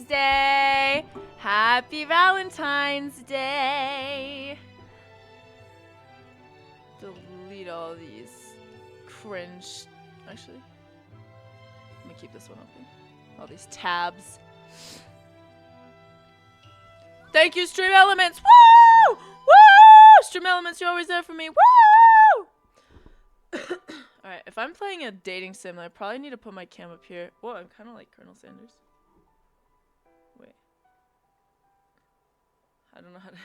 Day! Happy Valentine's Day! Delete all these cringe. Actually, I'm gonna keep this one open. All these tabs. Thank you, Stream Elements! Woo! Woo! Stream Elements, you're always there for me. Woo! Alright, if I'm playing a dating sim, I probably need to put my cam up here. Whoa, I'm kind of like Colonel Sanders. Wait. I don't know how to...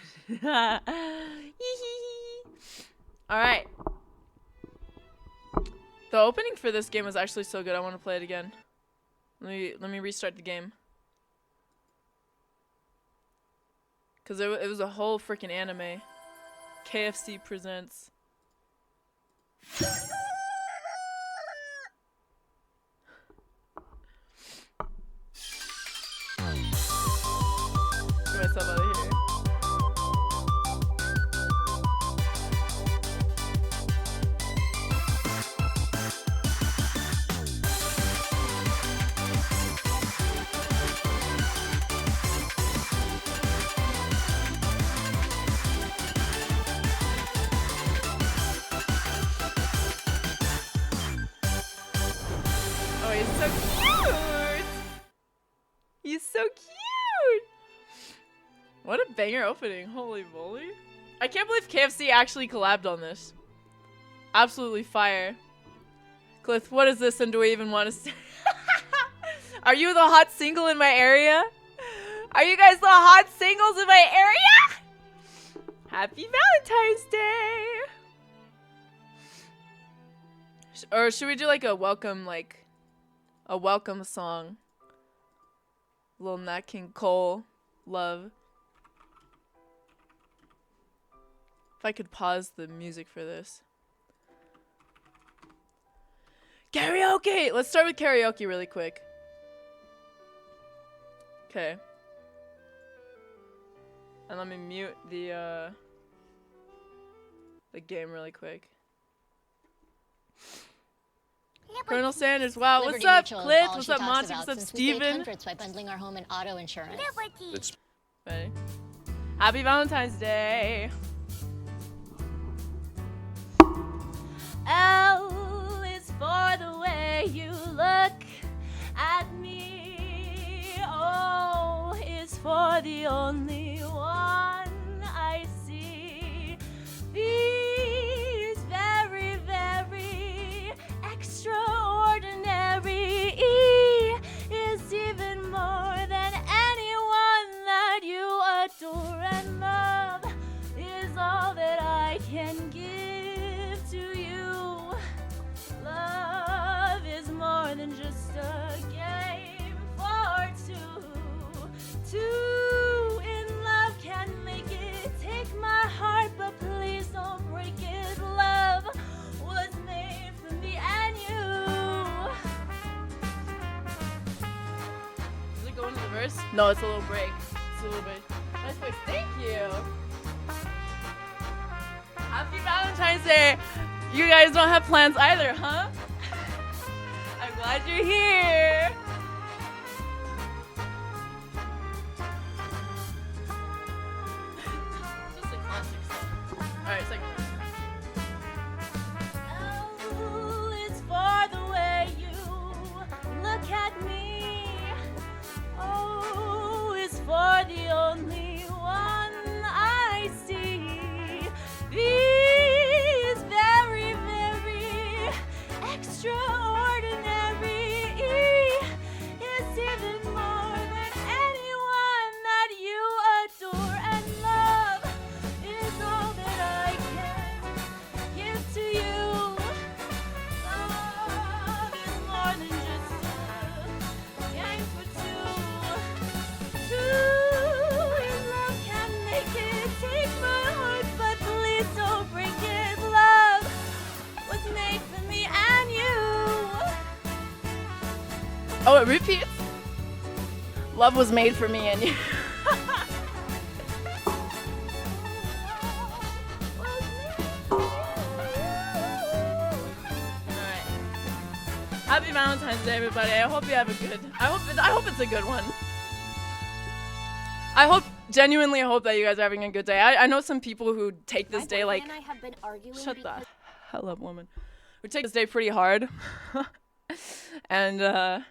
Alright. The opening for this game was actually so good, I want to play it again. Let me restart the game. Because it was a whole freaking anime. KFC presents. Get myself out of here. Oh, he's so cute! He's so cute! What a banger opening, holy moly. I can't believe KFC actually collabed on this. Absolutely fire. Cliff, what is this and do I even want to say? Are you the hot single in my area? Are you guys the hot singles in my area? Happy Valentine's Day! Or should we do like a welcome song? Lil Nat King Cole, love. If I could pause the music for this. Karaoke! Let's start with karaoke really quick. Okay. And let me mute the game really quick. Colonel Sanders, wow, what's up, Cliff? What's up, Monty? What's up, Steven? By bundling our home and auto insurance. Ready? Happy Valentine's Day! L is for the way you look at me. O is for the only one I see. V is very, very extraordinary. E is even more than anyone that you adore and love. Is all that I can give to you. Love is more than just a game for two. Two in love can make it. Take my heart, but please don't break it. Love was made for me and you. Does it go into the verse? No, it's a little break. It's a little bit. Nice voice. Thank you. Happy Valentine's Day. You guys don't have plans either, huh? I'm glad you're here. Just a classic song. Alright, second one. L is for the way you look at me. O is for the only one I see. V is very, very extraordinary. E is even more than anyone that you adore and love. Is all that I can give to you. Love is more than just a game for two. Two in love can make it. Take my heart, but please don't break it. Love was made for me and you. Oh, it repeats? Love was made for me and you. Alright. Happy Valentine's Day, everybody. I hope you have a good. I hope it's a good one. Genuinely hope that you guys are having a good day. I know some people who take this day like, I have been arguing shut the hell up, woman. Who take this day pretty hard. And, I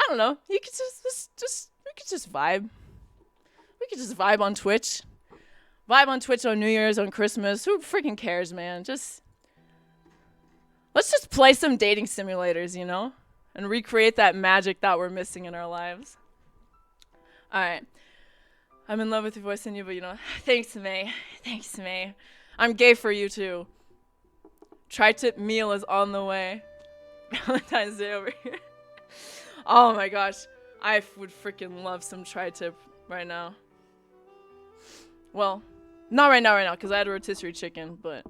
don't know. You could we could just vibe. We could just vibe on Twitch. Vibe on Twitch on New Year's, on Christmas. Who freaking cares, man? Let's just play some dating simulators, you know? And recreate that magic that we're missing in our lives. Alright. I'm in love with your voice and you, but you know, thanks, May. Thanks, May. I'm gay for you, too. Tri-tip meal is on the way. Valentine's Day over here. Oh my gosh. I would freaking love some tri-tip right now. Well, not right now, because I had a rotisserie chicken, but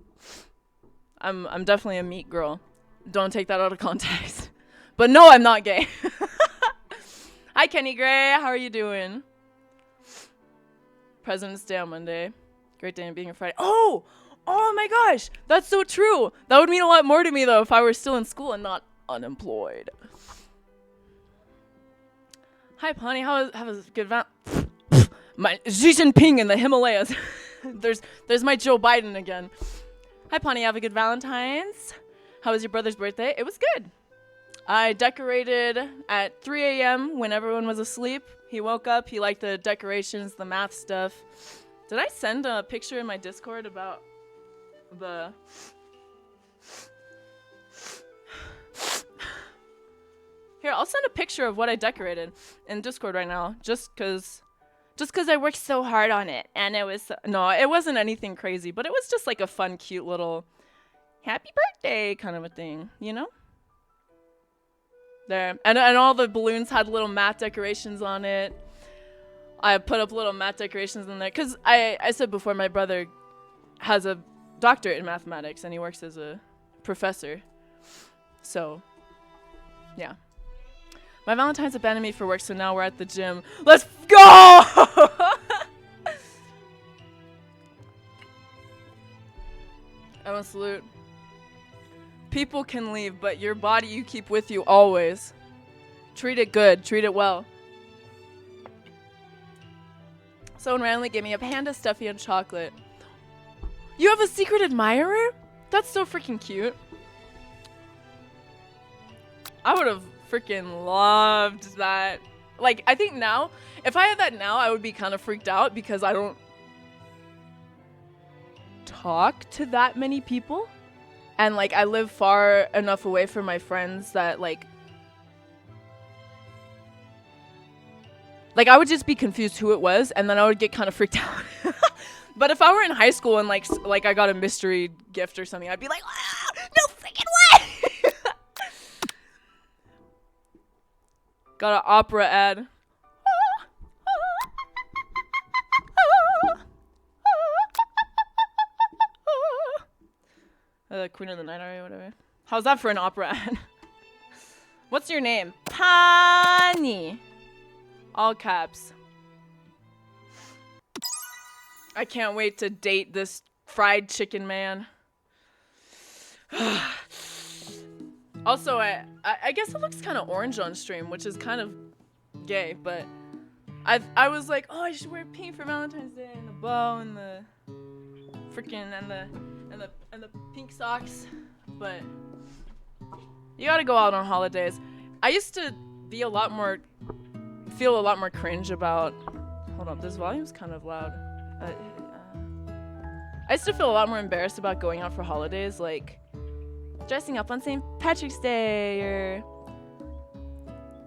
I'm definitely a meat girl. Don't take that out of context. But no, I'm not gay. Hi, Kenny Gray. How are you doing? President's Day on Monday. Great day and being a Friday. Oh my gosh. That's so true. That would mean a lot more to me, though, if I were still in school and not unemployed. Hi, Pani. Have a good my Xi Jinping in the Himalayas. there's my Joe Biden again. Hi, Pani. Have a good Valentine's. How was your brother's birthday? It was good. I decorated at 3 a.m. when everyone was asleep. He woke up. He liked the decorations, the math stuff. Did I send a picture in my Discord about the... Here, I'll send a picture of what I decorated in Discord right now, just cause I worked so hard on it, and it was no, it wasn't anything crazy, but it was just like a fun, cute little happy birthday kind of a thing, you know? There, and all the balloons had little matte decorations on it. I put up little matte decorations in there, cause I said before my brother has a doctorate in mathematics and he works as a professor, so yeah. My Valentine's abandoned me for work, so now we're at the gym. Let's go! I want to salute. People can leave, but your body you keep with you always. Treat it good. Treat it well. Someone randomly gave me a panda stuffy and chocolate. You have a secret admirer? That's so freaking cute. I would have freaking loved that. Like, I think now, if I had that now, I would be kind of freaked out because I don't talk to that many people. And, like, I live far enough away from my friends that, like, I would just be confused who it was, and then I would get kind of freaked out. But if I were in high school and, like I got a mystery gift or something, I'd be like, ah, no freaking way! Got an opera ad. Queen of the Night or whatever. How's that for an opera ad? What's your name? Pani. All caps. I can't wait to date this fried chicken man. Also, I guess it looks kind of orange on stream, which is kind of gay, but I was like, oh, I should wear pink for Valentine's Day and the bow and the freaking and the pink socks, but you gotta go out on holidays. I used to be feel a lot more cringe about. Hold on, this volume's kind of loud. I used to feel a lot more embarrassed about going out for holidays, like dressing up on St. Patrick's Day or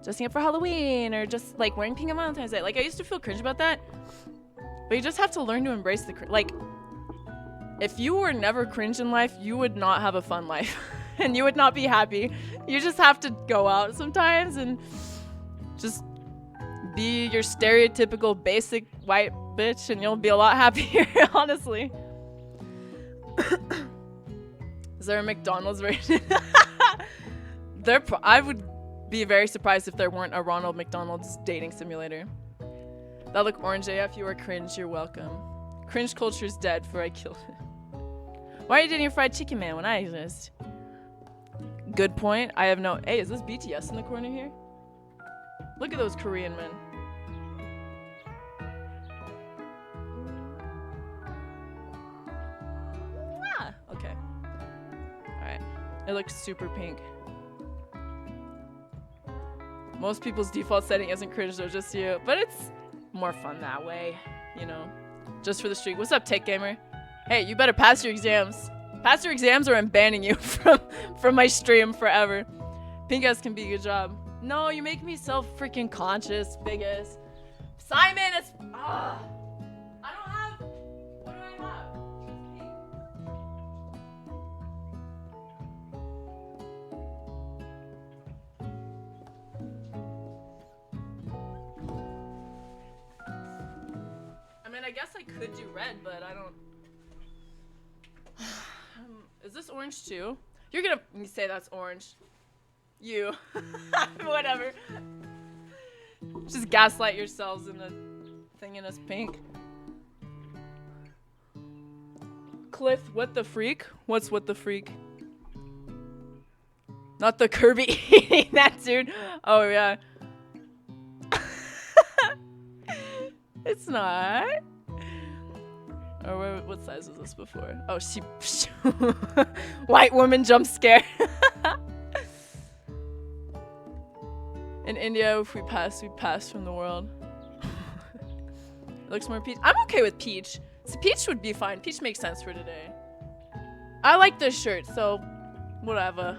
dressing up for Halloween or just like wearing pink on Valentine's Day. Like, I used to feel cringe about that, but you just have to learn to embrace the like. If you were never cringe in life, you would not have a fun life and you would not be happy. You just have to go out sometimes and just be your stereotypical basic white bitch and you'll be a lot happier, honestly. Is there a McDonald's version? I would be very surprised if there weren't a Ronald McDonald's dating simulator. That look orange AF, you are cringe, you're welcome. Cringe culture's dead for I killed it. Why are you dating a fried chicken man when I exist? Good point. I have no... Hey, is this BTS in the corner here? Look at those Korean men. It looks super pink. Most people's default setting isn't cringe though, just you. But it's more fun that way, you know. Just for the streak. What's up, Tech Gamer? Hey, you better pass your exams. Pass your exams or I'm banning you from my stream forever. Pink ass can be a good job. No, you make me so freaking conscious, big ass. Simon, it's I don't have. What do I have? I mean, I guess I could do red, but I don't. Is this orange too? You're gonna say that's orange. You. Whatever. Just gaslight yourselves in the thing in us pink. Cliff, what the freak? What's what the freak? Not the Kirby eating that dude. Oh yeah. It's not. Or what size was this before? Oh, she white woman jump scare. In India, if we pass from the world. It looks more peach. I'm okay with peach. So peach would be fine. Peach makes sense for today. I like this shirt, so whatever.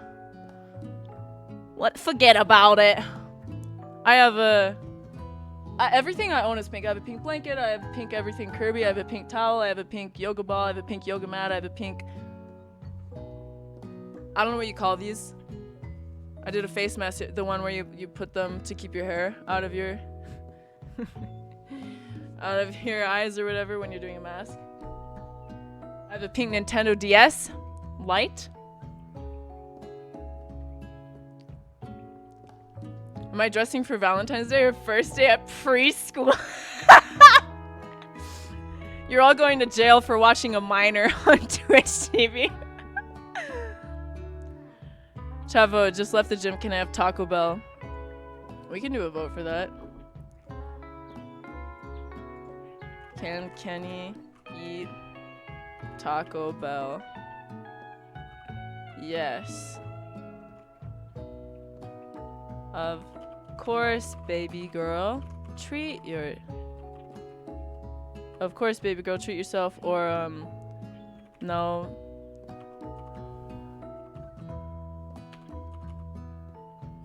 Forget about it. I have everything I own is pink. I have a pink blanket, I have pink everything Kirby, I have a pink towel, I have a pink yoga ball, I have a pink yoga mat, I have a pink... I don't know what you call these. I did a face mask, the one where you put them to keep your hair out of your... out of your eyes or whatever when you're doing a mask. I have a pink Nintendo DS Lite. Am I dressing for Valentine's Day or first day at preschool? You're all going to jail for watching a minor on Twitch TV. Chavo, just left the gym. Can I have Taco Bell? We can do a vote for that. Can Kenny eat Taco Bell? Yes. Of course, baby girl. Treat your... Of course, baby girl, treat yourself. Or, no.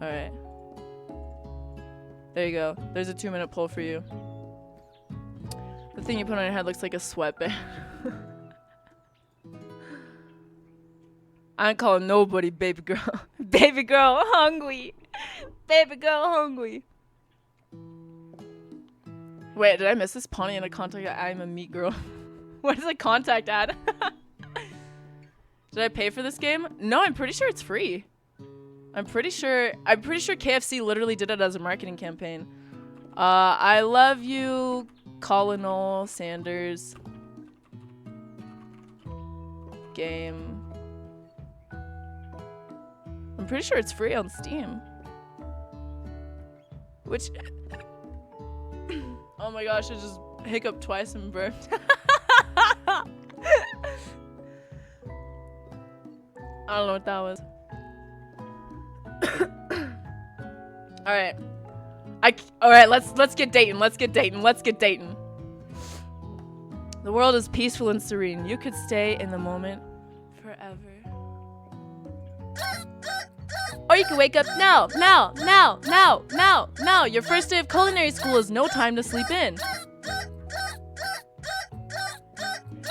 Alright. There you go. There's a 2-minute poll for you. The thing you put on your head looks like a sweatband. I ain't calling nobody baby girl. Baby girl hungry. Baby girl hungry. Wait, did I miss this? Pawnee in a contact ad. I'm a meat girl. What is a contact ad? Did I pay for this game? No, I'm pretty sure it's free. I'm pretty sure KFC literally did it as a marketing campaign. I love you, Colonel Sanders. Game. I'm pretty sure it's free on Steam. Which... Oh my gosh, I just hiccuped twice and burped. I don't know what that was. Alright. Alright, let's get dating. Let's get dating. Let's get dating. The world is peaceful and serene. You could stay in the moment forever. Or you can wake up now. Your first day of culinary school is no time to sleep in.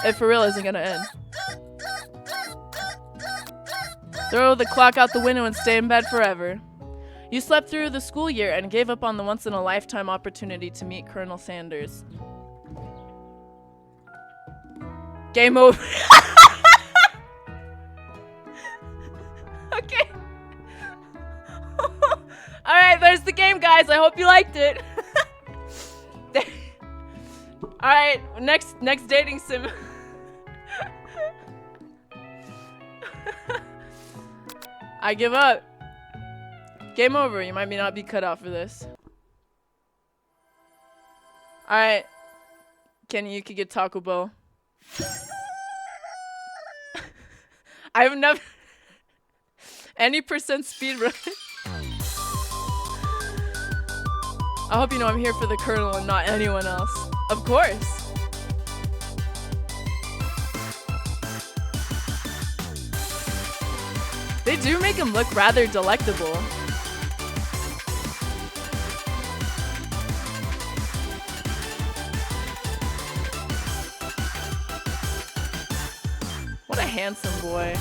It for real isn't gonna end. Throw the clock out the window and stay in bed forever. You slept through the school year and gave up on the once-in-a-lifetime opportunity to meet Colonel Sanders. Game over. Okay. Alright, there's the game, guys. I hope you liked it. Alright, next dating sim. I give up. Game over. You might not be cut out for this. Alright. Kenny, you could get Taco Bell. Any percent speed run. I hope you know I'm here for the Colonel and not anyone else. Of course. They do make him look rather delectable. What a handsome boy.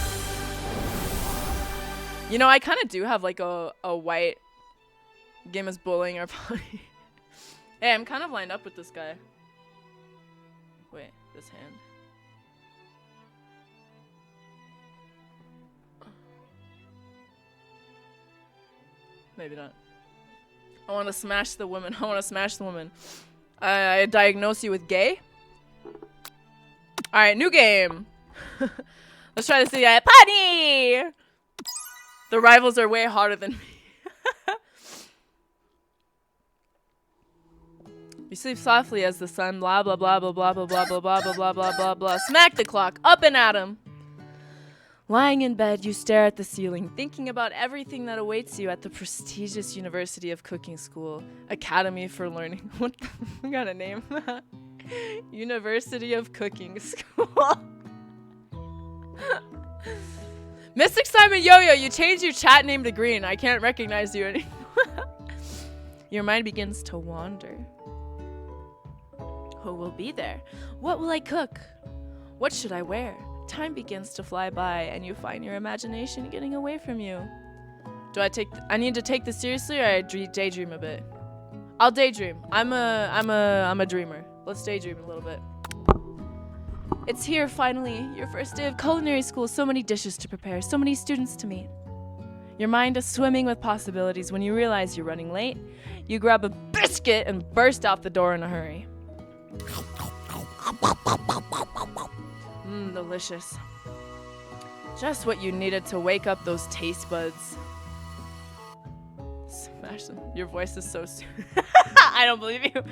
You know, I kind of do have like a white game as bullying or pony. Hey, I'm kind of lined up with this guy. Wait, this hand. Maybe not. I want to smash the woman. I want to smash the woman. I diagnose you with gay. Alright, new game. Let's try this again. Potty! The rivals are way harder than me. You sleep softly as the sun, blah blah blah blah blah blah blah blah blah blah blah blah blah blah. Smack the clock, up and at 'em. Lying in bed, you stare at the ceiling, thinking about everything that awaits you at the prestigious University of Cooking School, Academy for Learning. What the got a name? University of Cooking School. Mystic Simon Yo-Yo, you changed your chat name to green. I can't recognize you anymore. Your mind begins to wander. Who will be there? What will I cook? What should I wear? Time begins to fly by, and you find your imagination getting away from you. I need to take this seriously, or I daydream a bit? I'll daydream. I'm a dreamer. Let's daydream a little bit. It's here, finally. Your first day of culinary school. So many dishes to prepare, so many students to meet. Your mind is swimming with possibilities. When you realize you're running late, you grab a biscuit and burst out the door in a hurry. Delicious. Just what you needed to wake up those taste buds. Smash them. Your voice is so I don't believe you.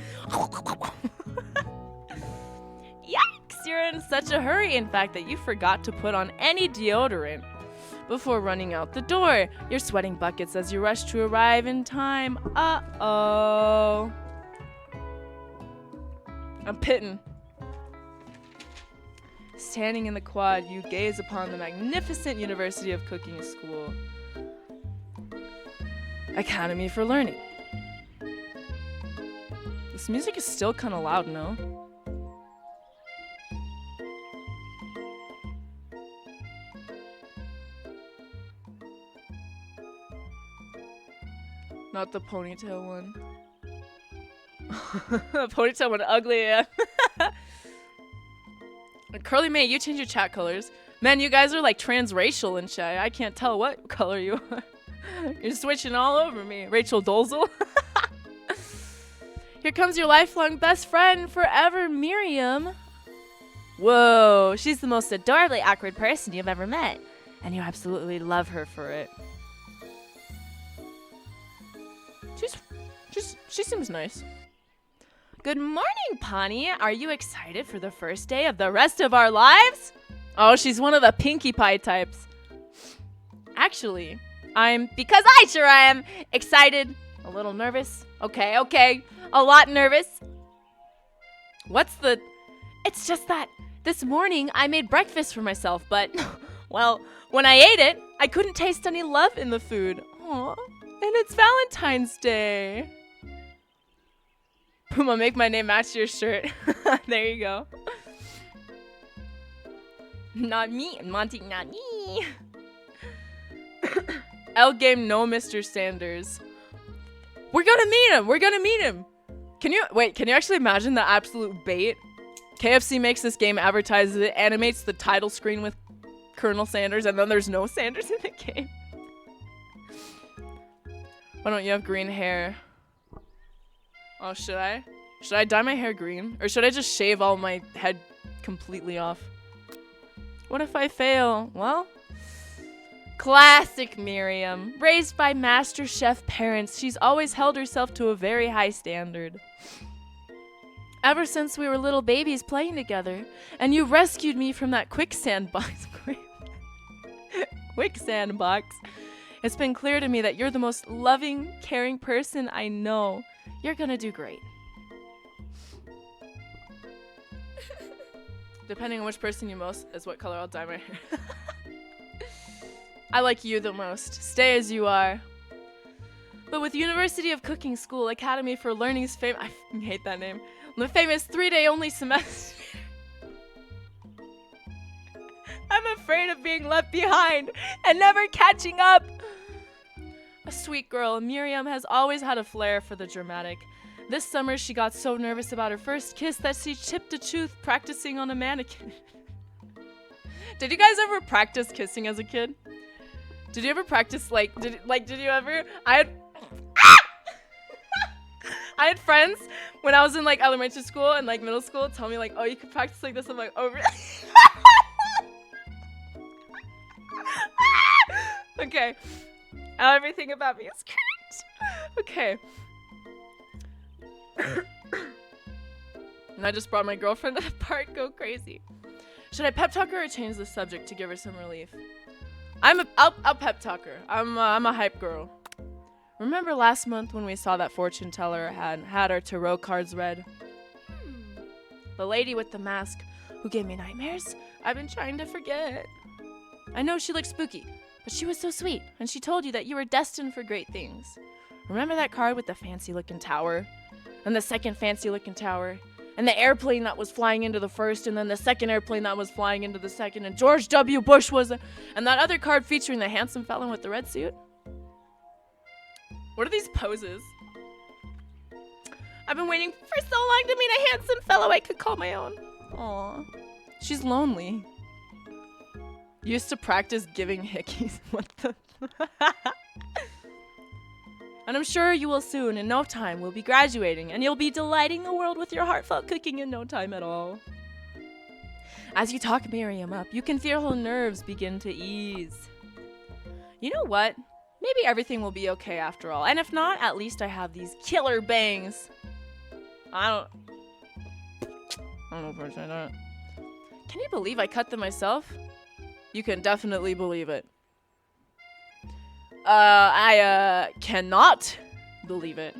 Yikes! You're in such a hurry, in fact, that you forgot to put on any deodorant before running out the door. You're sweating buckets as you rush to arrive in time. Uh-oh. I'm pitting. Standing in the quad, you gaze upon the magnificent University of Cooking School. Academy for Learning. This music is still kind of loud, no? Not the ponytail one. Ponytail one ugly, yeah. Curly May, you change your chat colors. Man, you guys are like transracial and shit. I can't tell what color you are. You're switching all over me. Rachel Dolezal. Here comes your lifelong best friend forever, Miriam. Whoa, she's the most adorably awkward person you've ever met. And you absolutely love her for it. She seems nice. Good morning, Pawnee. Are you excited for the first day of the rest of our lives? Oh, she's one of the Pinkie Pie types. Actually, because I sure am, excited, a little nervous. Okay, a lot nervous. It's just that this morning I made breakfast for myself, but, well, when I ate it, I couldn't taste any love in the food. Aw, and it's Valentine's Day. Puma, make my name match your shirt. There you go. Not me, Monty, not me. L game, no Mr. Sanders. We're gonna meet him. Can you actually imagine the absolute bait? KFC makes this game, advertises it, animates the title screen with Colonel Sanders, and then there's no Sanders in the game. Why don't you have green hair? Oh, should I? Should I dye my hair green? Or should I just shave all my head completely off? What if I fail? Well, classic Miriam. Raised by master chef parents, she's always held herself to a very high standard. Ever since we were little babies playing together, and you rescued me from that quicksand box. Quicksand box. It's been clear to me that you're the most loving, caring person I know. You're gonna do great. Depending on which person you most is what color I'll dye my hair. I like you the most. Stay as you are. But with University of Cooking School Academy for Learning's I hate that name. The famous 3-day only semester. I'm afraid of being left behind and never catching up. A sweet girl, Miriam has always had a flair for the dramatic. This summer, she got so nervous about her first kiss that she chipped a tooth practicing on a mannequin. Did you guys ever practice kissing as a kid? Did you ever practice, did you ever? I had friends when I was in, elementary school and, middle school tell me, oh, you could practice like this. I'm like, oh, really? Okay. Everything about me is cringe. Okay. And I just brought my girlfriend to the park. Go crazy. Should I pep talk her or change the subject to give her some relief? I'll pep talk her. I'm a hype girl. Remember last month when we saw that fortune teller had our tarot cards read? The lady with the mask who gave me nightmares? I've been trying to forget. I know she looked spooky, but she was so sweet, and she told you that you were destined for great things. Remember that card with the fancy-looking tower? And the second fancy-looking tower? And the airplane that was flying into the first, and then the second airplane that was flying into the second, and George W. Bush and that other card featuring the handsome fellow with the red suit? What are these poses? I've been waiting for so long to meet a handsome fellow I could call my own. Aw. She's lonely. Used to practice giving hickeys. What the? And I'm sure you will soon. In no time, we'll be graduating, and you'll be delighting the world with your heartfelt cooking in no time at all. As you talk Miriam up, you can feel her nerves begin to ease. You know what? Maybe everything will be okay after all. And if not, at least I have these killer bangs. I don't know if I say that. Can you believe I cut them myself? You can definitely believe it. I cannot believe it.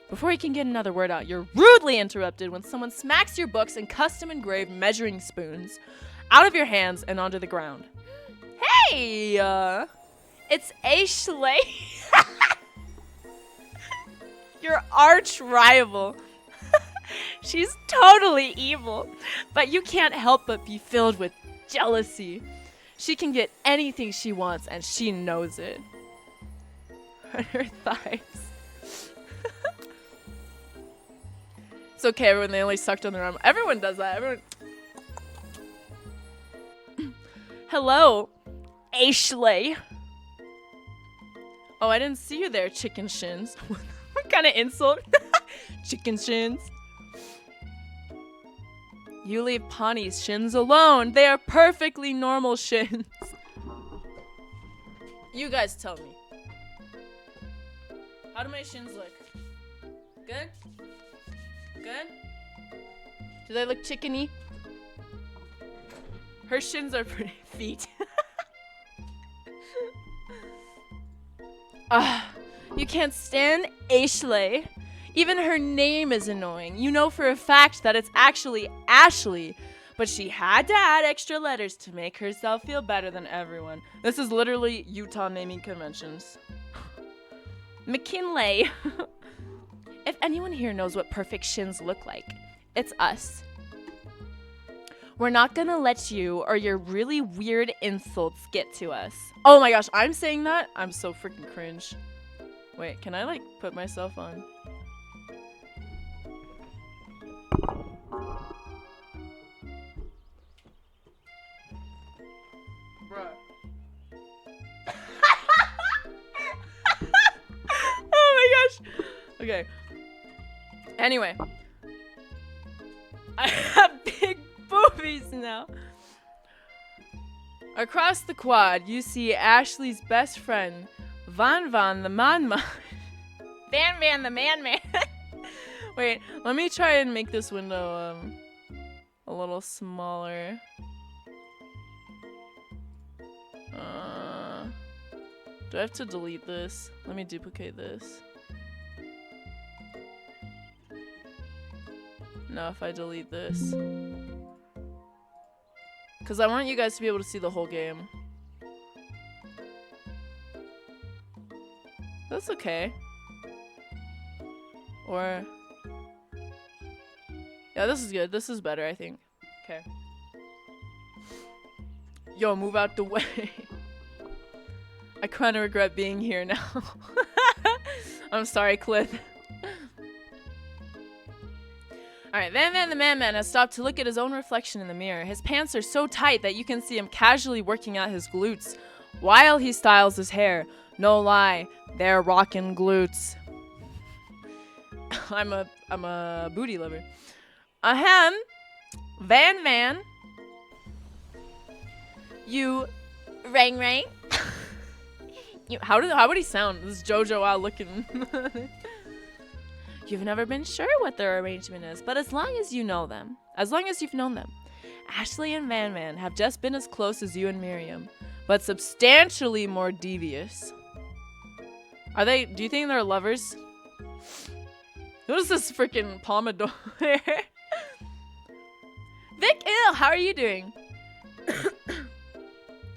Before you can get another word out, you're rudely interrupted when someone smacks your books and custom engraved measuring spoons out of your hands and onto the ground. Hey, it's Ashley. Your arch rival. She's totally evil, but you can't help but be filled with jealousy. She can get anything she wants, and she knows it. On her thighs. It's okay, everyone. They only sucked on their arm. Everyone does that. Everyone. Hello, Ashley. Oh, I didn't see you there, chicken shins. What kind of insult? Chicken shins. You leave Pawnee's shins alone. They are perfectly normal shins. You guys tell me. How do my shins look? Good? Good? Do they look chickeny? Her shins are pretty feet. You can't stand Ashley. Even her name is annoying. You know for a fact that it's actually Ashley, but she had to add extra letters to make herself feel better than everyone. This is literally Utah naming conventions. McKinley. If anyone here knows what perfect shins look like, it's us. We're not gonna let you or your really weird insults get to us. Oh my gosh, I'm saying that? I'm so freaking cringe. Wait, can I put myself on? Bruh. Oh my gosh. Okay. Anyway. I have big boobies now. Across the quad, you see Ashley's best friend, Van the Man. Van the Man. Wait, let me try and make this window a little smaller. Do I have to delete this? Let me duplicate this. No, if I delete this. Because I want you guys to be able to see the whole game. That's okay. Or... yeah, this is good. This is better, I think. Okay. Yo, move out the way. I kind of regret being here now. I'm sorry, Cliff. Alright, Van Van the Man has stopped to look at his own reflection in the mirror. His pants are so tight that you can see him casually working out his glutes while he styles his hair. No lie, they're rockin' glutes. I'm a booty lover. Ahem, Van Van. You rang rang. How would he sound? This is Jojo out looking. You've never been sure what their arrangement is, but as long as you know them, as long as you've known them, Ashley and Van Van have just been as close as you and Miriam, but substantially more devious. Are they? Do you think they're lovers? What is this freaking Pomodoro? Vic Ill, how are you doing?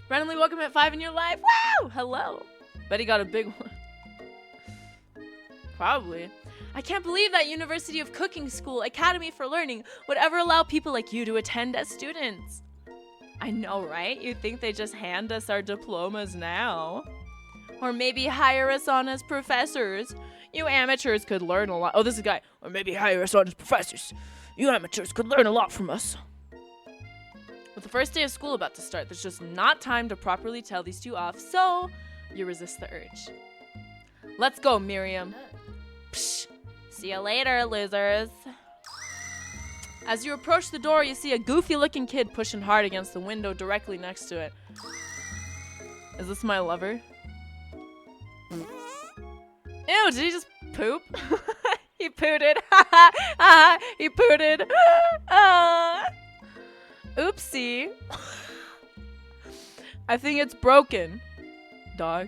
Randomly welcome at 5 in your life. Wow! Hello. Bet he got a big one. Probably. I can't believe that University of Cooking School Academy for Learning would ever allow people like you to attend as students. I know, right? You'd think they just hand us our diplomas now. Or maybe hire us on as professors. You amateurs could learn a lot. Oh, this is a guy. Or maybe hire us on as professors. You amateurs could learn a lot from us. With the first day of school about to start, there's just not time to properly tell these two off, so you resist the urge. Let's go, Miriam. Psh. See you later, losers. As you approach the door, you see a goofy-looking kid pushing hard against the window directly next to it. Is this my lover? Ew, did he just poop? He pooted. He pooted. Oopsie. I think it's broken. Dog.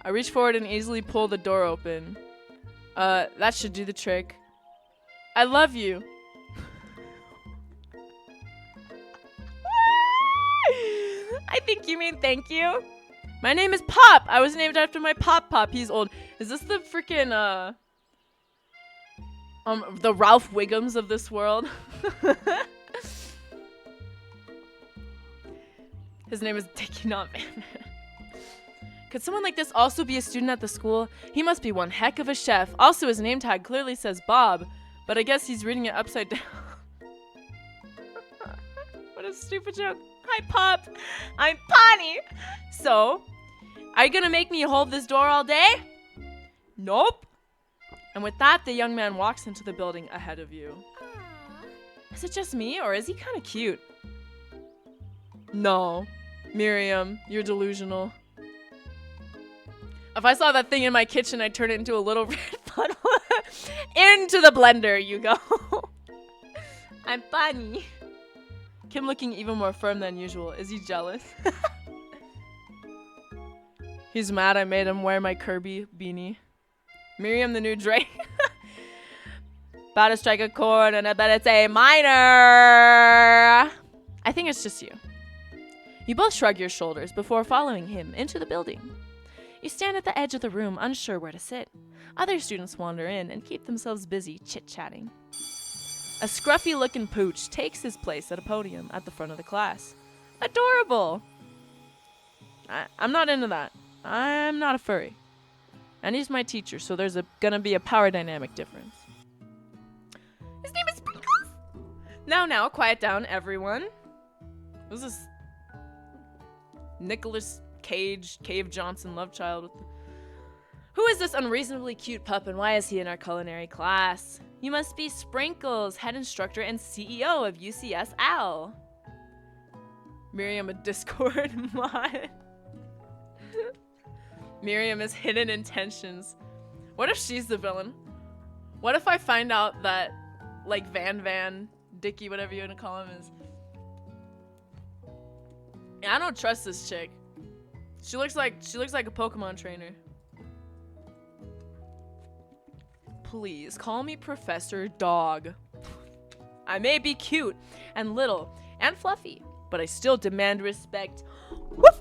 I reach forward and easily pull the door open. That should do the trick. I love you. I think you mean thank you. My name is Pop. I was named after my Pop. He's old. Is this the freaking, the Ralph Wiggums of this world? His name is Dickie, not Van Van. Could someone like this also be a student at the school? He must be one heck of a chef. Also, his name tag clearly says Bob, but I guess he's reading it upside down. What a stupid joke. Hi, Pop. I'm Bonnie. So, are you gonna make me hold this door all day? Nope. And with that, the young man walks into the building ahead of you. Aww. Is it just me, or is he kind of cute? No. Miriam, you're delusional. If I saw that thing in my kitchen, I'd turn it into a little red puddle. Into the blender you go. I'm funny. Kim looking even more firm than usual. Is he jealous? He's mad I made him wear my Kirby beanie. Miriam the new Drake. About to strike a chord and I bet it's A minor. I think it's just you. You both shrug your shoulders before following him into the building. You stand at the edge of the room, unsure where to sit. Other students wander in and keep themselves busy chit-chatting. A scruffy-looking pooch takes his place at a podium at the front of the class. Adorable! I'm not into that. I'm not a furry. And he's my teacher, so there's gonna be a power dynamic difference. His name is Sprinkles! Now, quiet down, everyone. Who's this? Nicholas Cage, Cave Johnson, love child. Who is this unreasonably cute pup and why is he in our culinary class? You must be Sprinkles, head instructor and CEO of UCSL. Miriam, a Discord mod. Miriam is hidden intentions. What if she's the villain? What if I find out that, like, Van, Dickie, whatever you want to call him is... I don't trust this chick. She looks like a Pokemon trainer. Please call me Professor Dog. I may be cute and little and fluffy, but I still demand respect. Woof!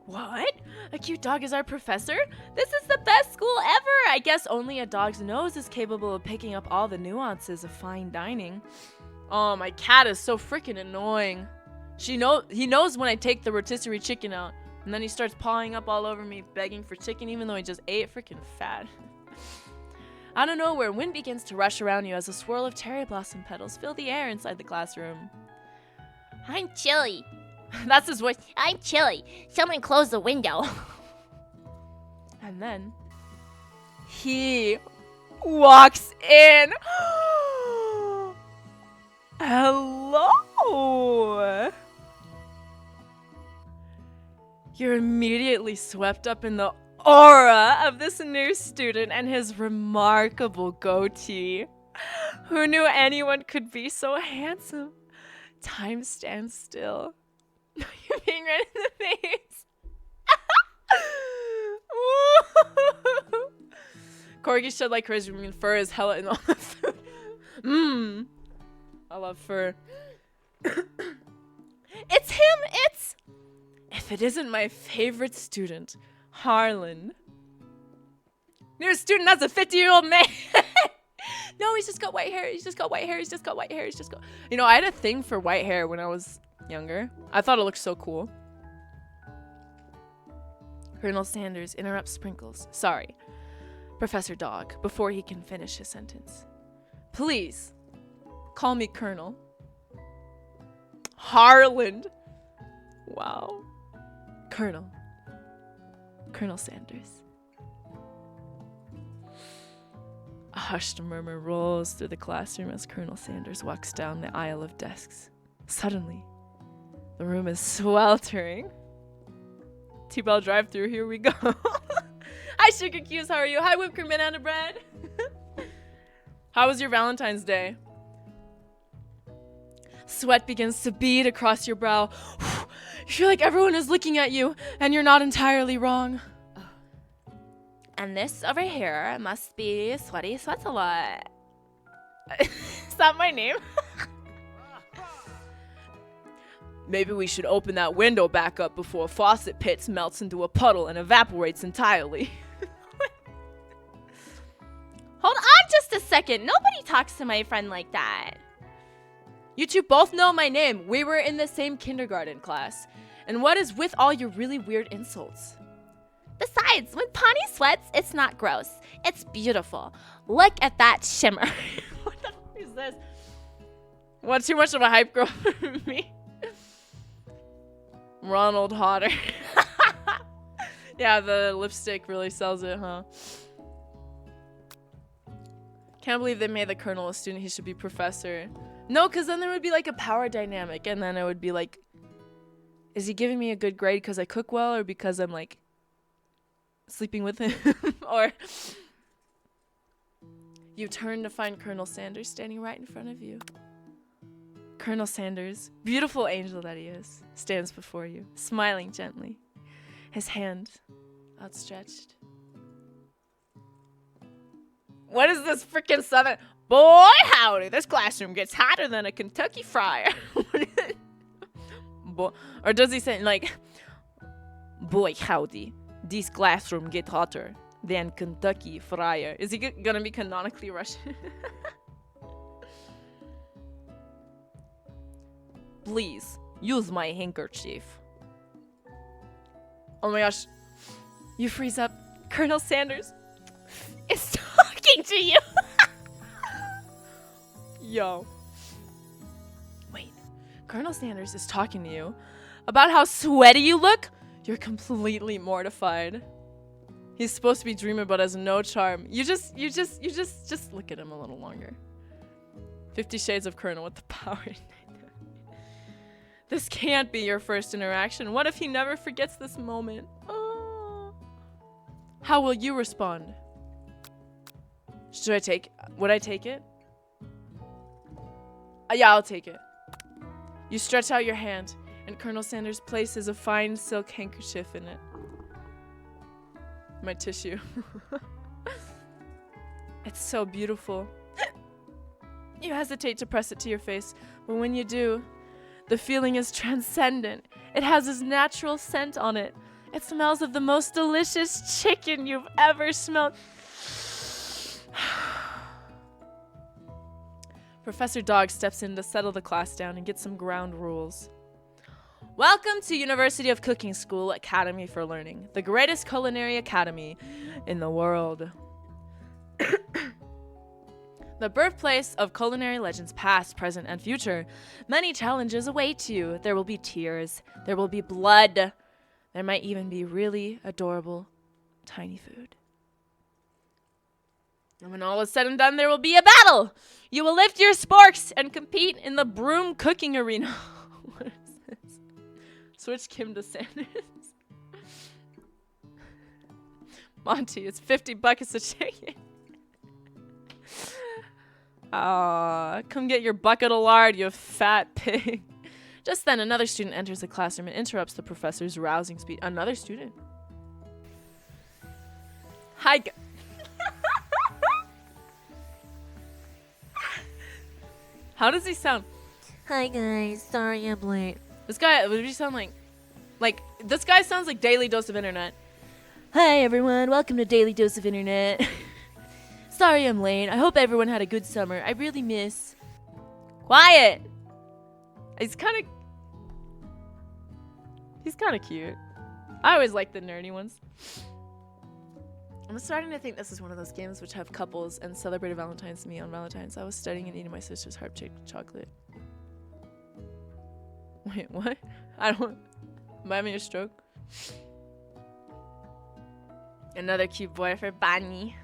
What? A cute dog is our professor? This is the best school ever! I guess only a dog's nose is capable of picking up all the nuances of fine dining. Oh, my cat is so freaking annoying. He knows when I take the rotisserie chicken out, and then he starts pawing up all over me, begging for chicken, even though he just ate freaking fat. Out of nowhere, wind begins to rush around you as a swirl of cherry blossom petals fill the air inside the classroom. I'm chilly. That's his voice. I'm chilly. Someone close the window. And then he walks in. Hello. You're immediately swept up in the aura of this new student and his remarkable goatee. Who knew anyone could be so handsome? Time stands still. You're being right in the face. Corgis shed like crazy. I mean, fur is hella in all the food. I love fur. It's him. If it isn't my favorite student, Harlan. New student has a 50-year-old man. No, he's just got white hair. You know, I had a thing for white hair when I was younger. I thought it looked so cool. Colonel Sanders interrupts Sprinkles. Sorry, Professor Dog, before he can finish his sentence. Please, call me Colonel. Harlan. Wow. Colonel Sanders. A hushed murmur rolls through the classroom as Colonel Sanders walks down the aisle of desks. Suddenly, the room is sweltering. T-Bell drive-thru, here we go. Hi, Sugar Cubes, how are you? Hi, whipped cream banana bread. How was your Valentine's Day? Sweat begins to bead across your brow. You feel like everyone is looking at you, and you're not entirely wrong. And this over here must be Sweaty Sweats a Lot. Is that my name? Maybe we should open that window back up before a faucet pit melts into a puddle and evaporates entirely. Hold on just a second. Nobody talks to my friend like that. You two both know my name. We were in the same kindergarten class. And what is with all your really weird insults? Besides, when Pawnee sweats, it's not gross. It's beautiful. Look at that shimmer. What the fuck is this? What, too much of a hype girl for me? Ronald Hodder. Yeah, the lipstick really sells it, huh? Can't believe they made the colonel a student. He should be professor. No, because then there would be like a power dynamic. And then it would be like, is he giving me a good grade because I cook well or because I'm like sleeping with him? Or you turn to find Colonel Sanders standing right in front of you. Colonel Sanders, beautiful angel that he is, stands before you, smiling gently, his hand outstretched. What is this freaking Southern? Boy, howdy, this classroom gets hotter than a Kentucky fryer. Or does he say, like, boy, howdy, this classroom get hotter than Kentucky fryer? Is he gonna be canonically Russian? Please, use my handkerchief. Oh my gosh. You freeze up. Colonel Sanders is talking to you. Yo. Wait. Colonel Sanders is talking to you about how sweaty you look? You're completely mortified. He's supposed to be dreaming but has no charm. You just look at him a little longer. 50 Shades of Colonel with the power. This can't be your first interaction. What if he never forgets this moment? Oh. How will you respond? Would I take it? Yeah, I'll take it. You stretch out your hand, And Colonel Sanders places a fine silk handkerchief in it. My tissue. It's so beautiful. You hesitate to press it to your face, but when you do, the feeling is transcendent. It has this natural scent on it. It smells of the most delicious chicken you've ever smelled. Professor Dog steps in to settle the class down and get some ground rules. Welcome to University of Cooking School Academy for Learning, the greatest culinary academy in the world. The birthplace of culinary legends past, present, and future. Many challenges await you. There will be tears. There will be blood. There might even be really adorable, tiny food. And when all is said and done, there will be a battle. You will lift your sporks and compete in the broom cooking arena. What is this? Switch Kim to Sanders. Monty, it's 50 buckets of chicken. Come get your bucket of lard, you fat pig. Just then, another student enters the classroom and interrupts the professor's rousing speech. Another student? Hi, how does he sound? Hi guys, sorry I'm late. This guy, what did he sound like? This guy sounds like Daily Dose of Internet. Hi everyone, welcome to Daily Dose of Internet. Sorry I'm late. I hope everyone had a good summer. I really miss... Quiet! He's kind of cute. I always like the nerdy ones. I'm starting to think this is one of those games which have couples and celebrated Valentine's to me on Valentine's. I was studying and eating my sister's heart-shaped chocolate. Wait, what? Am I having a stroke? Another cute boy for Bunny.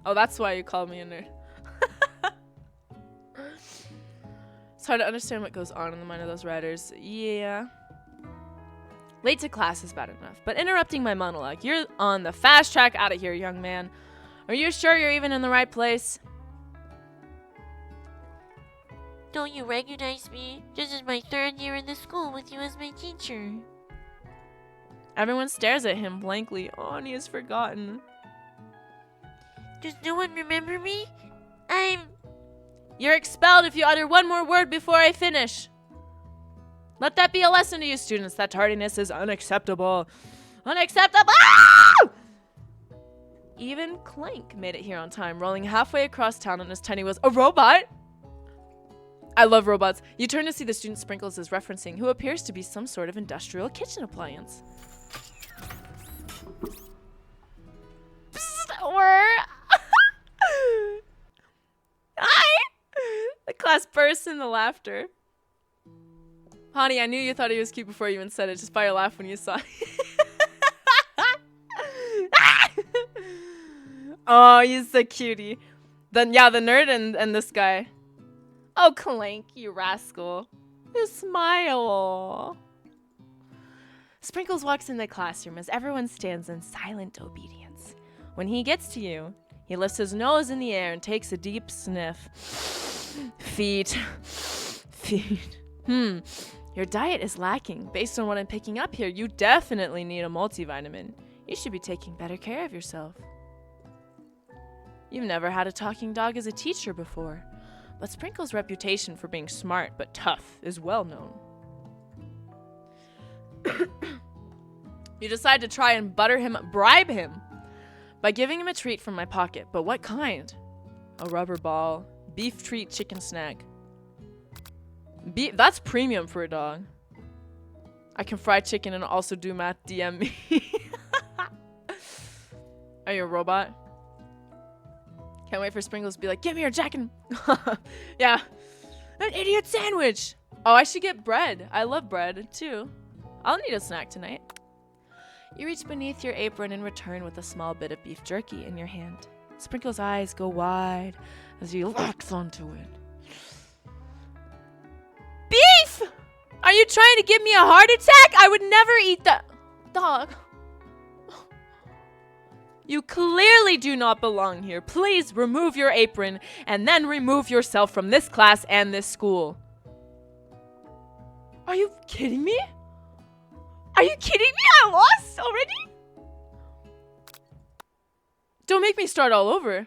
Oh, that's why you called me a nerd. It's hard to understand what goes on in the mind of those writers. Yeah. Late to class is bad enough, but interrupting my monologue. You're on the fast track out of here, young man. Are you sure you're even in the right place? Don't you recognize me? This is my 3rd year in the school with you as my teacher. Everyone stares at him blankly. Oh, and he has forgotten. Does no one remember me? You're expelled if you utter one more word before I finish. Let that be a lesson to you students that tardiness is unacceptable. Unacceptable! Ah! Even Clank made it here on time, rolling halfway across town on his tiny wheels. A robot? I love robots. You turn to see the student Sprinkles is referencing, who appears to be some sort of industrial kitchen appliance. The class bursts into laughter. Honey, I knew you thought he was cute before you even said it, just by your laugh when you saw it. Oh, he's so cutie. Then yeah, the nerd and this guy. Oh, Clank, you rascal. You smile. Sprinkles walks in the classroom as everyone stands in silent obedience. When he gets to you, he lifts his nose in the air and takes a deep sniff. Feet. Your diet is lacking. Based on what I'm picking up here, you definitely need a multivitamin. You should be taking better care of yourself. You've never had a talking dog as a teacher before, but Sprinkle's reputation for being smart but tough is well known. You decide to try and bribe him by giving him a treat from my pocket. But what kind? A rubber ball, beef treat chicken snack. That's premium for a dog. I can fry chicken and also do math. DM me. Are you a robot? Can't wait for Sprinkles to be like, give me your jacket. Yeah. An idiot sandwich. Oh, I should get bread. I love bread too. I'll need a snack tonight. You reach beneath your apron and return with a small bit of beef jerky in your hand. Sprinkles' eyes go wide as he locks onto it. Beef! Are you trying to give me a heart attack? I would never eat that. Dog. You clearly do not belong here. Please remove your apron and then remove yourself from this class and this school. Are you kidding me? Are you kidding me? I lost already? Don't make me start all over.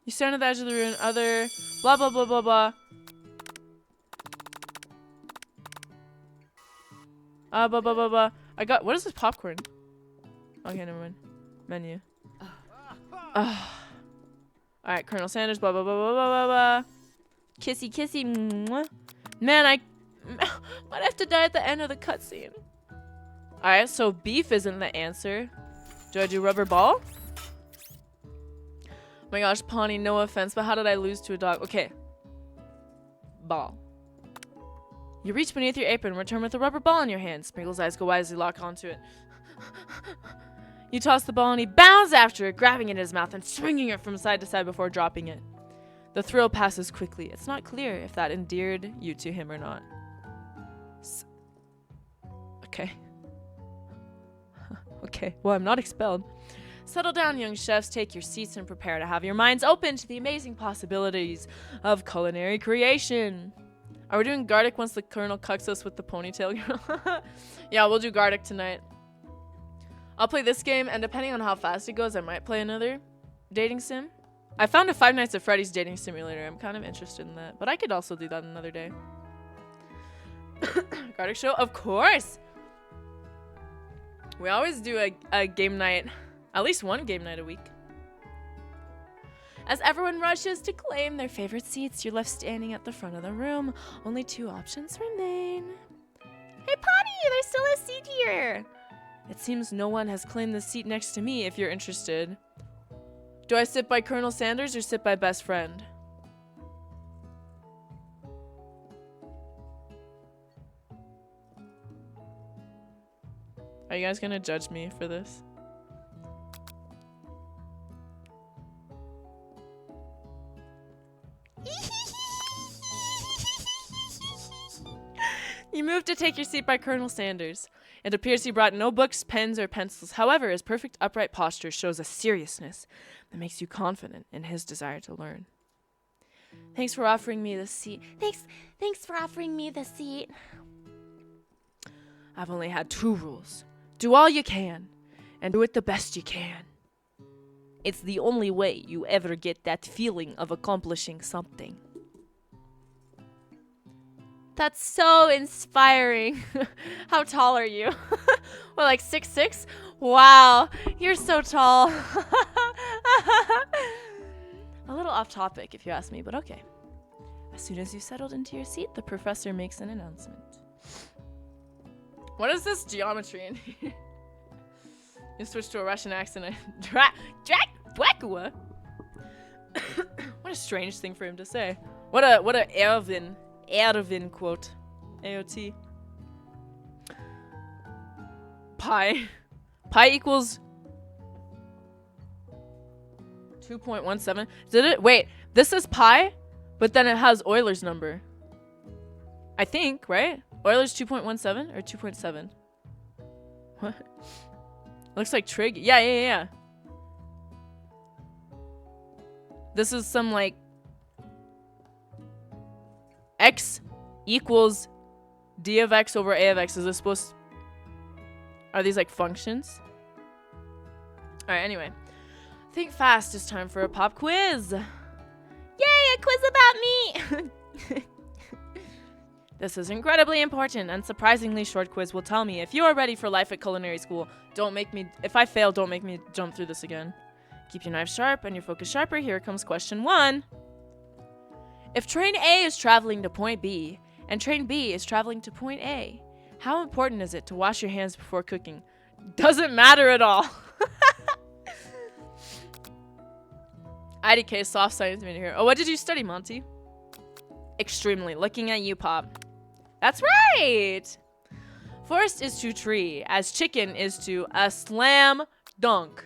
You stand at the edge of the ruin, other blah blah blah blah blah. Blah blah blah blah. I got, what is this popcorn? Okay, never mind. Menu. Alright, Colonel Sanders, blah blah blah blah blah blah blah. Kissy kissy. Mwah. Man, I might have to die at the end of the cutscene. Alright, so beef isn't the answer. Do I do rubber ball? Oh my gosh, Pawnee, no offense, but how did I lose to a dog? Okay. Ball. You reach beneath your apron, return with a rubber ball in your hand. Sprinkle's eyes go wide as he locks onto it. You toss the ball and he bounds after it, grabbing it in his mouth and swinging it from side to side before dropping it. The thrill passes quickly. It's not clear if that endeared you to him or not. Okay. Okay, well, I'm not expelled. Settle down, young chefs. Take your seats and prepare to have your minds open to the amazing possibilities of culinary creation. Are we doing Garlic once the Colonel cucks us with the ponytail girl? Yeah, we'll do Garlic tonight. I'll play this game, and depending on how fast it goes, I might play another dating sim. I found a Five Nights at Freddy's dating simulator. I'm kind of interested in that, but I could also do that another day. Garlic show? Of course! We always do a game night. At least one game night a week. As everyone rushes to claim their favorite seats, you're left standing at the front of the room. Only 2 options remain. Hey, Potty! There's still a seat here! It seems no one has claimed the seat next to me if you're interested. Do I sit by Colonel Sanders or sit by best friend? Are you guys gonna judge me for this? You move to take your seat by Colonel Sanders. It appears he brought no books, pens, or pencils. However, his perfect upright posture shows a seriousness that makes you confident in his desire to learn. Thanks for offering me the seat. Thanks for offering me the seat. I've only had 2 rules. Do all you can, and do it the best you can. It's the only way you ever get that feeling of accomplishing something. That's so inspiring. How tall are you? Well, like 6'6"? Wow, you're so tall. A little off topic if you ask me, but okay. As soon as you've settled into your seat, the professor makes an announcement. What is this geometry in here? You switch to a Russian accent. Dracula? What a strange thing for him to say. What a Erwin quote. AOT. Pi equals 2.17. Did it? Wait, this is pi, but then it has Euler's number. I think, right? Euler's 2.17 or 2.7? What? Looks like trig. Yeah. This is some like x equals d of x over a of x. Is this supposed to... Are these like functions? Alright, anyway. Think fast. It's time for a pop quiz. Yay, a quiz about me! This is incredibly important and surprisingly short quiz will tell me if you are ready for life at culinary school. If I fail, don't make me jump through this again. Keep your knife sharp and your focus sharper. Here comes question 1. If train A is traveling to point B and train B is traveling to point A, how important is it to wash your hands before cooking? Doesn't matter at all. IDK soft science minute here. Oh, what did you study, Monty? Extremely. Looking at you, Pop. That's right! Forest is to tree, as chicken is to a slam dunk.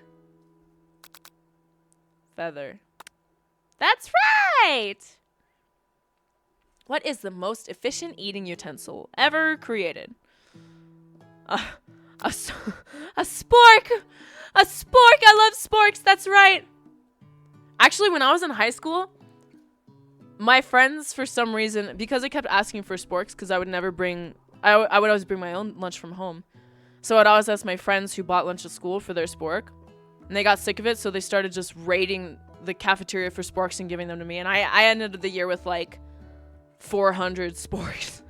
Feather. That's right! What is the most efficient eating utensil ever created? A spork! A spork! I love sporks! That's right! Actually, when I was in high school, My friends, for some reason, because I kept asking for sporks, because I would never bring, I would always bring my own lunch from home. So I'd always ask my friends who bought lunch at school for their spork. And they got sick of it, so they started just raiding the cafeteria for sporks and giving them to me. And I ended the year with like 400 sporks.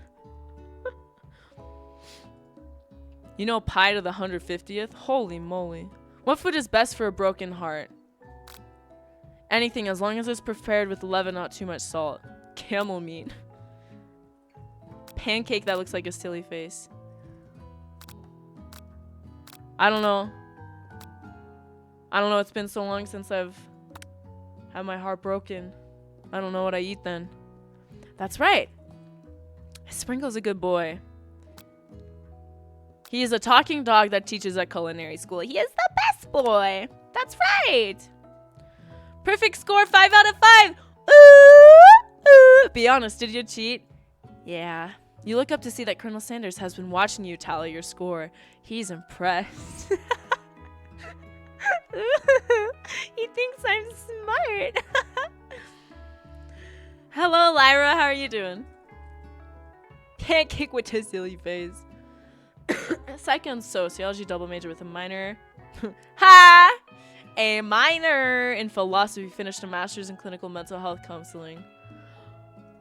You know, pie to the 150th? Holy moly. What food is best for a broken heart? Anything, as long as it's prepared with love and not too much salt. Camel meat. Pancake that looks like a silly face. I don't know. It's been so long since I've had my heart broken. I don't know what I eat then. That's right. Sprinkle's a good boy. He is a talking dog that teaches at culinary school. He is the best boy. That's right. Perfect score, 5 out of 5. Ooh. Be honest, did you cheat? Yeah. You look up to see that Colonel Sanders has been watching you tally your score. He's impressed. He thinks I'm smart. Hello, Lyra. How are you doing? Pancake with a silly face. Psych and sociology double major with a minor. Ha! A minor in philosophy, finished a master's in clinical mental health counseling.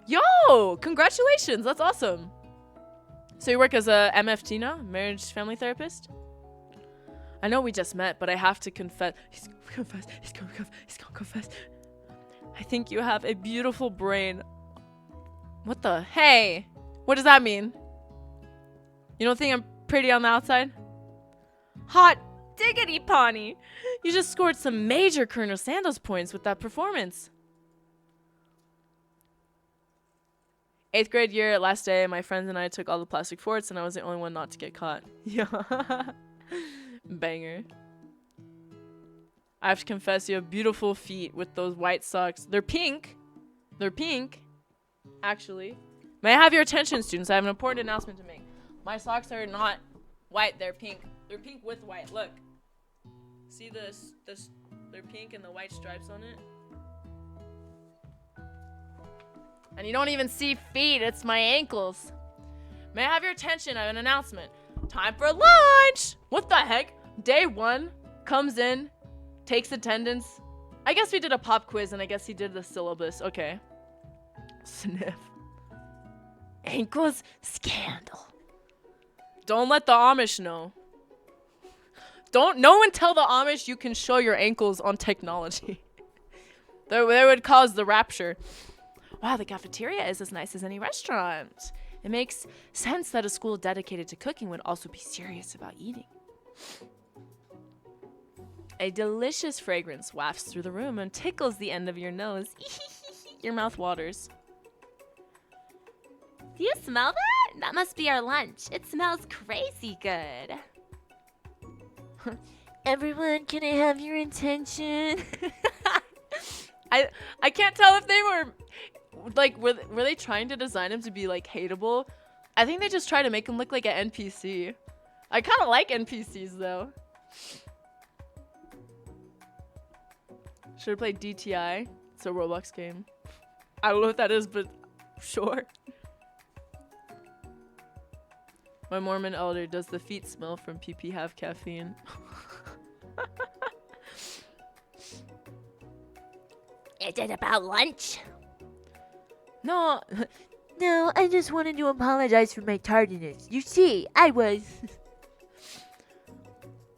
Yo! Congratulations! That's awesome. So you work as a MFT now? Marriage family therapist? I know we just met, but I have to confess. He's gonna confess. I think you have a beautiful brain. What the? Hey! What does that mean? You don't think I'm pretty on the outside? Hot diggity Pawnee! You just scored some major Colonel Sanders points with that performance. 8th grade year, last day, my friends and I took all the plastic forts and I was the only one not to get caught. Yeah. Banger. I have to confess, you have beautiful feet with those white socks. They're pink. They're pink. Actually. May I have your attention, students? I have an important announcement to make. My socks are not white, they're pink. They're pink with white. Look. See this? They're pink and the white stripes on it. And you don't even see feet, it's my ankles. May I have your attention? I have an announcement. Time for lunch! What the heck? Day 1 comes in, takes attendance. I guess we did a pop quiz and I guess he did the syllabus. Okay. Sniff. Ankles scandal. Don't let the Amish know. Don't no one tell the Amish you can show your ankles on technology. That would cause the rapture. Wow, the cafeteria is as nice as any restaurant. It makes sense that a school dedicated to cooking would also be serious about eating. A delicious fragrance wafts through the room and tickles the end of your nose. Your mouth waters. Do you smell that? That must be our lunch. It smells crazy good. Everyone, can I have your attention? I can't tell if they were like were they trying to design him to be like hateable. I think they just try to make him look like an NPC. I kind of like NPCs though. Should have played DTI. It's a Roblox game. I don't know what that is, but sure. My Mormon elder, does the feet smell from PP have caffeine? Is it about lunch? No. No, I just wanted to apologize for my tardiness. You see, I was...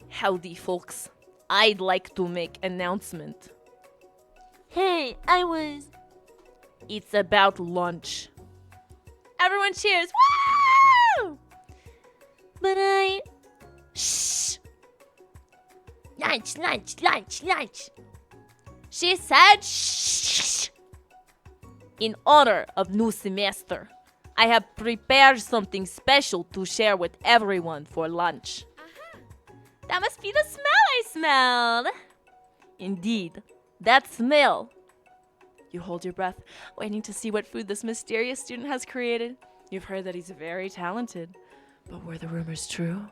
Howdy, folks. I'd like to make announcement. Hey, I was... It's about lunch. Everyone cheers. Woo! But I... Shh. Lunch. She said shh. In honor of new semester, I have prepared something special to share with everyone for lunch. That must be the smell I smelled. Indeed, that smell. You hold your breath, waiting to see what food this mysterious student has created. You've heard that he's very talented, but were the rumors true?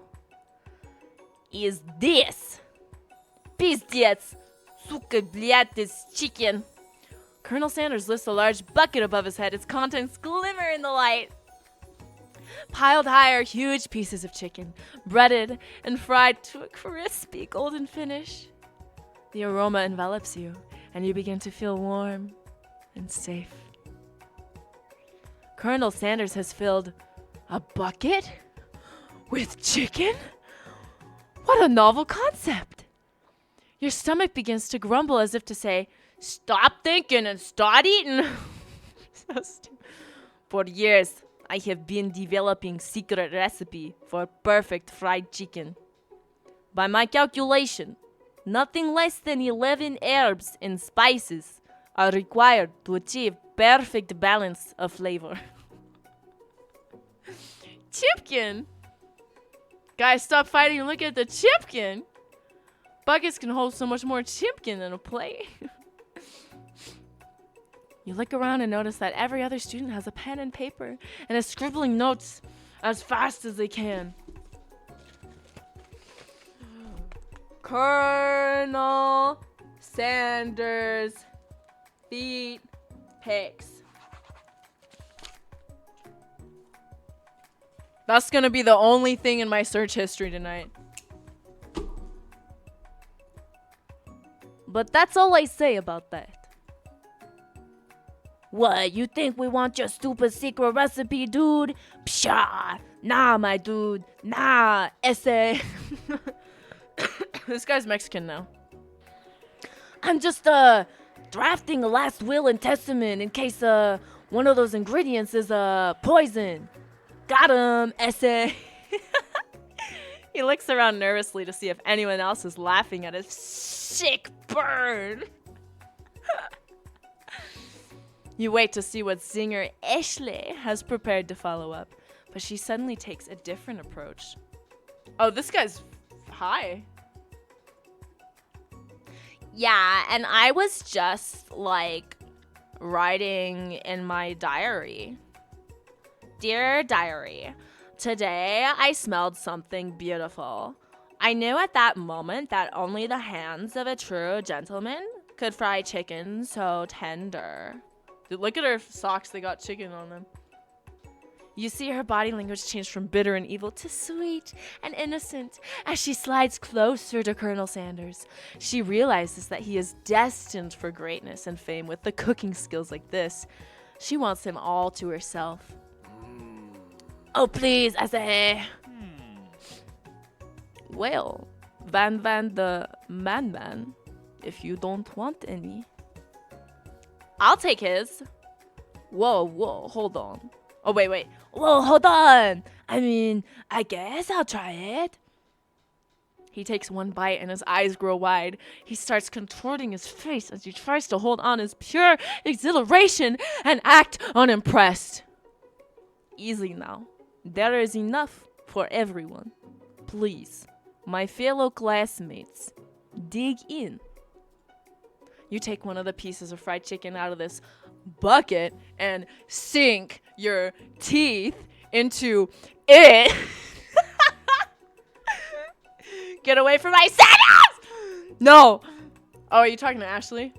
Is this? Пиздец! Сука, блядь, this chicken. Colonel Sanders lifts a large bucket above his head. Its contents glimmer in the light. Piled high are huge pieces of chicken, breaded and fried to a crispy golden finish. The aroma envelops you, and you begin to feel warm and safe. Colonel Sanders has filled a bucket with chicken? What a novel concept! Your stomach begins to grumble as if to say, "Stop thinking and start eating." So stupid. For years, I have been developing secret recipe for perfect fried chicken. By my calculation, nothing less than 11 herbs and spices are required to achieve perfect balance of flavor. Chipkin! Guys, stop fighting and look at the chipkin! Buckets can hold so much more chipkin than a plate. You look around and notice that every other student has a pen and paper and is scribbling notes as fast as they can. Colonel Sanders feet pics. That's gonna be the only thing in my search history tonight. But that's all I say about that. What, you think we want your stupid secret recipe, dude? Pshaw! Nah, my dude. Nah, essay. This guy's Mexican now. I'm just, drafting a last will and testament in case, one of those ingredients is, poison. Got him, essay. He looks around nervously to see if anyone else is laughing at his sick burn. You wait to see what singer Ashley has prepared to follow up, but she suddenly takes a different approach. Oh, this guy's high. Yeah, and I was just, writing in my diary. Dear diary, today I smelled something beautiful. I knew at that moment that only the hands of a true gentleman could fry chicken so tender. Dude, look at her socks, they got chicken on them. You see her body language change from bitter and evil to sweet and innocent as she slides closer to Colonel Sanders. She realizes that he is destined for greatness and fame with the cooking skills like this. She wants him all to herself. Oh, please, I say. Well, Van the Man, if you don't want any. I'll take his. Whoa, hold on. Oh, wait. Whoa, hold on. I mean, I guess I'll try it. He takes one bite and his eyes grow wide. He starts contorting his face as he tries to hold on his pure exhilaration and act unimpressed. Easy now. There is enough for everyone. Please, my fellow classmates, dig in. You take one of the pieces of fried chicken out of this bucket and sink your teeth into it. Get away from my sandals! No. Oh, are you talking to Ashley?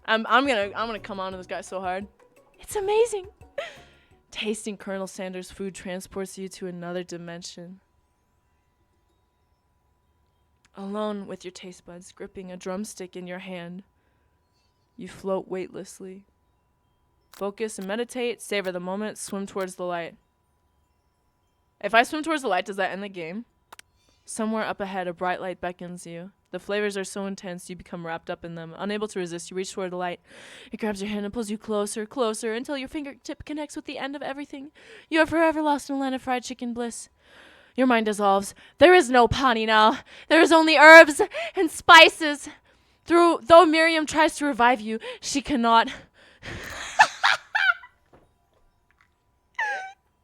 I'm gonna come on to this guy so hard. It's amazing. Tasting Colonel Sanders' food transports you to another dimension. Alone with your taste buds gripping a drumstick in your hand, you float weightlessly. Focus and meditate, savor the moment, swim towards the light. If I swim towards the light, does that end the game? Somewhere up ahead, a bright light beckons you. The flavors are so intense, you become wrapped up in them. Unable to resist, you reach toward the light. It grabs your hand and pulls you closer, closer, until your fingertip connects with the end of everything. You are forever lost in a land of fried chicken bliss. Your mind dissolves. There is no Pawnee now. There is only herbs and spices. Though Miriam tries to revive you, she cannot.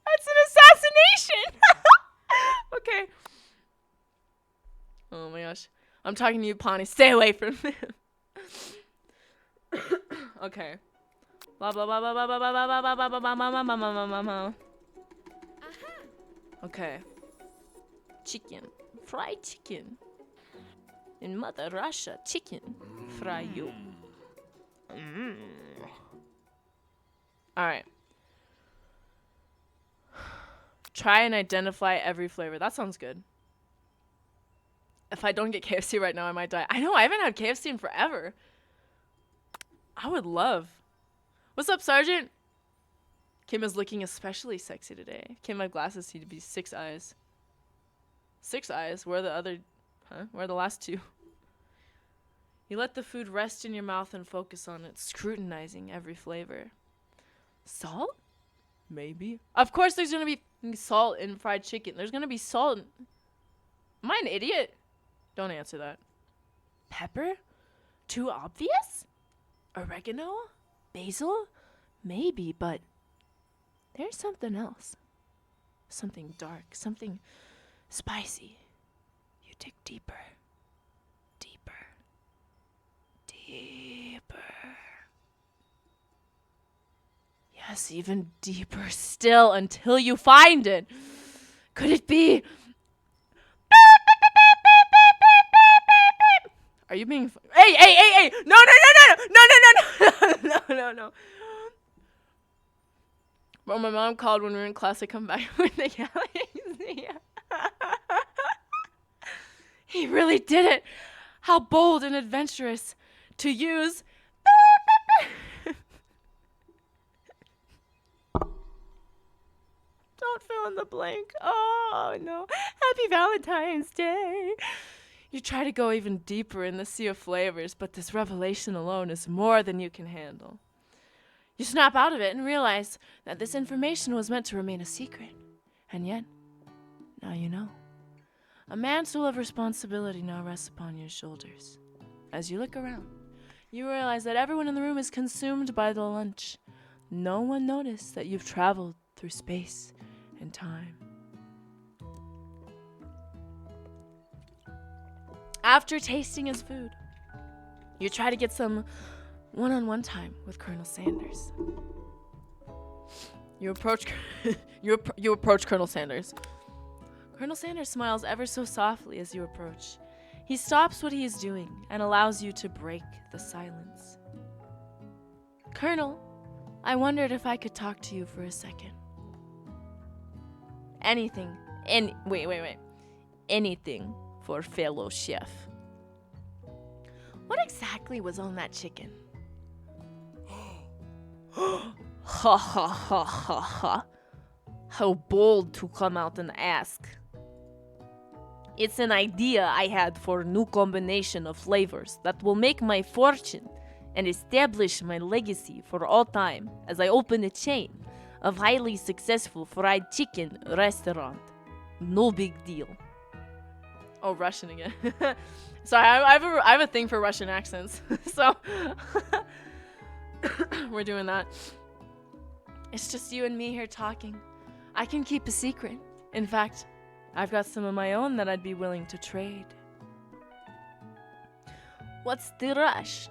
That's an assassination! Okay. Oh my gosh. I'm talking to you, Pawnee. Stay away from him. Okay. Blah blah blah blah blah blah blah blah blah blah blah blah blah blah. Okay. Chicken. Fried chicken. In Mother Russia, chicken. Fry you. Alright. Try and identify every flavor. That sounds good. If I don't get KFC right now, I might die. I know, I haven't had KFC in forever. I would love. What's up, Sergeant? Kim is looking especially sexy today. Kim, my glasses seem to be 6 eyes. 6 eyes? Where are the other... Huh? Where are the last 2? You let the food rest in your mouth and focus on it, scrutinizing every flavor. Salt? Maybe. Of course there's gonna be salt in fried chicken. There's gonna be salt in... Am I an idiot? Don't answer that. Pepper? Too obvious? Oregano? Basil? Maybe, but there's something else. Something dark, something spicy. You dig deeper. Deeper. Deeper. Yes, even deeper still until you find it. Could it be? Are you being... Hey, hey, hey, hey! No, no, no, no, no, no, no, no, no, no, no. Well, my mom called when we were in class to come back with the galaxy. He really did it. How bold and adventurous to use... Don't fill in the blank. Oh, no. Happy Valentine's Day. You try to go even deeper in the sea of flavors, but this revelation alone is more than you can handle. You snap out of it and realize that this information was meant to remain a secret. And yet, now you know. A mantle of responsibility now rests upon your shoulders. As you look around, you realize that everyone in the room is consumed by the lunch. No one noticed that you've traveled through space and time. After tasting his food, you try to get some one-on-one time with Colonel Sanders. You approach you approach Colonel Sanders. Colonel Sanders smiles ever so softly as you approach. He stops what he is doing and allows you to break the silence. Colonel, I wondered if I could talk to you for a second. Anything. Wait. Anything for fellow chef. What exactly was on that chicken? Ha ha ha ha ha. How bold to come out and ask. It's an idea I had for a new combination of flavors that will make my fortune and establish my legacy for all time as I open a chain of highly successful fried chicken restaurant. No big deal. Oh, Russian again. Sorry, I have a thing for Russian accents. So, we're doing that. It's just you and me here talking. I can keep a secret. In fact, I've got some of my own that I'd be willing to trade. What's the rush?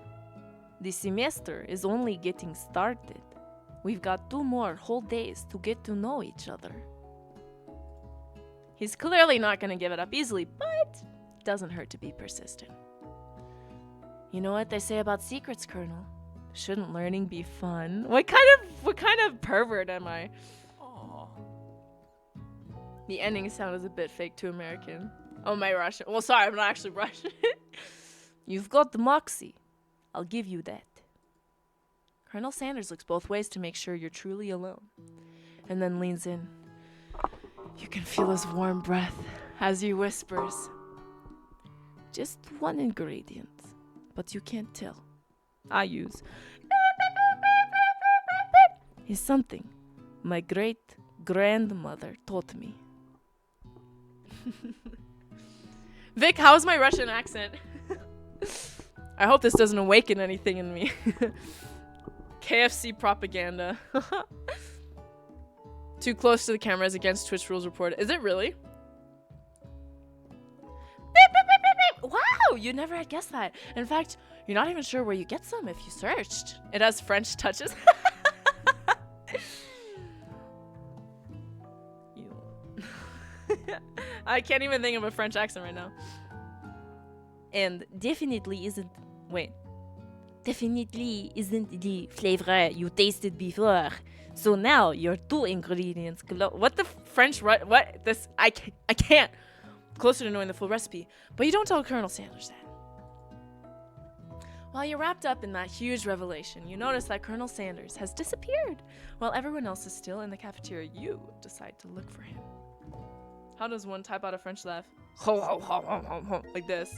The semester is only getting started. We've got 2 more whole days to get to know each other. He's clearly not going to give it up easily, but it doesn't hurt to be persistent. You know what they say about secrets, Colonel? Shouldn't learning be fun? What kind of pervert am I? Aww. The ending sound is a bit fake to American. Oh, my Russian. Well, sorry, I'm not actually Russian. You've got the moxie. I'll give you that. Colonel Sanders looks both ways to make sure you're truly alone, and then leans in. You can feel his warm breath as he whispers. Just one ingredient, but you can't tell. I use is something my great-grandmother taught me. Vic, how's my Russian accent? I hope this doesn't awaken anything in me. KFC propaganda. Too close to the camera is against Twitch rules report. Is it really? Wow, you never had guessed that. In fact, you're not even sure where you get some if you searched. It has French touches. I can't even think of a French accent right now. And definitely isn't... Wait. definitely isn't the flavor you tasted before. So now your two ingredients glow. What the French? What this? I can't. Closer to knowing the full recipe, but you don't tell Colonel Sanders that. While you're wrapped up in that huge revelation, you notice that Colonel Sanders has disappeared, while everyone else is still in the cafeteria. You decide to look for him. How does one type out a French laugh? Ho ho ho ho ho ho, like this.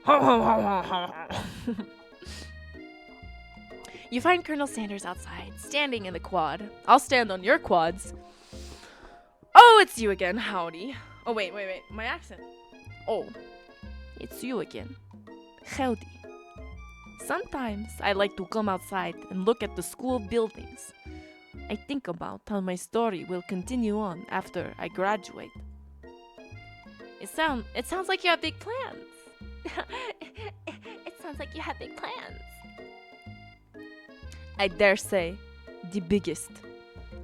Ho ho ho ho ho. You find Colonel Sanders outside, standing in the quad. I'll stand on your quads. Oh, it's you again. Howdy. Oh, wait. My accent. Oh, it's you again. Howdy. Sometimes I like to come outside and look at the school buildings. I think about how my story will continue on after I graduate. It sounds like you have big plans. It sounds like you have big plans. I dare say, the biggest.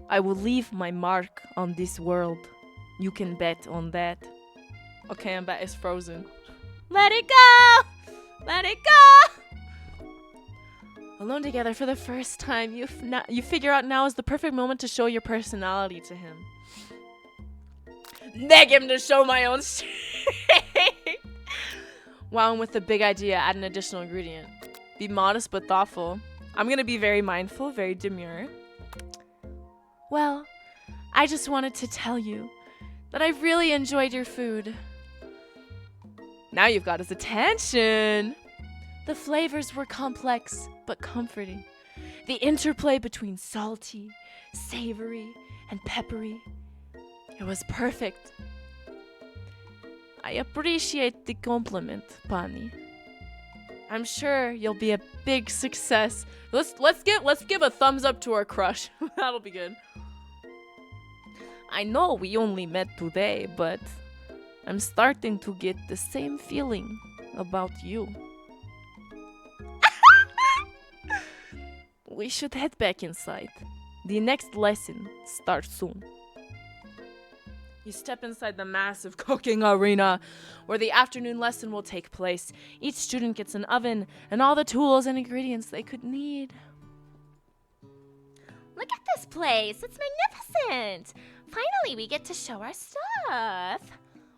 I will leave my mark on this world. You can bet on that. Okay, I bet it's frozen. Let it go! Let it go! Alone together for the first time, you figure out now is the perfect moment to show your personality to him. Neg him to show my own strength! Wow, and with the big idea, add an additional ingredient. Be modest but thoughtful. I'm gonna be very mindful, very demure. Well, I just wanted to tell you that I really enjoyed your food. Now you've got his attention. The flavors were complex but comforting. The interplay between salty, savory, and peppery. It was perfect. I appreciate the compliment, Pani. I'm sure you'll be a big success. Let's give a thumbs up to our crush. That'll be good. I know we only met today, but I'm starting to get the same feeling about you. We should head back inside. The next lesson starts soon. You step inside the massive cooking arena where the afternoon lesson will take place. Each student gets an oven and all the tools and ingredients they could need. Look at this place. It's magnificent. Finally, we get to show our stuff.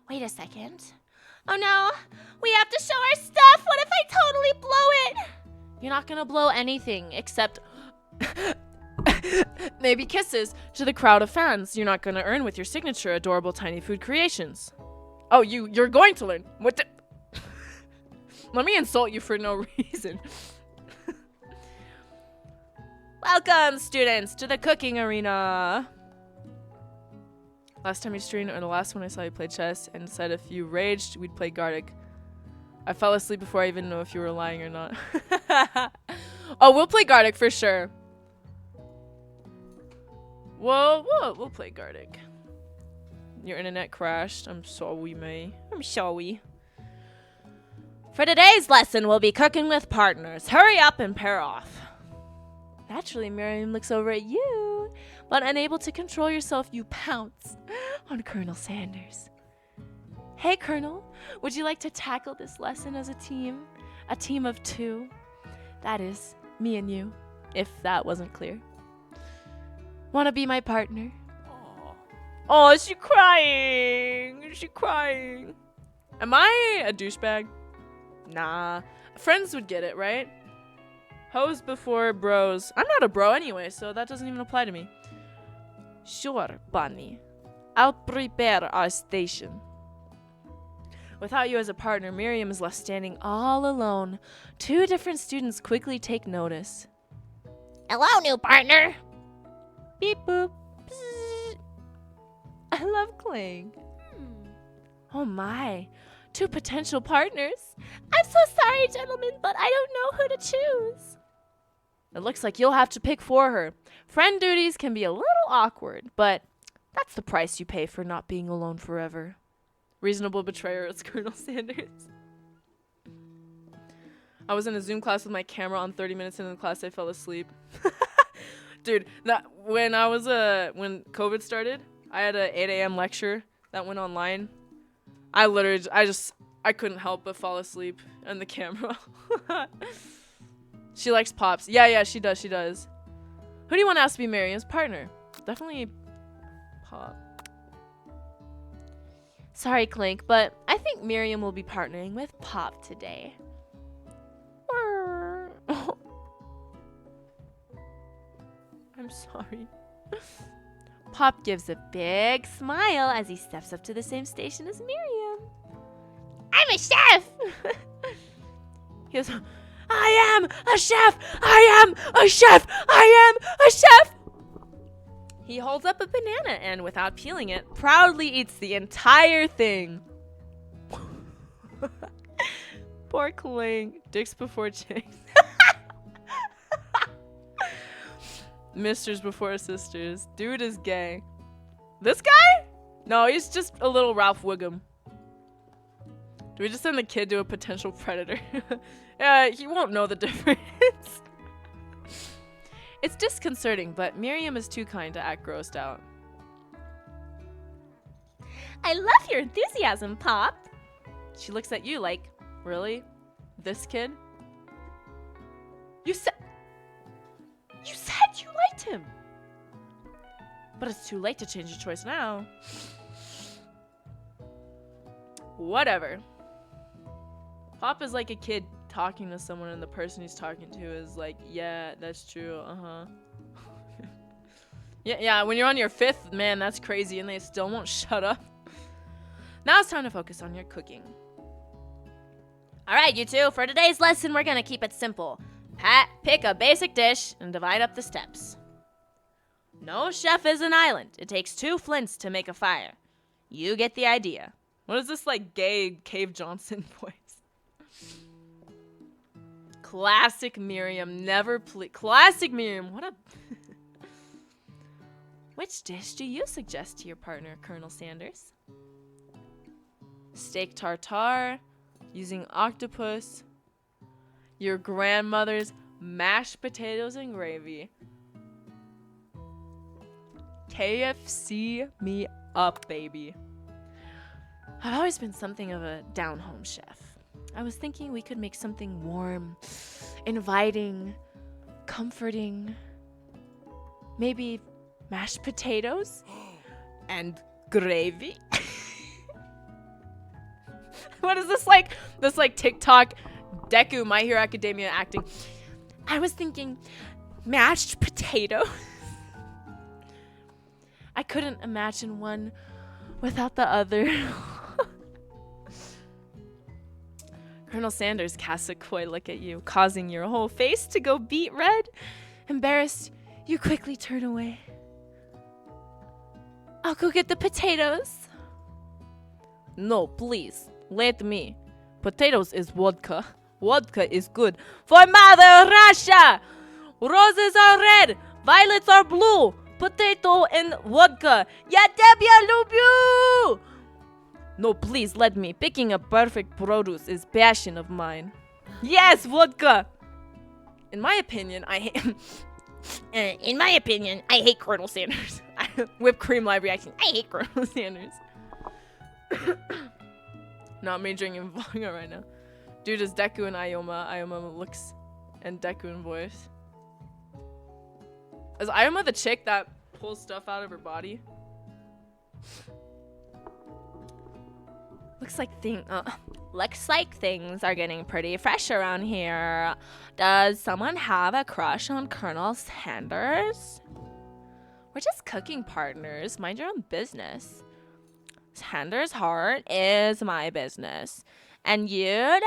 Wait a second. Oh no, we have to show our stuff. What if I totally blow it? You're not gonna blow anything except maybe kisses to the crowd of fans you're not gonna earn with your signature adorable tiny food creations. Oh, you're going to learn. What the? Let me insult you for no reason. Welcome, students, to the cooking arena. Last time you streamed, or the last one I saw you play chess, and decided if you raged, we'd play Gartic. I fell asleep before I even knew if you were lying or not. Oh, we'll play Gartic for sure. We'll play Gartic. Your internet crashed. I'm sorry, May. I'm sorry. For today's lesson, we'll be cooking with partners. Hurry up and pair off. Naturally, Miriam looks over at you, but unable to control yourself, you pounce on Colonel Sanders. Hey, Colonel, would you like to tackle this lesson as a team? A team of two. That is, me and you, if that wasn't clear. Want to be my partner? Oh, is she crying? Is she crying? Am I a douchebag? Nah. Friends would get it, right? Hoes before bros. I'm not a bro anyway, so that doesn't even apply to me. Sure, Bunny. I'll prepare our station. Without you as a partner, Miriam is left standing all alone. Two different students quickly take notice. Hello, new partner. Beep boop. Bzzz. I love Clang. Oh my. Two potential partners. I'm so sorry, gentlemen, but I don't know who to choose. It looks like you'll have to pick for her. Friend duties can be a little awkward, but that's the price you pay for not being alone forever. Reasonable betrayer is Colonel Sanders. I was in a Zoom class with my camera on 30 minutes into the class. I fell asleep. Dude, when COVID started, I had a 8 a.m. lecture that went online. I couldn't help but fall asleep. and the camera. She likes Pops. Yeah, she does. Who do you want to ask to be Miriam's partner? Definitely Pop. Sorry, Clink, but I think Miriam will be partnering with Pop today. I'm sorry. Pop gives a big smile as he steps up to the same station as Miriam. I'm a chef! He goes, I am a chef! I am a chef! I am a chef! He holds up a banana and, without peeling it, proudly eats the entire thing. Poor Clink. Dicks before chicks. Misters before sisters. Dude is gay. This guy? No, he's just a little Ralph Wiggum. Do we just send the kid to a potential predator? He won't know the difference. It's disconcerting, but Miriam is too kind to act grossed out. I love your enthusiasm, Pop. She looks at you like, really? This kid? You said you liked him. But it's too late to change your choice now. Whatever. Pop is like a kid talking to someone and the person he's talking to is like, yeah, that's true, uh-huh. yeah, when you're on your 5th, man, that's crazy, and they still won't shut up. Now it's time to focus on your cooking. Alright, you two, for today's lesson, we're gonna keep it simple. Pick a basic dish and divide up the steps. No chef is an island. It takes 2 flints to make a fire. You get the idea. What is this, like, gay Cave Johnson voice? Classic Miriam, classic Miriam, what a... Which dish do you suggest to your partner, Colonel Sanders? Steak tartare, using octopus, your grandmother's mashed potatoes and gravy. KFC me up, baby. I've always been something of a down-home chef. I was thinking we could make something warm, inviting, comforting. Maybe mashed potatoes and gravy. What is this like? This like TikTok Deku My Hero Academia acting. I was thinking mashed potatoes. I couldn't imagine one without the other. Colonel Sanders casts a coy look at you, causing your whole face to go beet red. Embarrassed, you quickly turn away. I'll go get the potatoes. No, please, let me. Potatoes is vodka. Vodka is good for Mother Russia. Roses are red, violets are blue. Potato and vodka. Ya тебя люблю. No, please let me. Picking a perfect produce is passion of mine. Yes, vodka. In my opinion, I hate Colonel Sanders. Whipped cream live reaction. I hate Colonel Sanders. Not me drinking vodka right now. Dude is Deku and Ioma. Ioma looks and Deku in voice. Is Ioma the chick that pulls stuff out of her body? Looks like things are getting pretty fresh around here. Does someone have a crush on Colonel Sanders? We're just cooking partners. Mind your own business. Sanders' heart is my business. And you'd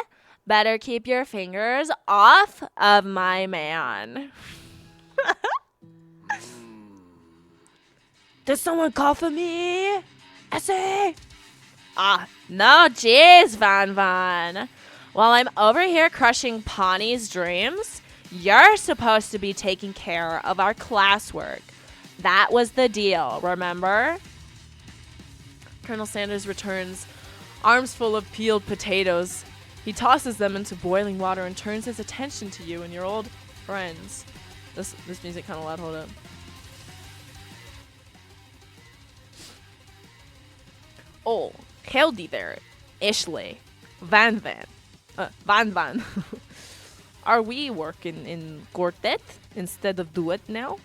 better keep your fingers off of my man. Did someone call for me? Essay? No, jeez, Van Van. While I'm over here crushing Pawnee's dreams, you're supposed to be taking care of our classwork. That was the deal, remember? Colonel Sanders returns, arms full of peeled potatoes. He tosses them into boiling water and turns his attention to you and your old friends. This music kind of loud, hold up. Oh, howdy there, Ashley, Van Van. Van. Are we working in quartet instead of duet now?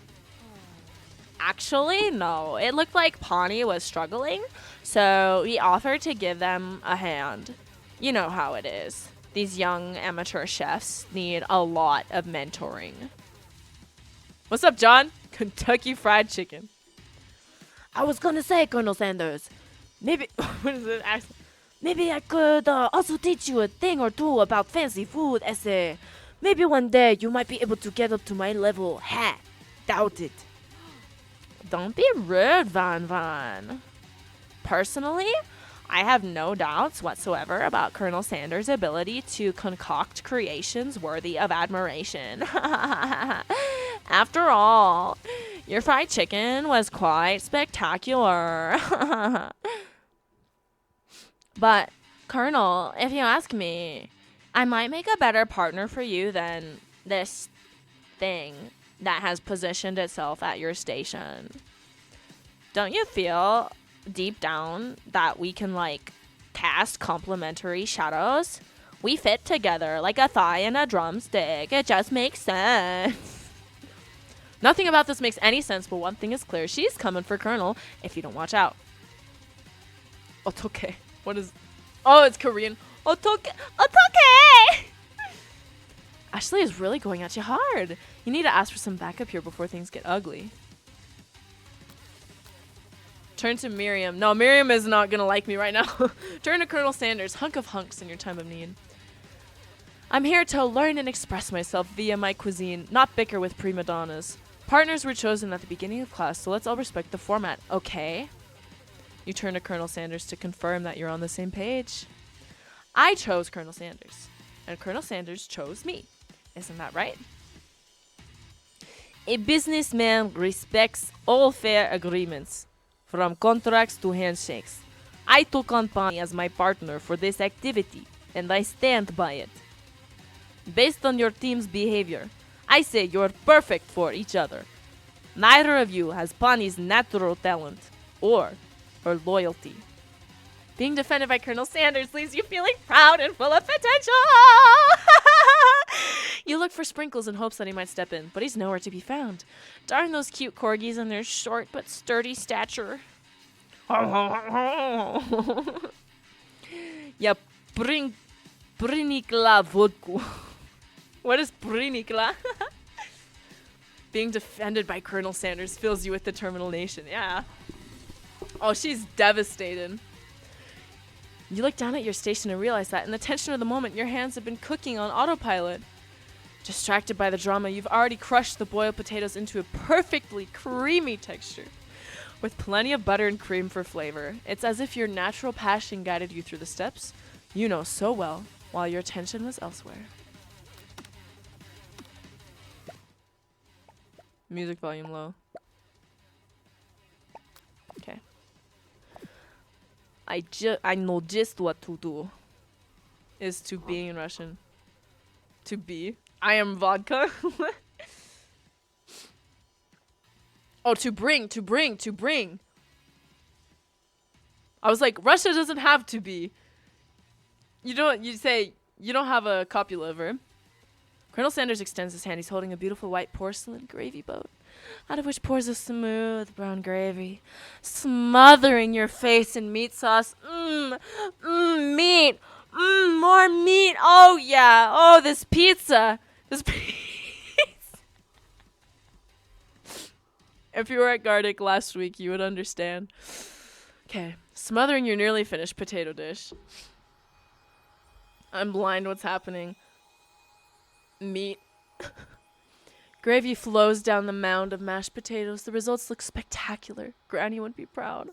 Actually, no. It looked like Pawnee was struggling, so we offered to give them a hand. You know how it is. These young amateur chefs need a lot of mentoring. What's up, John? Kentucky Fried Chicken. I was gonna say, Colonel Sanders, maybe What is it? maybe I could also teach you a thing or two about fancy food, essay. Maybe one day you might be able to get up to my level. Ha! Doubt it. Don't be rude, Van. Personally, I have no doubts whatsoever about Colonel Sanders' ability to concoct creations worthy of admiration. After all, your fried chicken was quite spectacular. But, Colonel, if you ask me, I might make a better partner for you than this thing that has positioned itself at your station. Don't you feel deep down that we can, like, cast complementary shadows? We fit together like a thigh and a drumstick. It just makes sense. Nothing about this makes any sense, but one thing is clear. She's coming for Colonel if you don't watch out. Otoke. What is... Oh, it's Korean. Otoke. Ashley is really going at you hard. You need to ask for some backup here before things get ugly. Turn to Miriam. No, Miriam is not going to like me right now. Turn to Colonel Sanders, hunk of hunks in your time of need. I'm here to learn and express myself via my cuisine, not bicker with prima donnas. Partners were chosen at the beginning of class, so let's all respect the format, okay? You turn to Colonel Sanders to confirm that you're on the same page. I chose Colonel Sanders, and Colonel Sanders chose me. Isn't that right? A businessman respects all fair agreements, from contracts to handshakes. I took on Pawnee as my partner for this activity, and I stand by it. Based on your team's behavior, I say you're perfect for each other. Neither of you has Pawnee's natural talent or her loyalty. Being defended by Colonel Sanders leaves you feeling proud and full of potential. You look for Sprinkles in hopes that he might step in, but he's nowhere to be found. Darn those cute corgis and their short but sturdy stature. Ja prinikla vodku. What is Brinikla? Being defended by Colonel Sanders fills you with determination. Yeah. Oh, she's devastated. You look down at your station and realize that in the tension of the moment, your hands have been cooking on autopilot. Distracted by the drama, you've already crushed the boiled potatoes into a perfectly creamy texture, with plenty of butter and cream for flavor. It's as if your natural passion guided you through the steps you know so well, while your attention was elsewhere. Music volume low. Okay. I know just what to do. Is to be in Russian. To be. I am vodka. Oh, to bring. I was like, Russia doesn't have to be. You don't have a copula verb. Colonel Sanders extends his hand. He's holding a beautiful white porcelain gravy boat, out of which pours a smooth brown gravy, smothering your face in meat sauce. Meat. More meat. Oh, yeah. Oh, this pizza. If you were at Gardic last week, you would understand. Okay. Smothering your nearly finished potato dish. I'm blind. What's happening? Meat. Gravy flows down the mound of mashed potatoes. The results look spectacular. Granny would be proud.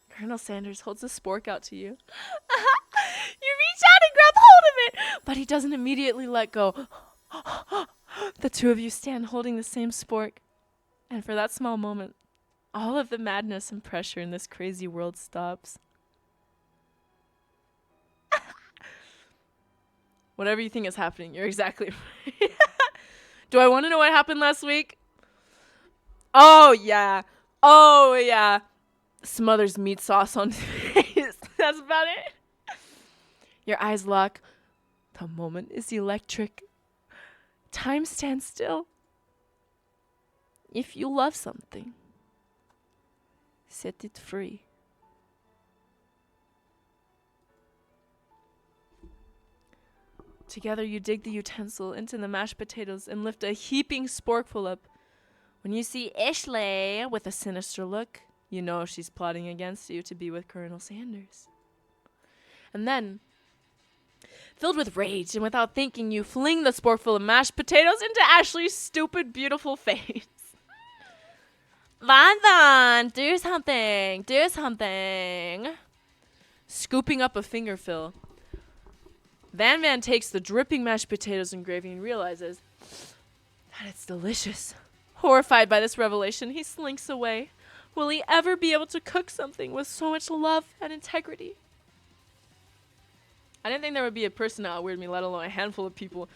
Colonel Sanders holds a spork out to you. You reach out and grab hold of it, but he doesn't immediately let go. The two of you stand holding the same spork. And for that small moment, all of the madness and pressure in this crazy world stops. Whatever you think is happening, you're exactly right. Do I want to know what happened last week? Oh, yeah. Smothers meat sauce on face. That's about it. Your eyes lock. The moment is electric. Time stands still. If you love something, set it free. Together you dig the utensil into the mashed potatoes and lift a heaping sporkful up. When you see Ashley with a sinister look, you know she's plotting against you to be with Colonel Sanders. And then, filled with rage and without thinking, you fling the sporkful of mashed potatoes into Ashley's stupid, beautiful face. Van, do something, do something. Scooping up a fingerful, Van takes the dripping mashed potatoes and gravy and realizes that it's delicious. Horrified by this revelation, he slinks away. Will he ever be able to cook something with so much love and integrity? I didn't think there would be a person that outweird me, let alone a handful of people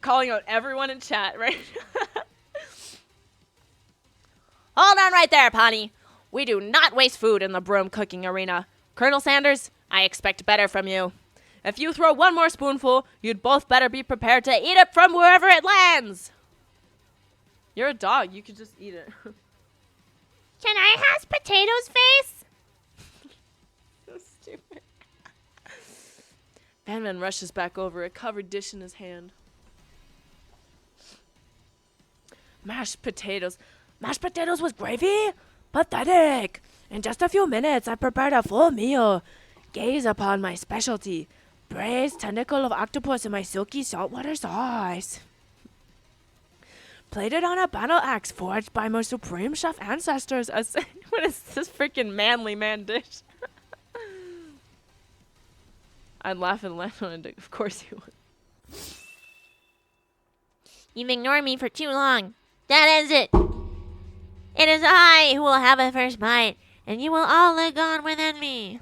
calling out everyone in chat, right? Hold on right there, Pawnee. We do not waste food in the broom cooking arena. Colonel Sanders, I expect better from you. If you throw one more spoonful, you'd both better be prepared to eat it from wherever it lands. You're a dog. You could just eat it. Can I have potatoes face? So stupid. Van rushes back over, a covered dish in his hand. Mashed potatoes. Mashed potatoes with gravy? Pathetic. In just a few minutes, I prepared a full meal. Gaze upon my specialty. Braised tentacle of octopus in my silky saltwater sauce. Plated on a battle axe forged by my supreme chef ancestors. What is this freaking manly man dish? I'd laugh and laugh on it. Of course you would. You've ignored me for too long. That ends it. It is I who will have a first bite, and you will all live on within me.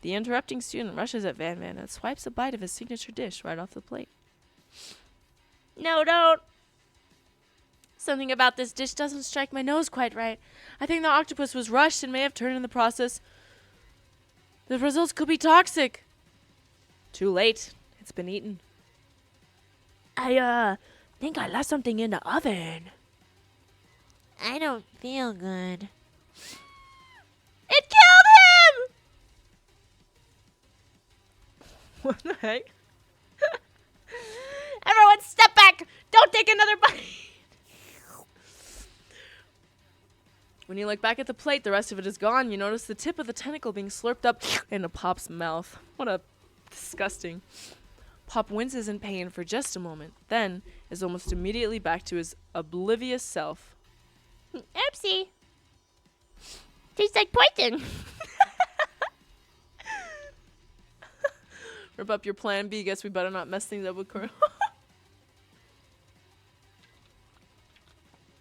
The interrupting student rushes at Van and swipes a bite of his signature dish right off the plate. No, don't. Something about this dish doesn't strike my nose quite right. I think the octopus was rushed and may have turned in the process. The results could be toxic. Too late. It's been eaten. I think I left something in the oven. I don't feel good. It killed him! What the heck? Everyone step back! Don't take another bite! When you look back at the plate, the rest of it is gone. You notice the tip of the tentacle being slurped up into Pop's mouth. What a disgusting. Pop winces in pain for just a moment, then is almost immediately back to his oblivious self. Oopsie. Tastes like poison. Rip up your plan B. Guess we better not mess things up with Colonel.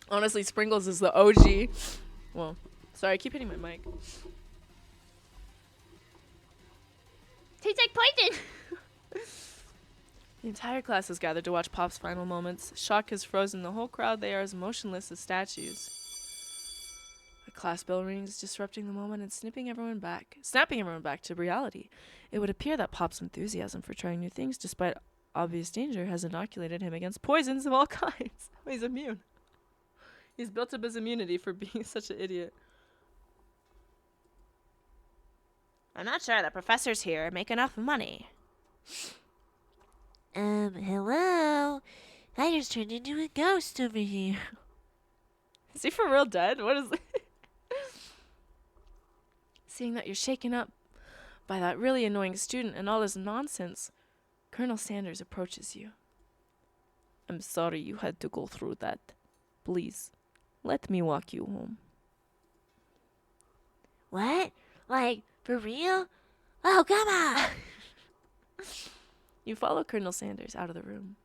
Honestly, Sprinkles is the OG. Well, sorry, I keep hitting my mic. Tastes like poison. The entire class is gathered to watch Pop's final moments. Shock has frozen the whole crowd. They are as motionless as statues. A class bell rings, disrupting the moment and snapping everyone back to reality. It would appear that Pop's enthusiasm for trying new things, despite obvious danger, has inoculated him against poisons of all kinds. He's immune. He's built up his immunity for being such an idiot. I'm not sure the professors here make enough money. Hello? I just turned into a ghost over here. Is he for real dead? What is it? Seeing that you're shaken up by that really annoying student and all his nonsense, Colonel Sanders approaches you. I'm sorry you had to go through that. Please, let me walk you home. What? Like, for real? Oh, come on! You follow Colonel Sanders out of the room.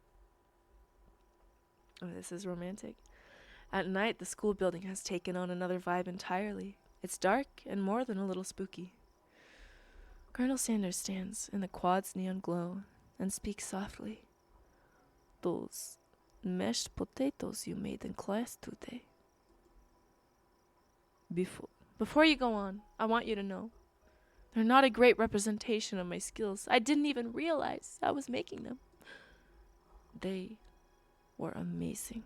Oh, this is romantic. At night, the school building has taken on another vibe entirely. It's dark and more than a little spooky. Colonel Sanders stands in the quad's neon glow and speaks softly. Those mashed potatoes you made in class today. Before you go on, I want you to know They're not a great representation of my skills. I didn't even realize I was making them. They were amazing.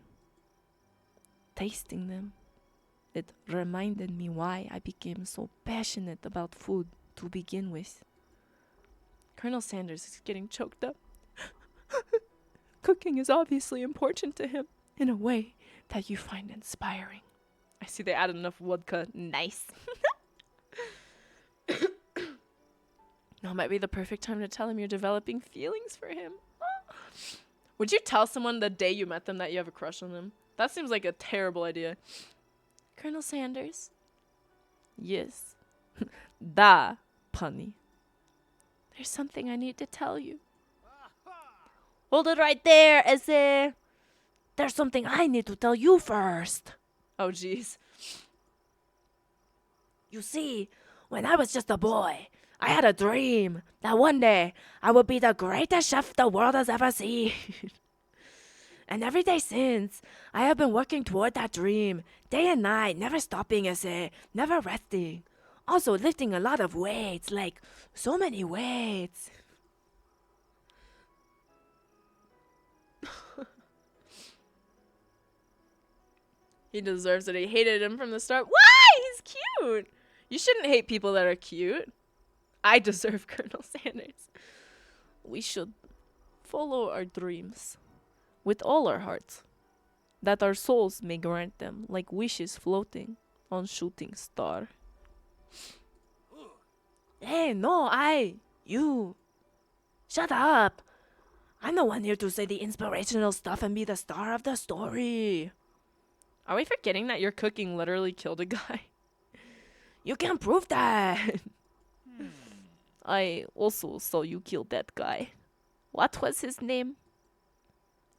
Tasting them, it reminded me why I became so passionate about food to begin with. Colonel Sanders is getting choked up. Cooking is obviously important to him in a way that you find inspiring. I see they added enough vodka. Nice. Now might be the perfect time to tell him you're developing feelings for him. Would you tell someone the day you met them that you have a crush on them? That seems like a terrible idea. Colonel Sanders? Yes. Da, punny. There's something I need to tell you. Hold it right there, Eze. There's something I need to tell you first. Oh, jeez. You see, when I was just a boy, I had a dream that one day I would be the greatest chef the world has ever seen. And every day since, I have been working toward that dream, day and night, never stopping, never resting. Also lifting a lot of weights, like so many weights. He deserves it. I hated him from the start. Why? He's cute. You shouldn't hate people that are cute. I deserve Colonel Sanders. We should follow our dreams with all our hearts, that our souls may grant them like wishes floating on shooting star. Hey, no, you. Shut up. I'm the one here to say the inspirational stuff and be the star of the story. Are we forgetting that your cooking literally killed a guy? You can't prove that. I also saw you kill that guy. What was his name?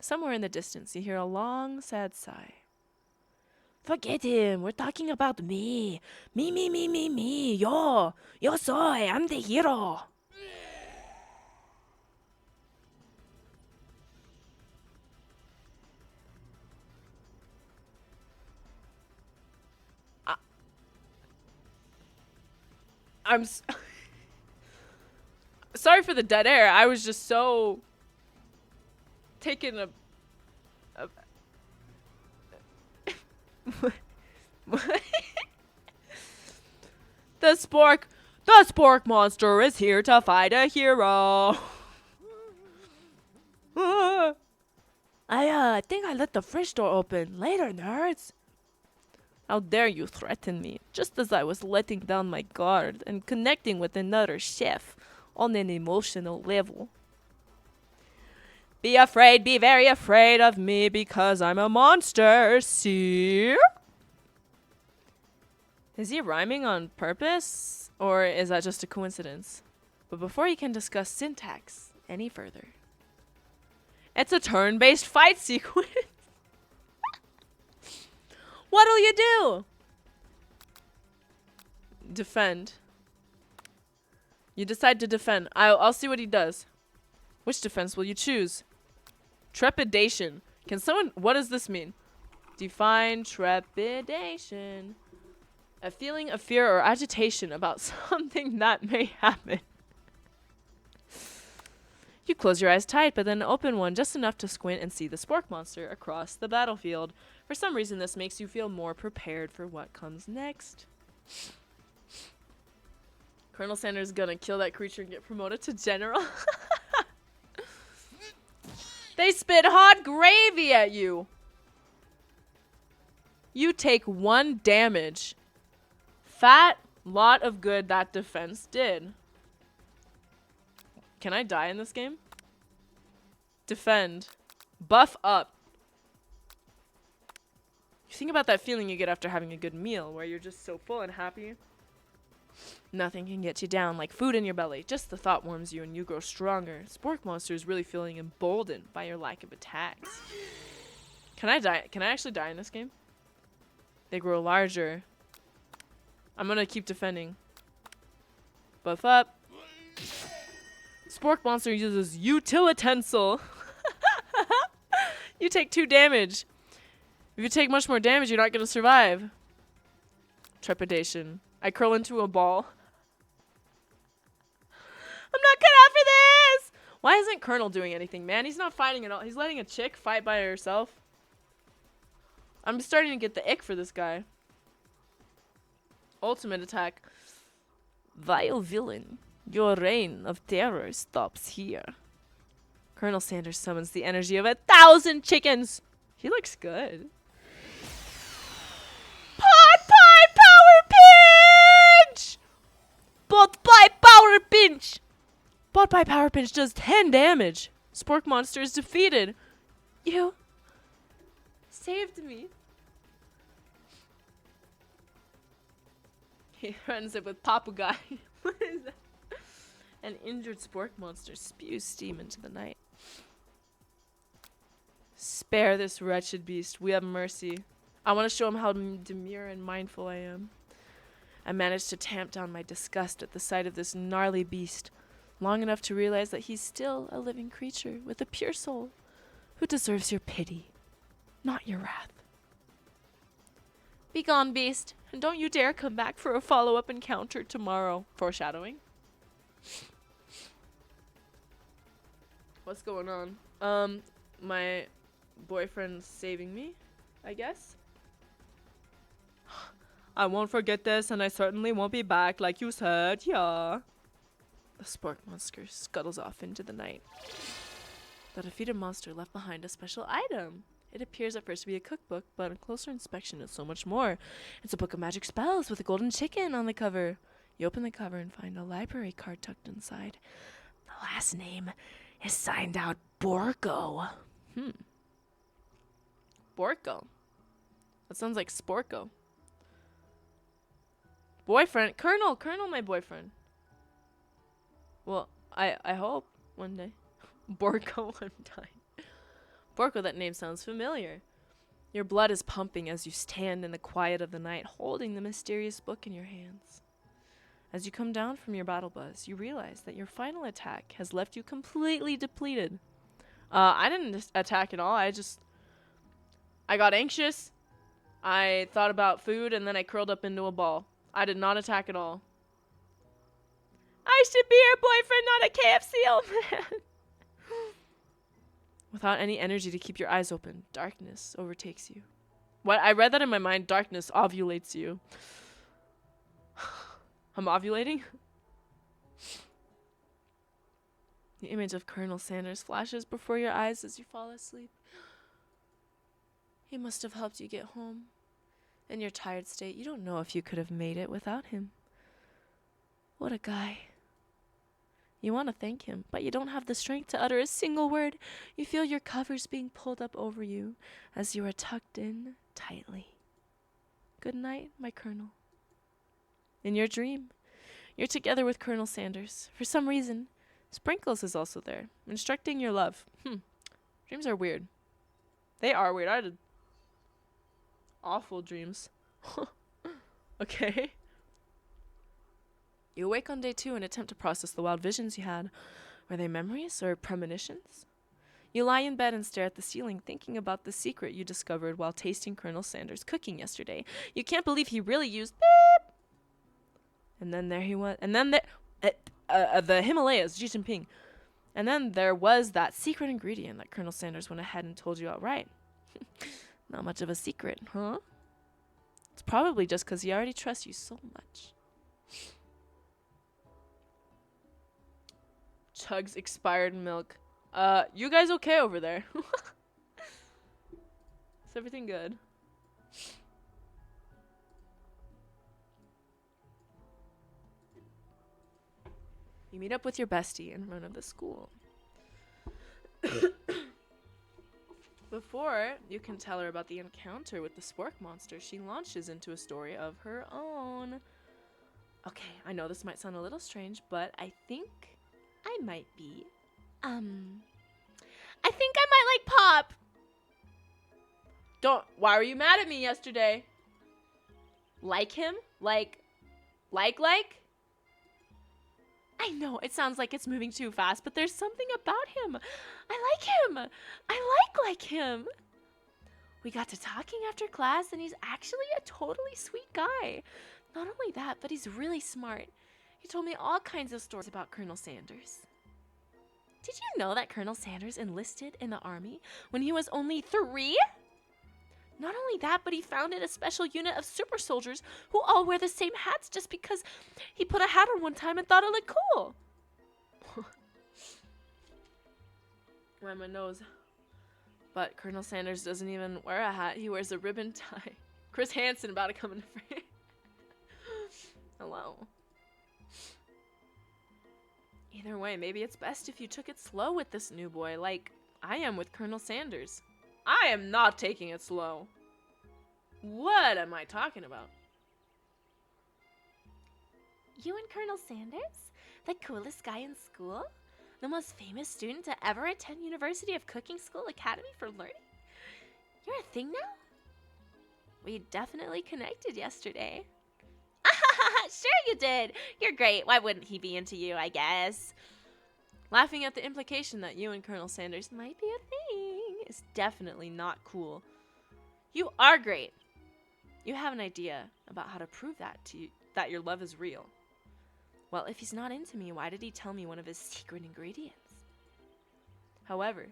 Somewhere in the distance, you hear a long, sad sigh. Forget him. We're talking about me. Me. Yo soy. I'm the hero. Sorry for the dead air. I was just so taken a The spork monster is here to fight a hero. I think I let the fridge door open. Later, nerds. How dare you threaten me, just as I was letting down my guard and connecting with another chef on an emotional level. Be afraid, be very afraid of me because I'm a monster, see? Is he rhyming on purpose, or is that just a coincidence? But before you can discuss syntax any further, it's a turn-based fight sequence. What'll you do? Defend. You decide to defend. I'll see what he does. Which defense will you choose? Trepidation. Can someone... What does this mean? Define trepidation. A feeling of fear or agitation about something that may happen. You close your eyes tight, but then open one just enough to squint and see the spork monster across the battlefield. For some reason, this makes you feel more prepared for what comes next. Colonel Sanders is gonna kill that creature and get promoted to general. They spit hot gravy at you. You take 1 damage. Fat lot of good that defense did. Can I die in this game? Defend. Buff up. You think about that feeling you get after having a good meal, where you're just so full and happy. Nothing can get you down like food in your belly. Just the thought warms you and you grow stronger. Spork Monster is really feeling emboldened by your lack of attacks. Can I die? Can I actually die in this game? They grow larger. I'm gonna keep defending. Buff up. Spork Monster uses utilitensile. You take 2 damage. If you take much more damage, you're not gonna survive. Trepidation. I curl into a ball. I'm not cut out for this. Why isn't Colonel doing anything, man? He's not fighting at all. He's letting a chick fight by herself. I'm starting to get the ick for this guy. Ultimate attack. Vile villain, your reign of terror stops here. Colonel Sanders summons the energy of 1,000 chickens. He looks good. Pot pie power pinch! Pot pie power pinch! Pot pie power pinch does 10 damage. Spork monster is defeated. You saved me. He threatens it with Papaguy. What is that? An injured spork monster spews steam into the night. Spare this wretched beast. We have mercy. I want to show him how demure and mindful I am. I managed to tamp down my disgust at the sight of this gnarly beast, long enough to realize that he's still a living creature with a pure soul who deserves your pity, not your wrath. Be gone, beast, and don't you dare come back for a follow-up encounter tomorrow. Foreshadowing. What's going on? My boyfriend's saving me, I guess. I won't forget this, and I certainly won't be back like you said, yeah. The spork monster scuttles off into the night. The defeated monster left behind a special item. It appears at first to be a cookbook, but on closer inspection it's so much more. It's a book of magic spells with a golden chicken on the cover. You open the cover and find a library card tucked inside. The last name is signed out Borgo. Borgo. That sounds like Sporko. Boyfriend. Colonel, my boyfriend. Well, I hope one day. Borgo one time. Borgo, that name sounds familiar. Your blood is pumping as you stand in the quiet of the night, holding the mysterious book in your hands. As you come down from your battle buzz, you realize that your final attack has left you completely depleted. I didn't attack at all. I got anxious. I thought about food, and then I curled up into a ball. I did not attack at all. I should be your boyfriend, not a KFC old man. Without any energy to keep your eyes open, darkness overtakes you. What? I read that in my mind. Darkness ovulates you. I'm ovulating? The image of Colonel Sanders flashes before your eyes as you fall asleep. He must have helped you get home. In your tired state, you don't know if you could have made it without him. What a guy. You want to thank him, but you don't have the strength to utter a single word. You feel your covers being pulled up over you as you are tucked in tightly. Good night, my Colonel. In your dream, you're together with Colonel Sanders. For some reason, Sprinkles is also there, instructing your love. Dreams are weird. They are weird. I had awful dreams. Okay. You awake on day 2 and attempt to process the wild visions you had. Were they memories or premonitions? You lie in bed and stare at the ceiling, thinking about the secret you discovered while tasting Colonel Sanders' cooking yesterday. You can't believe he really used beep. And then there he was. And then the Himalayas, Xi Jinping. And then there was that secret ingredient that Colonel Sanders went ahead and told you outright. Not much of a secret, huh? It's probably just because he already trusts you so much. Chugs expired milk. You guys okay over there? Is everything good? You meet up with your bestie in front of the school. Before you can tell her about the encounter with the spork monster, she launches into a story of her own. Okay, I know this might sound a little strange, but I think I might be. I think I might like Pop. Why were you mad at me yesterday? Like him? Like? I know, it sounds like it's moving too fast, but there's something about him. I like him. I like him. We got to talking after class, and he's actually a totally sweet guy. Not only that, but he's really smart. He told me all kinds of stories about Colonel Sanders. Did you know that Colonel Sanders enlisted in the army when he was only 3? Not only that, but he founded a special unit of super soldiers who all wear the same hats just because he put a hat on one time and thought it looked cool. Why my nose? But Colonel Sanders doesn't even wear a hat. He wears a ribbon tie. Chris Hansen about to come into frame. Hello. Either way, maybe it's best if you took it slow with this new boy, like I am with Colonel Sanders. I am not taking it slow. What am I talking about? You and Colonel Sanders? The coolest guy in school? The most famous student to ever attend University of Cooking School Academy for Learning? You're a thing now? We definitely connected yesterday. Sure you did. You're great. Why wouldn't he be into you, I guess? Laughing at the implication that you and Colonel Sanders might be a thing is definitely not cool. You are great. You have an idea about how to prove that to you, that your love is real. Well, if he's not into me, why did he tell me one of his secret ingredients? However,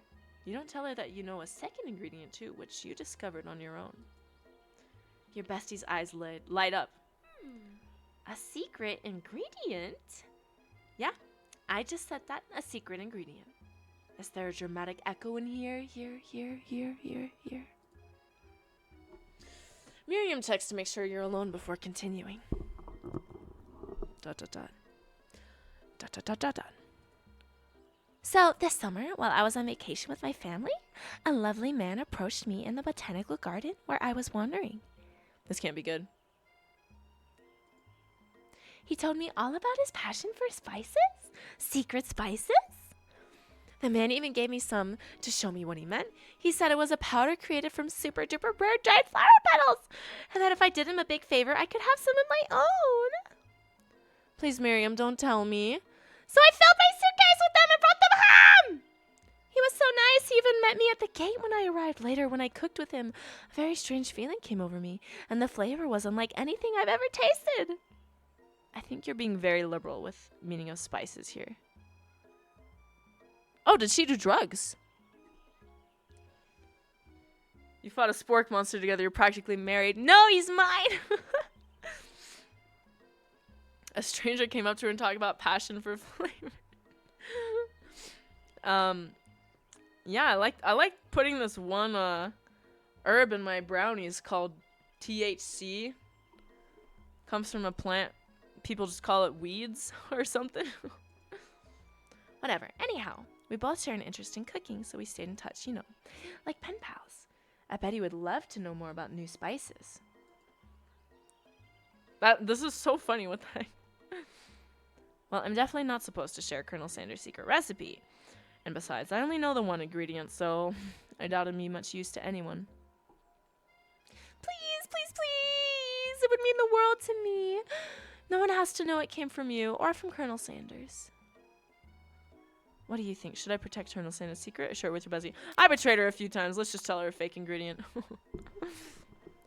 you don't tell her that you know a second ingredient too, which you discovered on your own. Your bestie's eyes light up. A secret ingredient? Yeah, I just said that, a secret ingredient. Is there a dramatic echo in here? Here? Miriam checks to make sure you're alone before continuing. ... So, this summer, while I was on vacation with my family, a lovely man approached me in the botanical garden where I was wandering. This can't be good. He told me all about his passion for spices, secret spices. The man even gave me some to show me what he meant. He said it was a powder created from super duper rare dried flower petals, and that if I did him a big favor, I could have some of my own. Please, Miriam, don't tell me. So I filled my suitcase with them and brought them home! He was so nice. He even met me at the gate when I arrived. Later, when I cooked with him, a very strange feeling came over me, and the flavor was unlike anything I've ever tasted. I think you're being very liberal with meaning of spices here. Oh, did she do drugs? You fought a spork monster together. You're practically married. No, he's mine! A stranger came up to her and talked about passion for flavor. Yeah, I like putting this one herb in my brownies called THC. Comes from a plant. People just call it weeds or something. Whatever. Anyhow, we both share an interest in cooking, so we stayed in touch, you know, like pen pals. I bet he would love to know more about new spices. This is so funny with that. Well, I'm definitely not supposed to share Colonel Sanders' secret recipe. And besides, I only know the one ingredient, so I doubt it'd be much use to anyone. Please, please, please! It would mean the world to me. No one has to know it came from you or from Colonel Sanders. What do you think? Should I protect Colonel Sanders' secret or share it with your bestie? I betrayed her a few times. Let's just tell her a fake ingredient.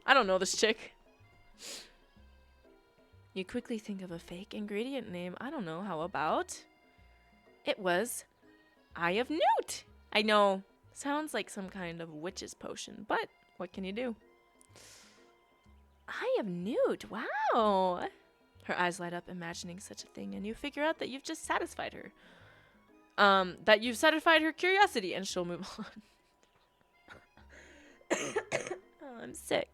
I don't know this chick. You quickly think of a fake ingredient name. I don't know. How about? It was Eye of Newt. I know. Sounds like some kind of witch's potion, but what can you do? Eye of Newt. Wow. Her eyes light up imagining such a thing, and you figure out that you've just satisfied her. That you've satisfied her curiosity, and she'll move on. Oh, I'm sick.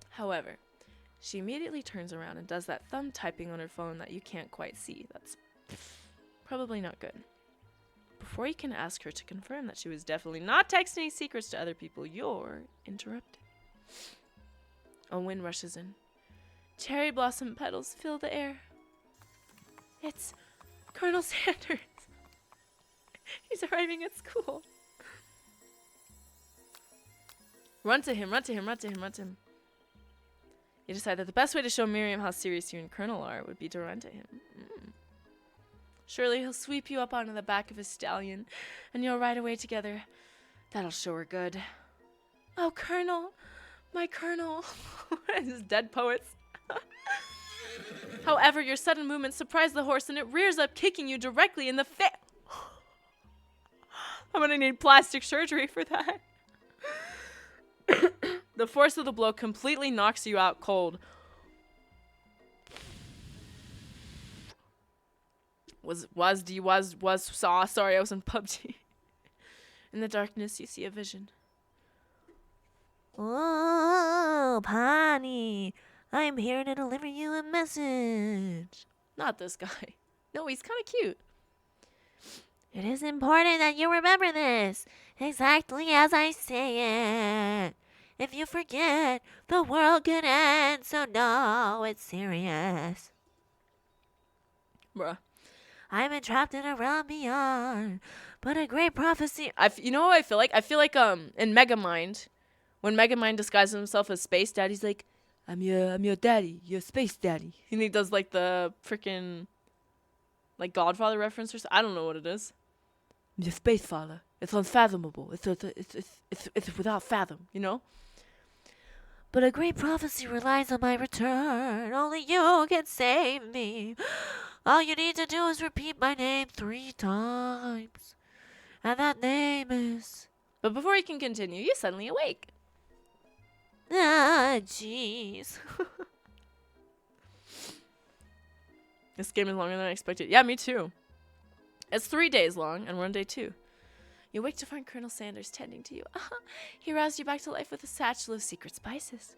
However, she immediately turns around and does that thumb typing on her phone that you can't quite see. That's probably not good. Before you can ask her to confirm that she was definitely not texting secrets to other people, you're interrupted. A wind rushes in. Cherry blossom petals fill the air. It's Colonel Sanders. He's arriving at school. Run to him, run to him, run to him, run to him. You decide that the best way to show Miriam how serious you and Colonel are would be to run to him. Surely he'll sweep you up onto the back of his stallion, and you'll ride away together. That'll show her good. Oh, Colonel. My Colonel. These dead poets. However, your sudden movement surprised the horse and it rears up, kicking you directly in the face. I'm gonna need plastic surgery for that. The force of the blow completely knocks you out cold. Sorry, I was in PUBG. In the darkness, you see a vision. Oh, Pani, I'm here to deliver you a message. Not this guy. No, he's kind of cute. It is important that you remember this, exactly as I say it. If you forget, the world could end, so no, it's serious. Bruh. I'm entrapped in a realm beyond, but a great prophecy. You know what I feel like? I feel like in Megamind, when Megamind disguises himself as Space Daddy, he's like, I'm your daddy, your Space Daddy. And he does like the freaking like Godfather reference or something. I don't know what it is. I'm your Space Father. It's unfathomable. It's without fathom, you know? But a great prophecy relies on my return. Only you can save me. All you need to do is repeat my name 3 times. And that name is... But before he can continue, you suddenly awake. Ah, jeez. This game is longer than I expected. Yeah, me too. It's 3 days long, and we're on day 2. You wake to find Colonel Sanders tending to you. He roused you back to life with a satchel of secret spices.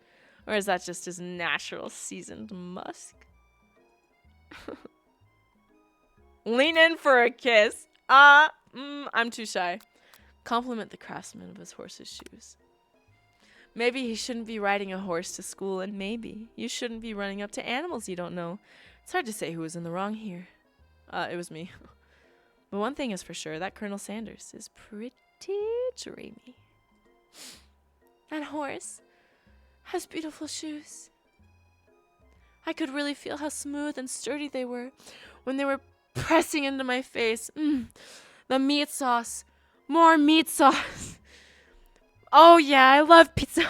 Or is that just his natural seasoned musk? Lean in for a kiss. I'm too shy. Compliment the craftsman of his horse's shoes. Maybe he shouldn't be riding a horse to school, and maybe you shouldn't be running up to animals you don't know. It's hard to say who was in the wrong here. It was me. But one thing is for sure, that Colonel Sanders is pretty dreamy. That horse has beautiful shoes. I could really feel how smooth and sturdy they were when they were pressing into my face. The meat sauce. More meat sauce. Oh yeah, I love pizza.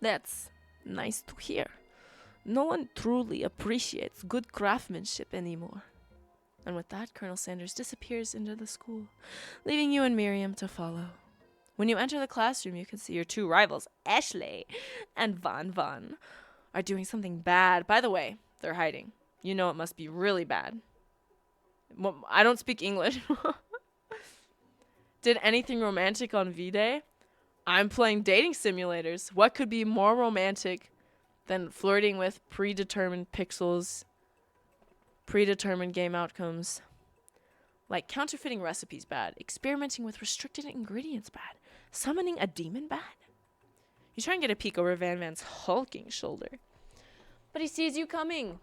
That's nice to hear. No one truly appreciates good craftsmanship anymore. And with that, Colonel Sanders disappears into the school, leaving you and Miriam to follow. When you enter the classroom, you can see your 2 rivals, Ashley and Van, are doing something bad. By the way, they're hiding. You know it must be really bad. Well, I don't speak English. Did anything romantic on V-Day? I'm playing dating simulators. What could be more romantic than flirting with predetermined pixels, predetermined game outcomes? Like counterfeiting recipes bad, experimenting with restricted ingredients bad, summoning a demon bad. You try and get a peek over Van Van's hulking shoulder, but he sees you coming.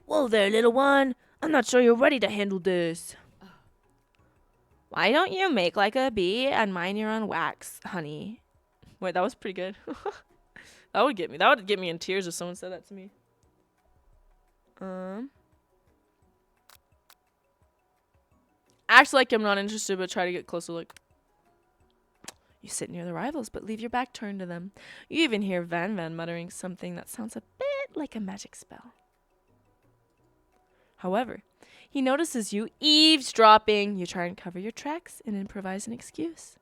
Whoa there, little one. I'm not sure you're ready to handle this. Why don't you make like a bee and mind your own wax, honey? Wait, that was pretty good. That would get me in tears if someone said that to me. Act like I'm not interested, but try to get closer. Like, you sit near the rivals, but leave your back turned to them. You even hear Van muttering something that sounds a bit like a magic spell. However, he notices you eavesdropping. You try and cover your tracks and improvise an excuse.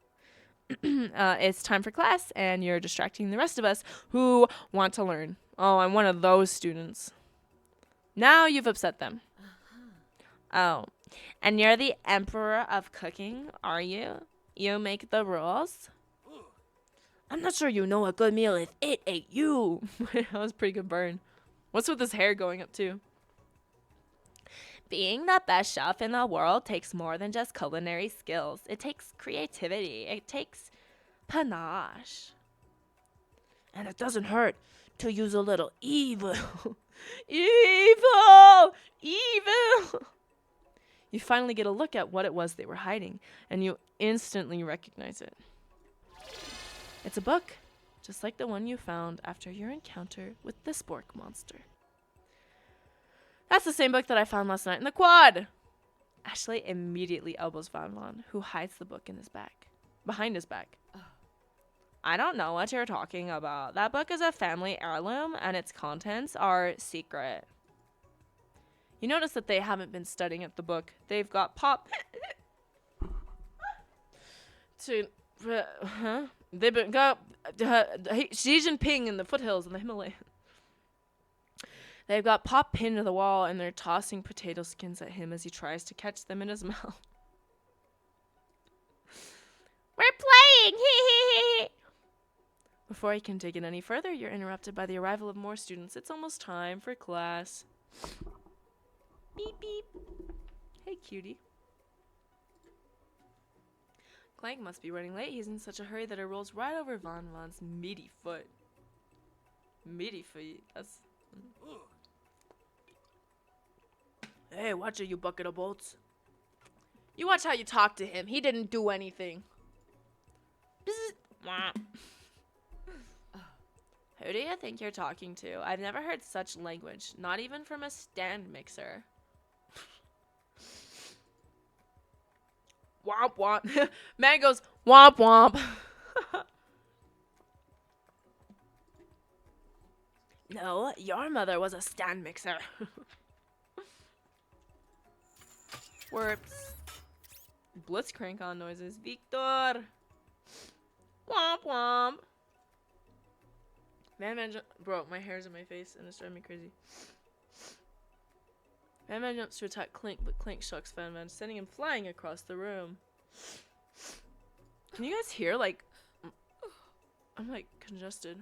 It's time for class, and you're distracting the rest of us who want to learn. Oh, I'm one of those students. Now you've upset them. Oh, and you're the emperor of cooking, are you? You make the rules? I'm not sure you know a good meal if it ate you. That was a pretty good burn. What's with his hair going up too? Being the best chef in the world takes more than just culinary skills. It takes creativity. It takes panache. And it doesn't hurt to use a little evil. Evil! Evil! You finally get a look at what it was they were hiding, and you instantly recognize it. It's a book, just like the one you found after your encounter with the spork monster. That's the same book that I found last night in the quad! Ashley immediately elbows Van, who hides the book in his back. Behind his back. I don't know what you're talking about. That book is a family heirloom and its contents are secret. You notice that they haven't been studying at the book. They've got They've been got Xi Jinping in the foothills in the Himalayas. They've got Pop pinned to the wall and they're tossing potato skins at him as he tries to catch them in his mouth. We're playing! Hee hee hee! Before he can dig in any further, you're interrupted by the arrival of more students. It's almost time for class. Beep beep. Hey, cutie. Clank must be running late. He's in such a hurry that it rolls right over Von Von's meaty foot. Meaty feet. That's... Hey, watch it, you bucket of bolts. You watch how you talk to him. He didn't do anything. Who do you think you're talking to? I've never heard such language, not even from a stand mixer. Womp womp. Man goes womp womp. No, your mother was a stand mixer. Whoops. Blitzcrank on noises. Victor. Womp womp. Bro, my hair's in my face and it's driving me crazy. Man jumps to attack Clink, but Clink shucks Man, sending him flying across the room. Can you guys hear, like... I'm, like, congested.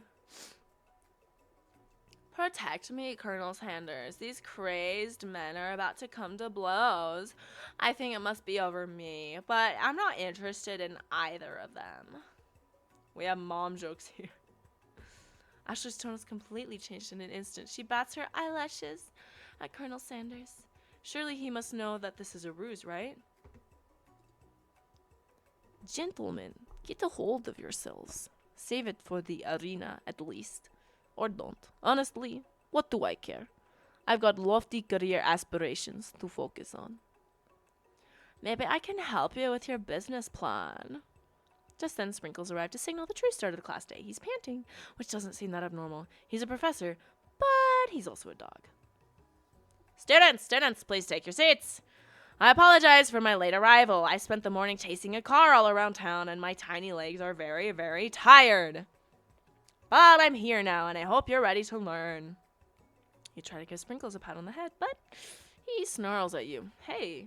Protect me, Colonel Sanders. These crazed men are about to come to blows. I think it must be over me, but I'm not interested in either of them. We have mom jokes here. Ashley's tone has completely changed in an instant. She bats her eyelashes at Colonel Sanders. Surely he must know that this is a ruse, right? Gentlemen, get a hold of yourselves. Save it for the arena, at least. Or don't. Honestly, what do I care? I've got lofty career aspirations to focus on. Maybe I can help you with your business plan. Just then, Sprinkles arrived to signal the true start of the class day. He's panting, which doesn't seem that abnormal. He's a professor, but he's also a dog. Students, please take your seats. I apologize for my late arrival. I spent the morning chasing a car all around town, and my tiny legs are very, very tired. But I'm here now, and I hope you're ready to learn. You try to give Sprinkles a pat on the head, but he snarls at you. Hey.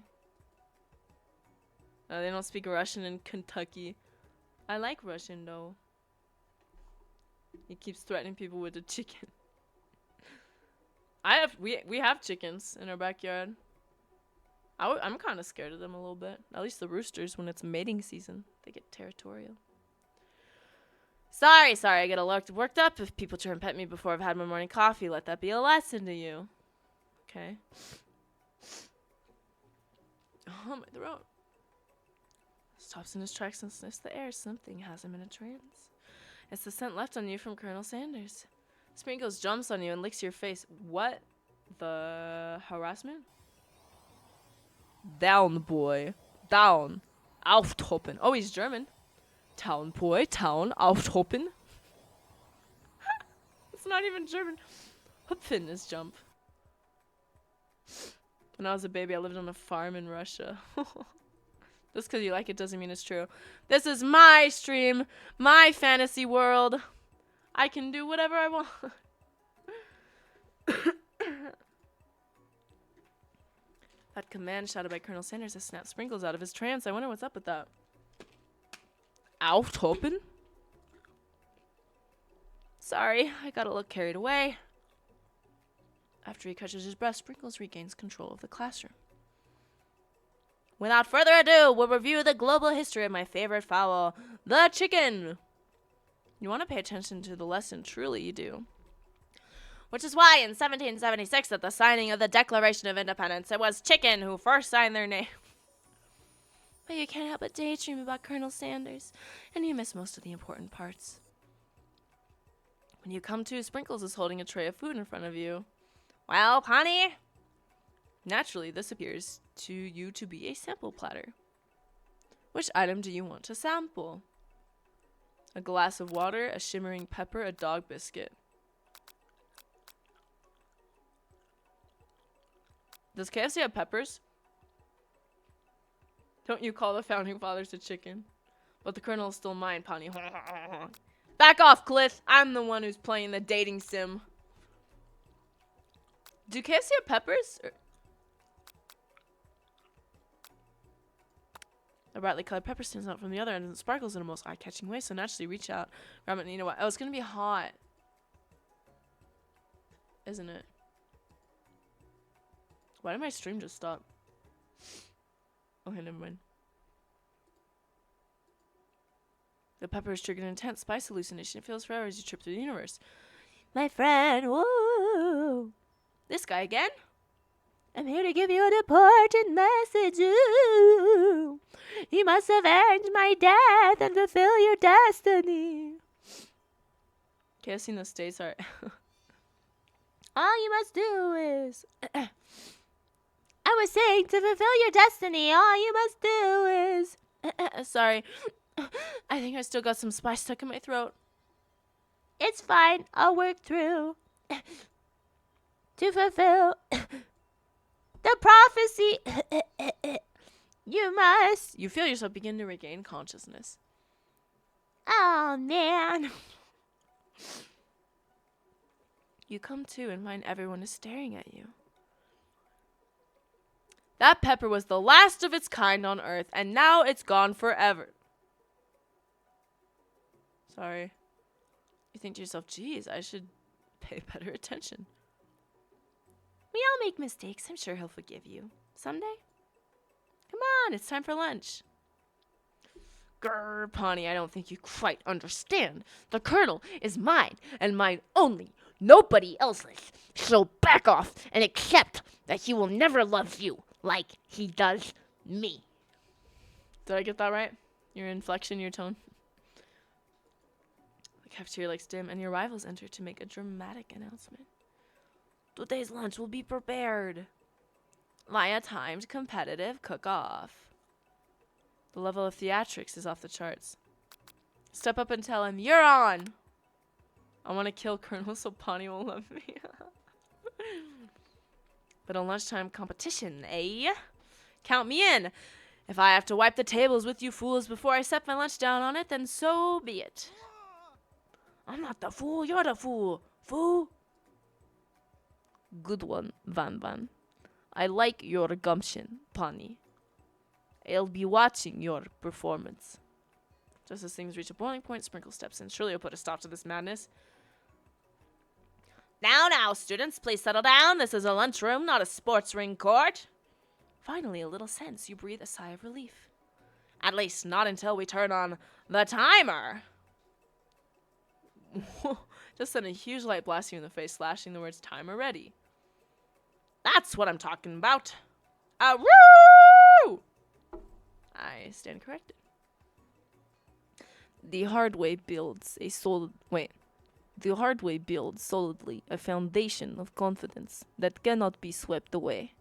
They don't speak Russian in Kentucky. I like Russian, though. He keeps threatening people with a chicken. We have chickens in our backyard. I'm kind of scared of them a little bit. At least the roosters when it's mating season. They get territorial. Sorry, I get worked up if people try and pet me before I've had my morning coffee. Let that be a lesson to you. Okay. Oh, my throat. Stops in his tracks and sniffs the air. Something has him in a trance. It's the scent left on you from Colonel Sanders. Sprinkles jumps on you and licks your face. What the harassment? Down, boy. Down. Auftoppen. Oh, he's German. Town, boy. Town. Auftoppen. It's not even German. Hupfen is jump. When I was a baby, I lived on a farm in Russia. Just because you like it doesn't mean it's true. This is my stream, my fantasy world. I can do whatever I want. That command shouted by Colonel Sanders has snapped Sprinkles out of his trance. I wonder what's up with that. Auftoppen? Sorry, I got a little carried away. After he catches his breath, Sprinkles regains control of the classroom. Without further ado, we'll review the global history of my favorite fowl, the chicken. You want to pay attention to the lesson, truly you do. Which is why in 1776, at the signing of the Declaration of Independence, it was Chicken who first signed their name. But you can't help but daydream about Colonel Sanders, and you miss most of the important parts. When you come to, Sprinkles is holding a tray of food in front of you. Well, honey, naturally this appears to you to be a sample platter. Which item do you want to sample? A glass of water, a shimmering pepper, a dog biscuit. Does KFC have peppers? Don't you call the founding fathers a chicken? But the colonel is still mine, Pawnee. Back off, Cliff. I'm the one who's playing the dating sim. Do KFC have peppers? A brightly colored pepper stands out from the other end and it sparkles in a most eye-catching way, so naturally reach out, grab it, and you know what? Oh, it's gonna be hot. Isn't it? Why did my stream just stop? Okay, never mind. The pepper has triggered an intense spice hallucination. It feels forever as you trip through the universe. My friend, whoa. This guy again? I'm here to give you an important message. Ooh. You must avenge my death and fulfill your destiny. KFC in the States are... All you must do is... I was saying to fulfill your destiny, all you must do is... Sorry. I think I still got some spice stuck in my throat. It's fine. I'll work through to fulfill the prophecy. You must. You feel yourself begin to regain consciousness. Oh, man. You come to and find everyone is staring at you. That pepper was the last of its kind on Earth, and now it's gone forever. Sorry. You think to yourself, geez, I should pay better attention. We all make mistakes. I'm sure he'll forgive you. Someday. Come on, it's time for lunch. Grr, Pawnee, I don't think you quite understand. The Colonel is mine, and mine only. Nobody else's. So back off and accept that he will never love you like he does me. Did I get that right? Your inflection, your tone? The cafeteria lights dim, and your rivals enter to make a dramatic announcement. Today's lunch will be prepared via timed competitive cook-off. The level of theatrics is off the charts. Step up and tell him, you're on! I want to kill Colonel so Pawnee will love me. But a lunchtime competition, eh? Count me in. If I have to wipe the tables with you fools before I set my lunch down on it, then so be it. I'm not the fool, you're the fool. Fool. Good one, Van Van. I like your gumption, Pawnee. I'll be watching your performance. Just as things reach a boiling point, Sprinkle steps in. Surely he'll put a stop to this madness. Now, students, please settle down. This is a lunchroom, not a sports ring court. Finally, a little sense. You breathe a sigh of relief. At least not until we turn on the timer. Just sent a huge light blasting you in the face, slashing the words timer ready. That's what I'm talking about. Woo! I stand corrected. The hard way builds solidly a foundation of confidence that cannot be swept away.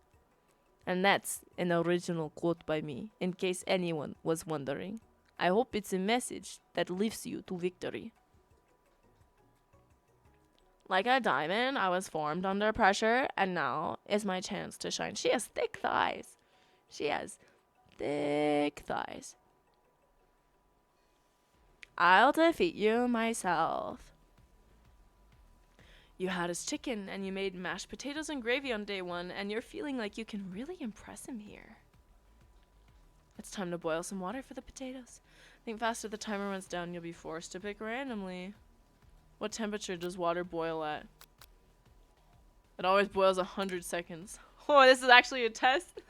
And that's an original quote by me, in case anyone was wondering. I hope it's a message that lifts you to victory. Like a diamond, I was formed under pressure, and now is my chance to shine. She has thick thighs. I'll defeat you myself. You had his chicken, and you made mashed potatoes and gravy on day one, and you're feeling like you can really impress him here. It's time to boil some water for the potatoes. Think faster, the timer runs down, you'll be forced to pick randomly. What temperature does water boil at? It always boils 100 seconds. Oh, this is actually a test?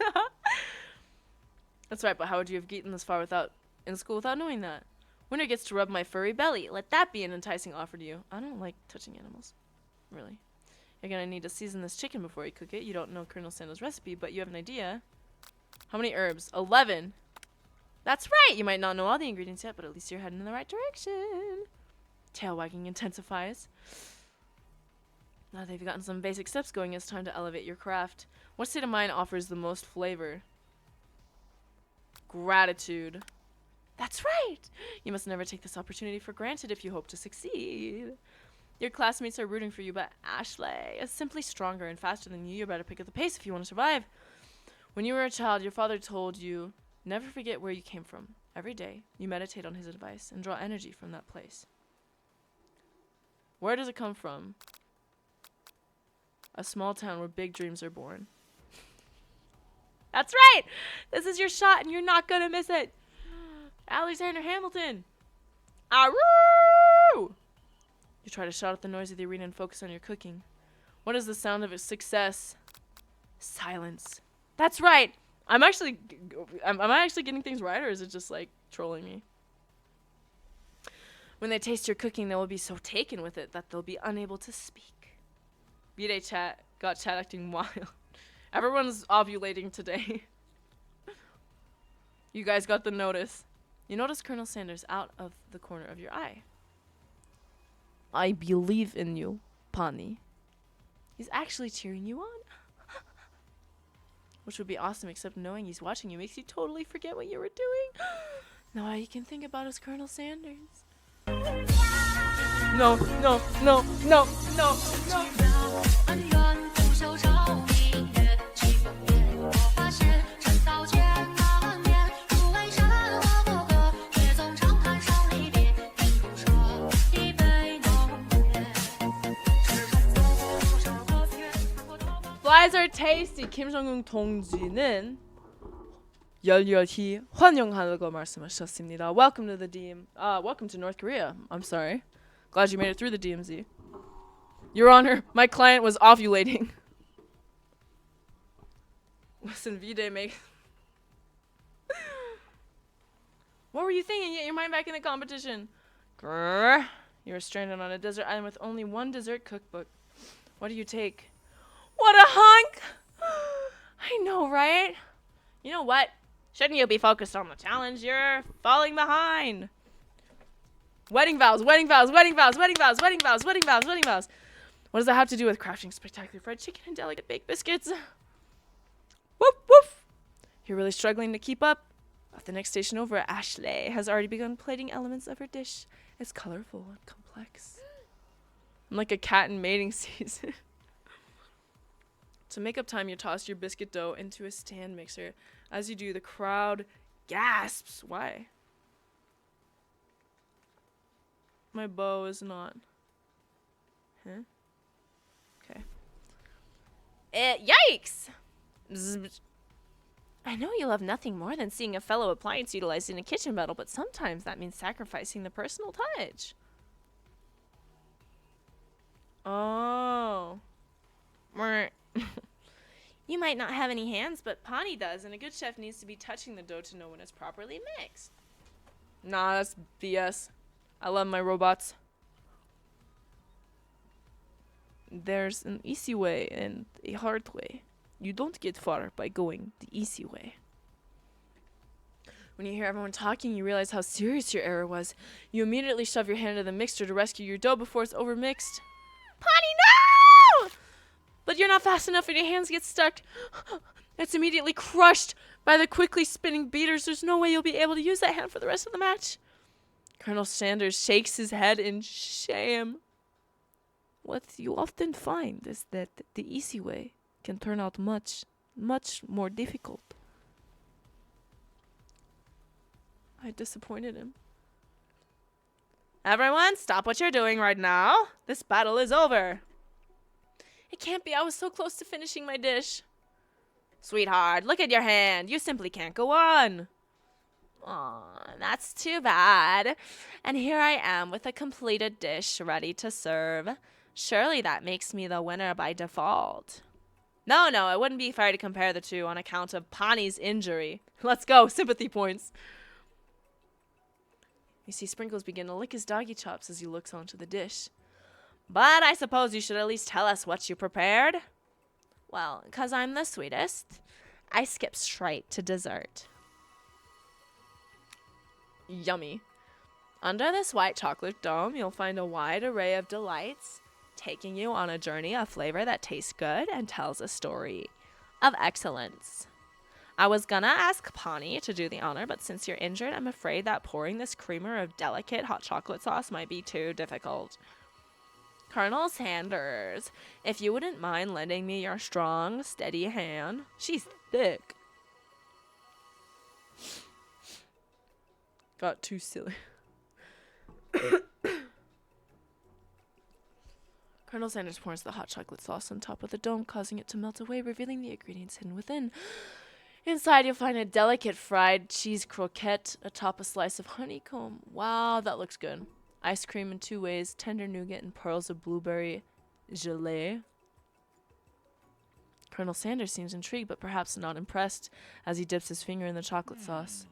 That's right, but how would you have gotten this far in school without knowing that? Winner gets to rub my furry belly. Let that be an enticing offer to you. I don't like touching animals. Really. You're gonna need to season this chicken before you cook it. You don't know Colonel Sando's recipe, but you have an idea. How many herbs? 11. That's right! You might not know all the ingredients yet, but at least you're heading in the right direction. Tail wagging intensifies. Now that you've gotten some basic steps going, it's time to elevate your craft. What state of mind offers the most flavor? Gratitude. That's right. You must never take this opportunity for granted if you hope to succeed. Your classmates are rooting for you, but Ashley is simply stronger and faster than you. You better pick up the pace if you want to survive. When you were a child, your father told you, never forget where you came from. Every day, you meditate on his advice and draw energy from that place. Where does it come from? A small town where big dreams are born. That's right! This is your shot and you're not gonna miss it! Alexander Hamilton! Aroo! You try to shut out the noise of the arena and focus on your cooking. What is the sound of a success? Silence. That's right! Am I actually getting things right, or is it just like trolling me? When they taste your cooking, they will be so taken with it that they'll be unable to speak. B-Day chat got chat acting wild. Everyone's ovulating today. You guys got the notice. You notice Colonel Sanders out of the corner of your eye. I believe in you, Pani. He's actually cheering you on. Which would be awesome, except knowing he's watching you makes you totally forget what you were doing. Now all you can think about is Colonel Sanders. No, no, no, no, no, no. Flies are tasty. Kim Jong-un 동지는 열렬히 환영한다고 말씀하셨습니다. Welcome to the DM. Welcome to North Korea. I'm sorry. Glad you made it through the DMZ. Your Honor, my client was ovulating. Listen, V-Day make. What were you thinking? Get your mind back in the competition. Grrr. You're stranded on a desert island with only one dessert cookbook. What do you take? What a hunk! I know, right? You know what? Shouldn't you be focused on the challenge? You're falling behind. Wedding vows, wedding vows, wedding vows, wedding vows, wedding vows, wedding vows, wedding vows. What does that have to do with crafting spectacular fried chicken and delicate baked biscuits? Woof, woof. You're really struggling to keep up? At the next station over, Ashley has already begun plating elements of her dish. It's colorful and complex. I'm like a cat in mating season. To make up time, you toss your biscuit dough into a stand mixer. As you do, the crowd gasps. Why? My bow is not. Huh? Okay. Yikes! Bzz. I know you love nothing more than seeing a fellow appliance utilized in a kitchen battle, but Sometimes that means sacrificing the personal touch. Oh. you might not have any hands, but Pani does, and a good chef needs to be touching the dough to know when it's properly mixed. Nah, that's BS. I love my robots. There's an easy way and a hard way. You don't get far by going the easy way. When you hear everyone talking, you realize how serious your error was. You immediately shove your hand into the mixture to rescue your dough before it's overmixed. Pani, no! But you're not fast enough and your hands get stuck. It's immediately crushed by the quickly spinning beaters. There's no way you'll be able to use that hand for the rest of the match. Colonel Sanders shakes his head in shame. What you often find is that the easy way can turn out much, much more difficult. I disappointed him. Everyone, stop what you're doing right now. This battle is over. It can't be. I was so close to finishing my dish. Sweetheart, look at your hand. You simply can't go on. Aw, that's too bad. And here I am with a completed dish ready to serve. Surely that makes me the winner by default. No, it wouldn't be fair to compare the two on account of Pani's injury. Let's go, sympathy points. You see Sprinkles begin to lick his doggy chops as he looks onto the dish. But I suppose you should at least tell us what you prepared. Well, 'cause I'm the sweetest, I skip straight to dessert. Yummy. Under this white chocolate dome, you'll find a wide array of delights, taking you on a journey of flavor that tastes good and tells a story of excellence. I was gonna ask Pawnee to do the honor, but since you're injured, I'm afraid that pouring this creamer of delicate hot chocolate sauce might be too difficult. Colonel Sanders, if you wouldn't mind lending me your strong, steady hand. She's thick. Got too silly. Colonel Sanders pours the hot chocolate sauce on top of the dome, causing it to melt away, revealing the ingredients hidden within. Inside, you'll find a delicate fried cheese croquette atop a slice of honeycomb. Wow, that looks good. Ice cream in 2 ways, tender nougat and pearls of blueberry gelée. Colonel Sanders seems intrigued, but perhaps not impressed, as he dips his finger in the chocolate sauce.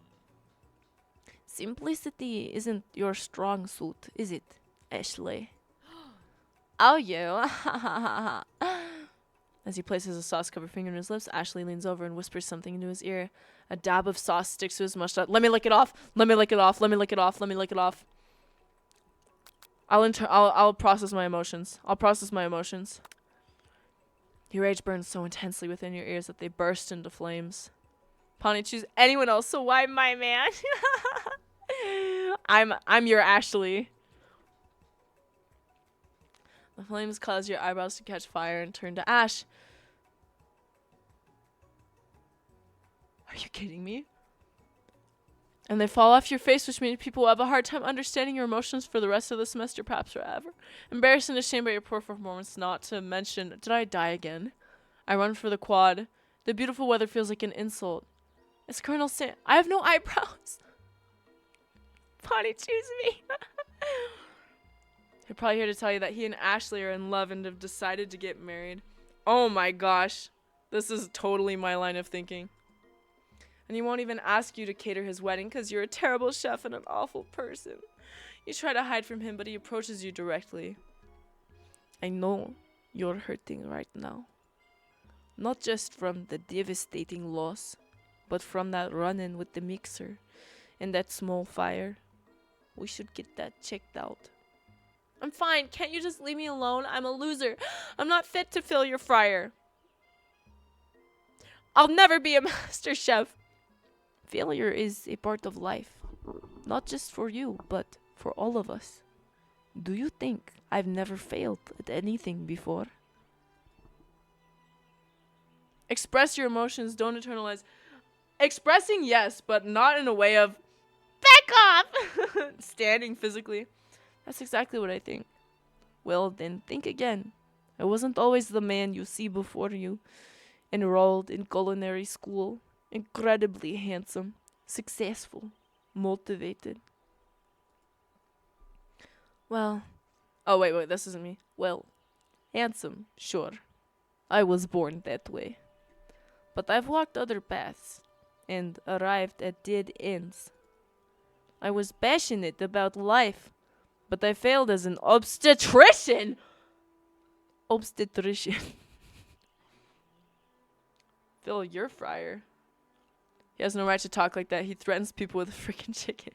Simplicity isn't your strong suit, is it, Ashley? Oh, you. As he places a sauce-covered finger in his lips, Ashley leans over and whispers something into his ear. A dab of sauce sticks to his mustache. Let me lick it off. Let me lick it off. Let me lick it off. Let me lick it off. I'll process my emotions. I'll process my emotions. Your rage burns so intensely within your ears that they burst into flames. Pawnee, choose anyone else, so why my man? I'm your Ashley. The flames cause your eyebrows to catch fire and turn to ash. Are you kidding me? And they fall off your face, which means people will have a hard time understanding your emotions for the rest of the semester, perhaps forever. Embarrassed and ashamed by your poor performance, not to mention, did I die again? I run for the quad. The beautiful weather feels like an insult. It's Colonel Sam. I have no eyebrows. Pawnee, choose me. He's probably here to tell you that he and Ashley are in love and have decided to get married. Oh my gosh. This is totally my line of thinking. And he won't even ask you to cater his wedding because you're a terrible chef and an awful person. You try to hide from him, but he approaches you directly. I know you're hurting right now. Not just from the devastating loss, but from that run-in with the mixer and that small fire. We should get that checked out. I'm fine. Can't you just leave me alone? I'm a loser. I'm not fit to fill your fryer. I'll never be a master chef. Failure is a part of life. Not just for you, but for all of us. Do you think I've never failed at anything before? Express your emotions. Don't internalize. Expressing, yes, but not in a way of back off! Standing physically. That's exactly what I think. Well, then think again. I wasn't always the man you see before you. Enrolled in culinary school. Incredibly handsome. Successful. Motivated. Well. Oh, wait, this isn't me. Well. Handsome, sure. I was born that way. But I've walked other paths. And arrived at dead ends. I was passionate about life. But I failed as an obstetrician. Obstetrician. Phil, you're fryer. He has no right to talk like that. He threatens people with a freaking chicken.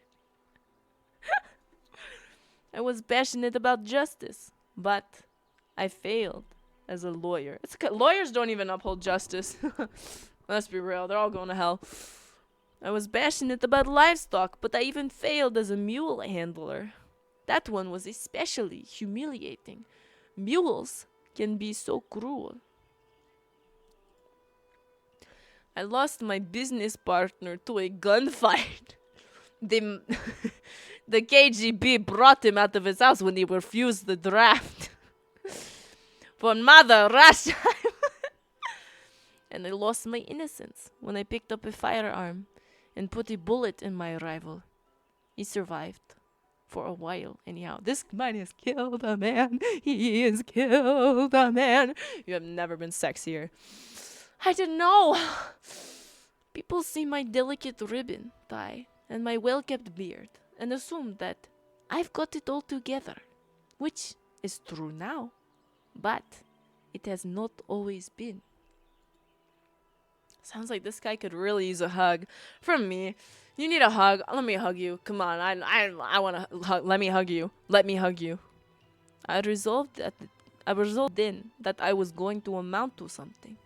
I was passionate about justice. But I failed as a lawyer. Lawyers don't even uphold justice. Let's be real. They're all going to hell. I was passionate about livestock. But I even failed as a mule handler. That one was especially humiliating. Mules can be so cruel. I lost my business partner to a gunfight. The KGB brought him out of his house when he refused the draft. For Mother Russia. And I lost my innocence when I picked up a firearm and put a bullet in my rival. He survived. For a while, anyhow. This man has killed a man. He has killed a man. You have never been sexier. I didn't know. People see my delicate ribbon tie and my well-kept beard and assume that I've got it all together, which is true now, but it has not always been. Sounds like this guy could really use a hug from me. You need a hug. Let me hug you. Come on. I want to hug. Let me hug you. Let me hug you. I resolved then that I was going to amount to something.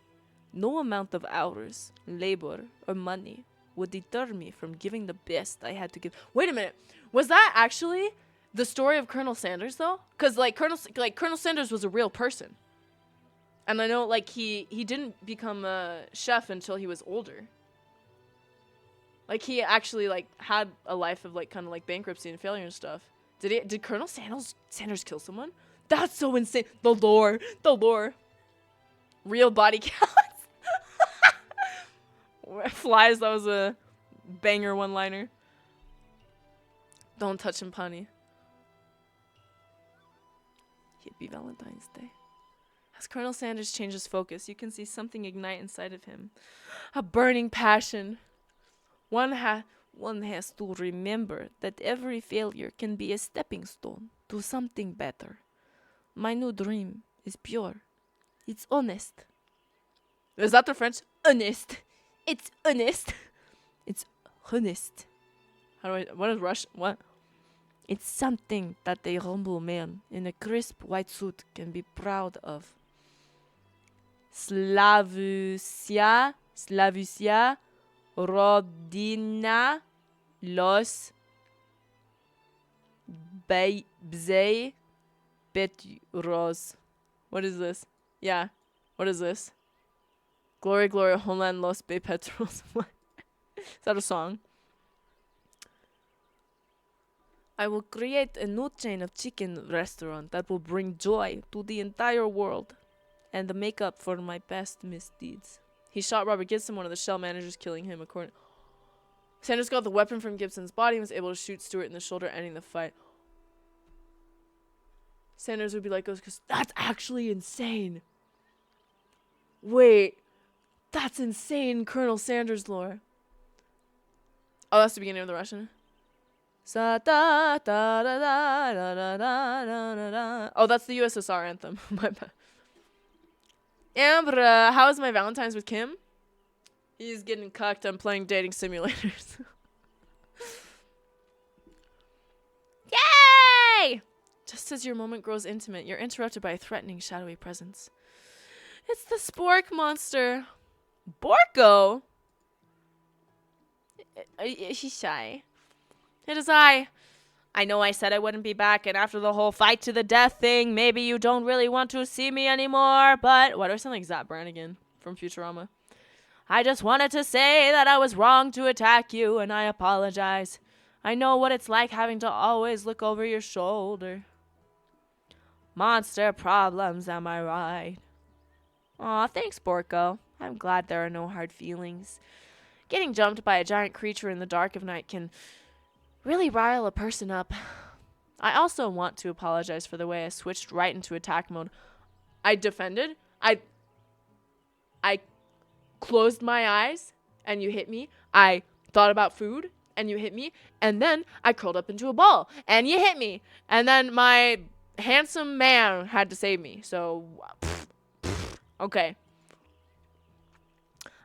No amount of hours, labor, or money would deter me from giving the best I had to give. Wait a minute. Was that actually the story of Colonel Sanders though? Because Colonel Sanders was a real person, and I know like he didn't become a chef until he was older. Like he actually like had a life of like kind of like bankruptcy and failure and stuff. Did Colonel Sanders kill someone? That's so insane. The lore. Real body counts. Flies. That was a banger one-liner. Don't touch him, Punny. Happy Valentine's Day. As Colonel Sanders changes focus, you can see something ignite inside of him. A burning passion. One has to remember that every failure can be a stepping stone to something better. My new dream is pure. It's honest. Is that the French? Honest. It's honest. It's honest. What is Russian? What? It's something that a humble man in a crisp white suit can be proud of. Slavusia, Rodina, Los, Bzei, Petros. What is this? Yeah. What is this? Glory, glory, homeland, Los Bay Petros. What? Is that a song? I will create a new chain of chicken restaurant that will bring joy to the entire world and make up for my past misdeeds. He shot Robert Gibson, one of the Shell managers, killing him. Sanders got the weapon from Gibson's body and was able to shoot Stewart in the shoulder, ending the fight. Sanders would be like, because that's actually insane. Wait, that's insane, Colonel Sanders lore. Oh, that's the beginning of the Russian. Oh, that's the USSR anthem. My bad. Amber, how is my Valentine's with Kim? He's getting cucked. I'm playing dating simulators. Yay! Just as your moment grows intimate, you're interrupted by a threatening, shadowy presence. It's the Spork monster. Borko? He's shy. It is I. I know I said I wouldn't be back, and after the whole fight to the death thing, maybe you don't really want to see me anymore, but... Why do I sound like Zap Brannigan from Futurama? I just wanted to say that I was wrong to attack you, and I apologize. I know what it's like having to always look over your shoulder. Monster problems, am I right? Aw, thanks, Borko. I'm glad there are no hard feelings. Getting jumped by a giant creature in the dark of night can really rile a person up. I also want to apologize for the way I switched right into attack mode. I defended. I closed my eyes and you hit me. I thought about food and you hit me. And then I curled up into a ball and you hit me. And then my handsome man had to save me. So, okay.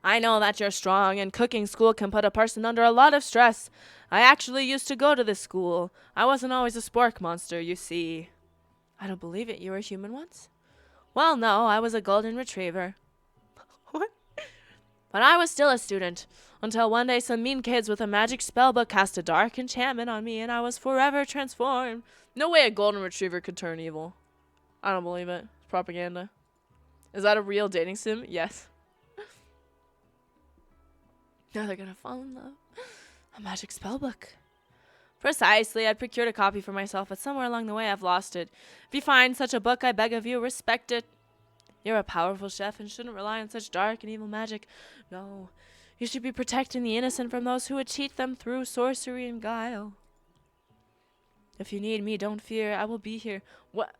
I know that you're strong, and cooking school can put a person under a lot of stress. I actually used to go to this school. I wasn't always a spork monster, you see. I don't believe it. You were a human once? Well, no, I was a golden retriever. What? But I was still a student, until one day some mean kids with a magic spellbook cast a dark enchantment on me, and I was forever transformed. No way a golden retriever could turn evil. I don't believe it. It's propaganda. Is that a real dating sim? Yes. Now they're gonna fall in love. A magic spellbook. Precisely. I'd procured a copy for myself, but somewhere along the way I've lost it. If you find such a book, I beg of you, respect it. You're a powerful chef and shouldn't rely on such dark and evil magic. No. You should be protecting the innocent from those who would cheat them through sorcery and guile. If you need me, don't fear. I will be here. What?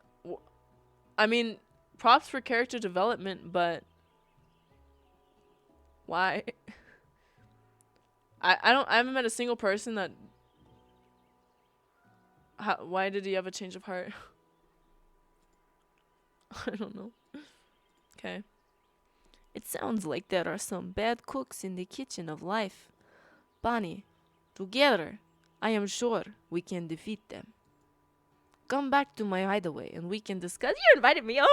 I mean, props for character development, but why? I haven't met a single person that... why did he have a change of heart? I don't know. Okay. It sounds like there are some bad cooks in the kitchen of life. Bonnie, together, I am sure we can defeat them. Come back to my hideaway and we can discuss... You invited me over!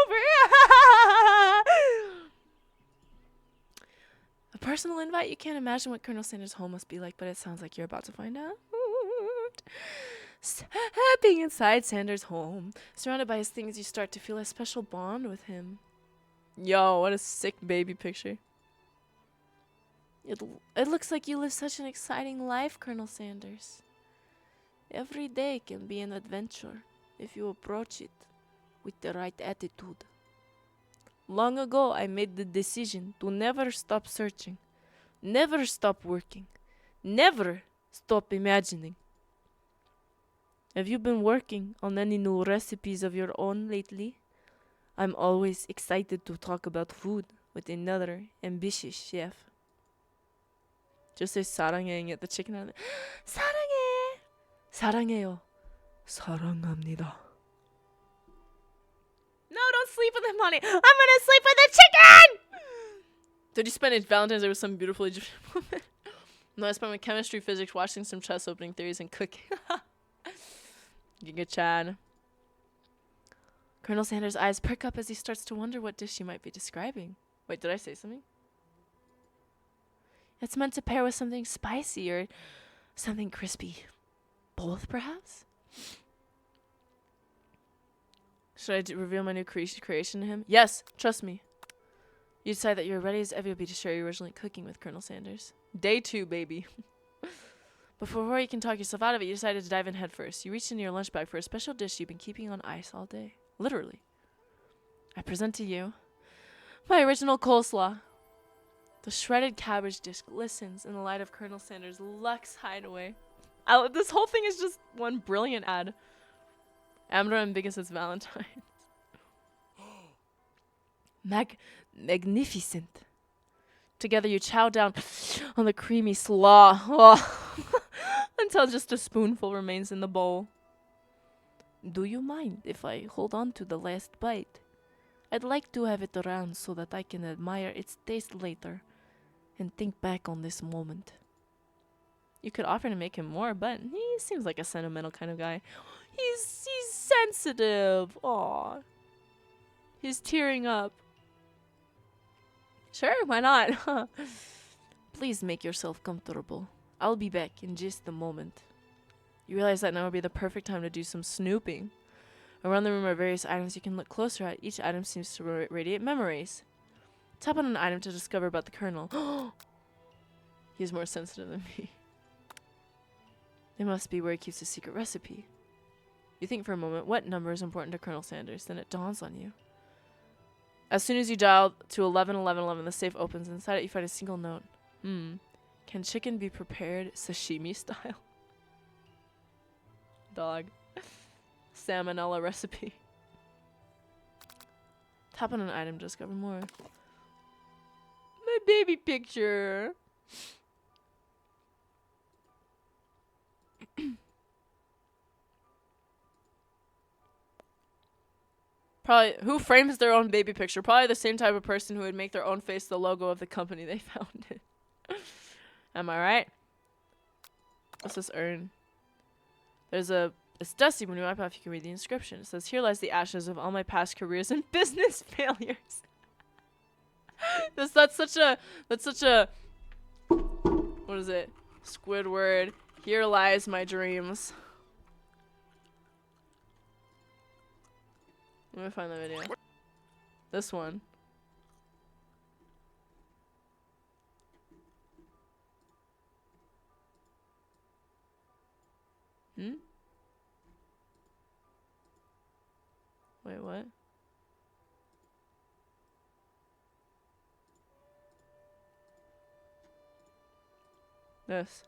A personal invite? You can't imagine what Colonel Sanders' home must be like, but it sounds like you're about to find out. Being inside Sanders' home, surrounded by his things, you start to feel a special bond with him. Yo, what a sick baby picture. It looks like you live such an exciting life, Colonel Sanders. Every day can be an adventure if you approach it with the right attitude. Long ago, I made the decision to never stop searching, never stop working, never stop imagining. Have you been working on any new recipes of your own lately? I'm always excited to talk about food with another ambitious chef. Just say 사랑해ing at the chicken out of it. 사랑해! 사랑해요. 사랑합니다. No, don't sleep with him, honey. I'm gonna sleep with the chicken! Did you spend a Valentine's Day with some beautiful Egyptian woman? No, I spent my chemistry, physics, watching some chess opening theories, and cooking. Giga Chad. Colonel Sanders' eyes perk up as he starts to wonder what dish she might be describing. Wait, did I say something? It's meant to pair with something spicy or something crispy. Both, perhaps? Should I reveal my new creation to him? Yes, trust me. You decide that you're ready as ever be to share your original cooking with Colonel Sanders. Day 2, baby. Before you can talk yourself out of it, you decided to dive in head first. You reached into your lunch bag for a special dish you've been keeping on ice all day. Literally. I present to you my original coleslaw. The shredded cabbage dish glistens in the light of Colonel Sanders' luxe hideaway. This whole thing is just one brilliant ad. Amber and Biggest Valentines. Magnificent. Together you chow down on the creamy slaw until just a spoonful remains in the bowl. Do you mind if I hold on to the last bite? I'd like to have it around so that I can admire its taste later and think back on this moment. You could offer to make him more, but he seems like a sentimental kind of guy. He's sensitive. Aw. He's tearing up. Sure, why not? Please make yourself comfortable. I'll be back in just a moment. You realize that now would be the perfect time to do some snooping. Around the room are various items you can look closer at. Each item seems to radiate memories. Tap on an item to discover about the Colonel. He's more sensitive than me. It must be where he keeps a secret recipe. You think for a moment, what number is important to Colonel Sanders? Then it dawns on you. As soon as you dial to 111111, the safe opens. Inside it, you find a single note. Can chicken be prepared sashimi style? Dog. Salmonella recipe. Tap on an item to discover more. My baby picture. Probably, who frames their own baby picture? Probably the same type of person who would make their own face the logo of the company they founded. Am I right? What's this urn? It's dusty when you wipe off, you can read the inscription. It says, "Here lies the ashes of all my past careers and business failures." That's such a, what is it? Squidward. Here lies my dreams. Let me find the video. This one. Wait, what? This.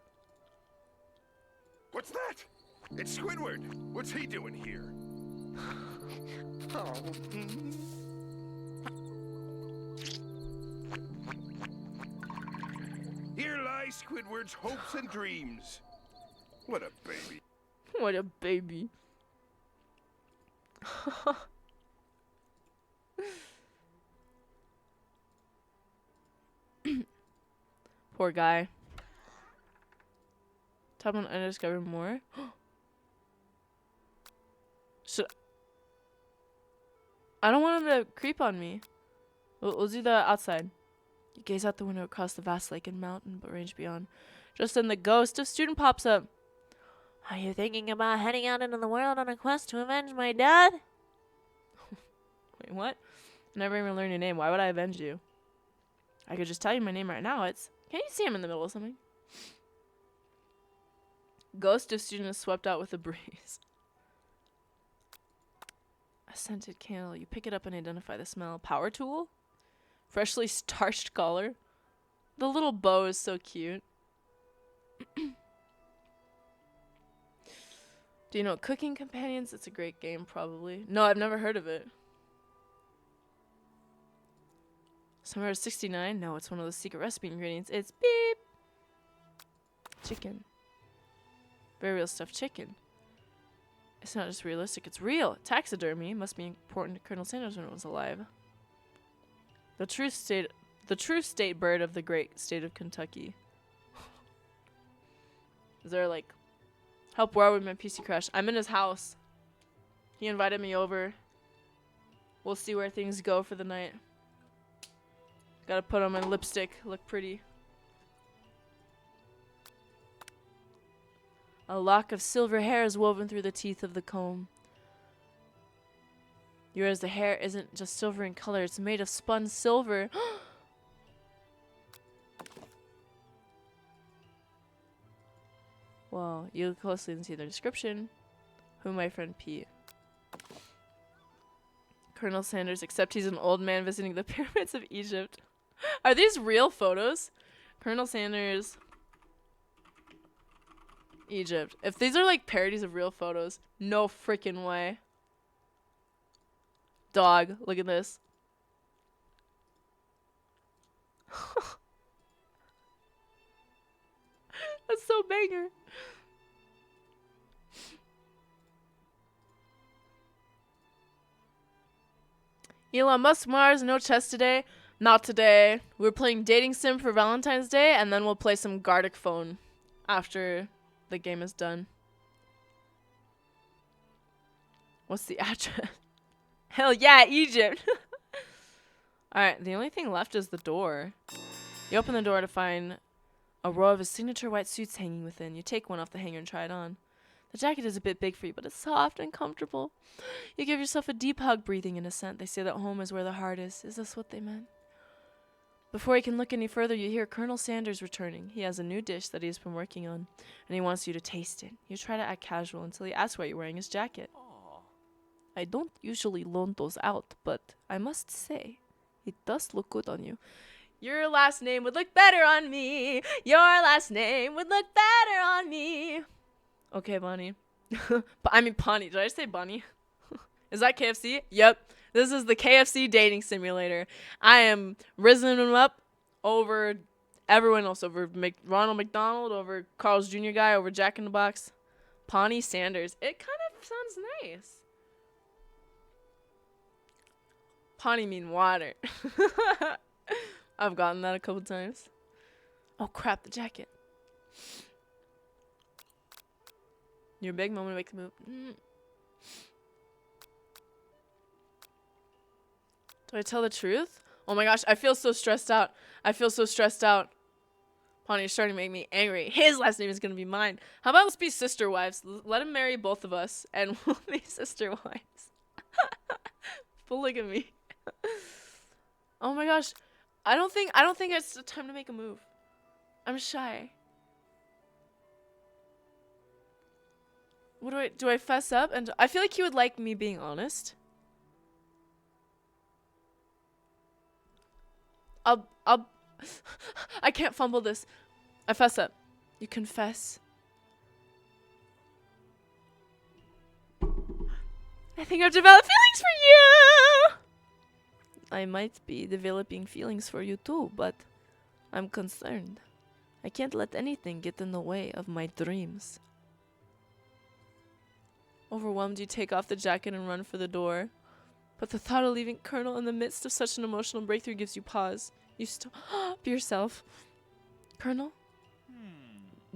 What's that? It's Squidward. What's he doing here? Oh. Here lies Squidward's hopes and dreams. What a baby. What a baby. Poor guy. Tap on I discover more. I don't want him to creep on me. We'll do the outside. You gaze out the window across the vast lake and mountain range beyond. Just then the ghost of student pops up. Are you thinking about heading out into the world on a quest to avenge my dad? Wait, what? I never even learned your name. Why would I avenge you? I could just tell you my name right now. Can't you see I'm in the middle of something? Ghost of student is swept out with a breeze. A scented candle. You pick it up and identify the smell. Power tool? Freshly starched collar. The little bow is so cute. Do you know Cooking Companions? It's a great game, probably. No, I've never heard of it. Summer 69? No, it's one of those secret recipe ingredients. It's beep. Chicken. Very real stuffed chicken. It's not just realistic, it's real. Taxidermy must be important to Colonel Sanders when it was alive. The true state bird of the great state of Kentucky. Is there like help? Where would my PC crash? I'm in his house. He invited me over. We'll see where things go for the night. Gotta put on my lipstick, look pretty. A lock of silver hair is woven through the teeth of the comb. Yours, the hair isn't just silver in color, it's made of spun silver. Well, you look closely and see the description. Who my friend P. Colonel Sanders, except he's an old man visiting the pyramids of Egypt. Are these real photos? Colonel Sanders, Egypt. If these are like parodies of real photos, no freaking way. Dog, look at this. That's so banger. Elon Musk Mars, no chess today. Not today. We're playing dating sim for Valentine's Day, and then we'll play some Gartic Phone after the game is done. What's the address? Hell yeah, Egypt. Alright, the only thing left is the door. You open the door to find a row of his signature white suits hanging within. You take one off the hanger and try it on. The jacket is a bit big for you, but it's soft and comfortable. You give yourself a deep hug, breathing in assent. They say that home is where the heart is. Is this what they meant? Before you can look any further, you hear Colonel Sanders returning. He has a new dish that he's been working on, and he wants you to taste it. You try to act casual until he asks why you're wearing his jacket. I don't usually loan those out, but I must say, it does look good on you. Your last name would look better on me. Your last name would look better on me. Okay, Bonnie. I mean, Bonnie. Did I say Bonnie? Is that KFC? Yep. This is the KFC dating simulator. I am rising him up over everyone else. Over Ronald McDonald, over Carl's Jr. guy, over Jack in the Box. Pawnee Sanders. It kind of sounds nice. Pawnee mean water. I've gotten that a couple times. Oh crap, the jacket. Your big moment to make the move. Do I tell the truth? Oh my gosh, I feel so stressed out. I feel so stressed out. Pawnee is starting to make me angry. His last name is going to be mine. How about let's be sister wives? Let him marry both of us and we'll be sister wives. Polygamy. Oh my gosh. I don't think it's the time to make a move. I'm shy. What do I fess up? And I feel like he would like me being honest. I can't fumble this. I fess up. You confess. I think I've developed feelings for you! I might be developing feelings for you too, but I'm concerned. I can't let anything get in the way of my dreams. Overwhelmed, you take off the jacket and run for the door. But the thought of leaving Colonel in the midst of such an emotional breakthrough gives you pause. You stop yourself. Colonel?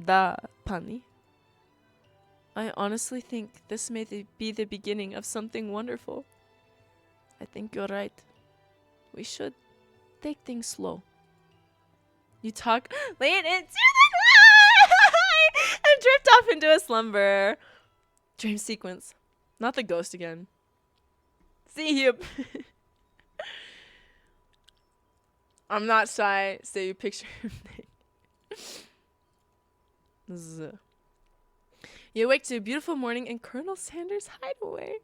Da, Pani. I honestly think this may be the beginning of something wonderful. I think you're right. We should take things slow. You tuck late into the night and drift off into a slumber. Dream sequence. Not the ghost again. See you. I'm not shy. Say you picture your name. You awake to a beautiful morning in Colonel Sanders' hideaway.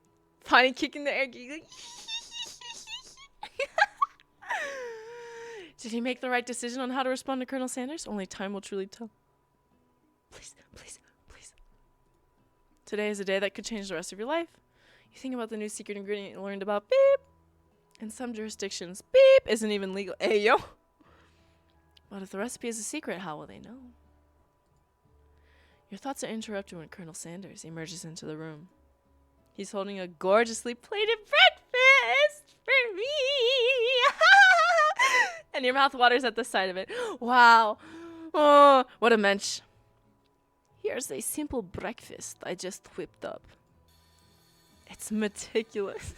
Bonnie kicking the air, giggling. Did he make the right decision on how to respond to Colonel Sanders? Only time will truly tell. Please, please, please. Today is a day that could change the rest of your life. You think about the new secret ingredient you learned about. Beep. In some jurisdictions, beep isn't even legal. Hey, yo. But if the recipe is a secret, how will they know? Your thoughts are interrupted when Colonel Sanders emerges into the room. He's holding a gorgeously plated breakfast for me. And your mouth waters at the sight of it. Wow. Oh, what a mensch. Here's a simple breakfast I just whipped up. It's meticulous.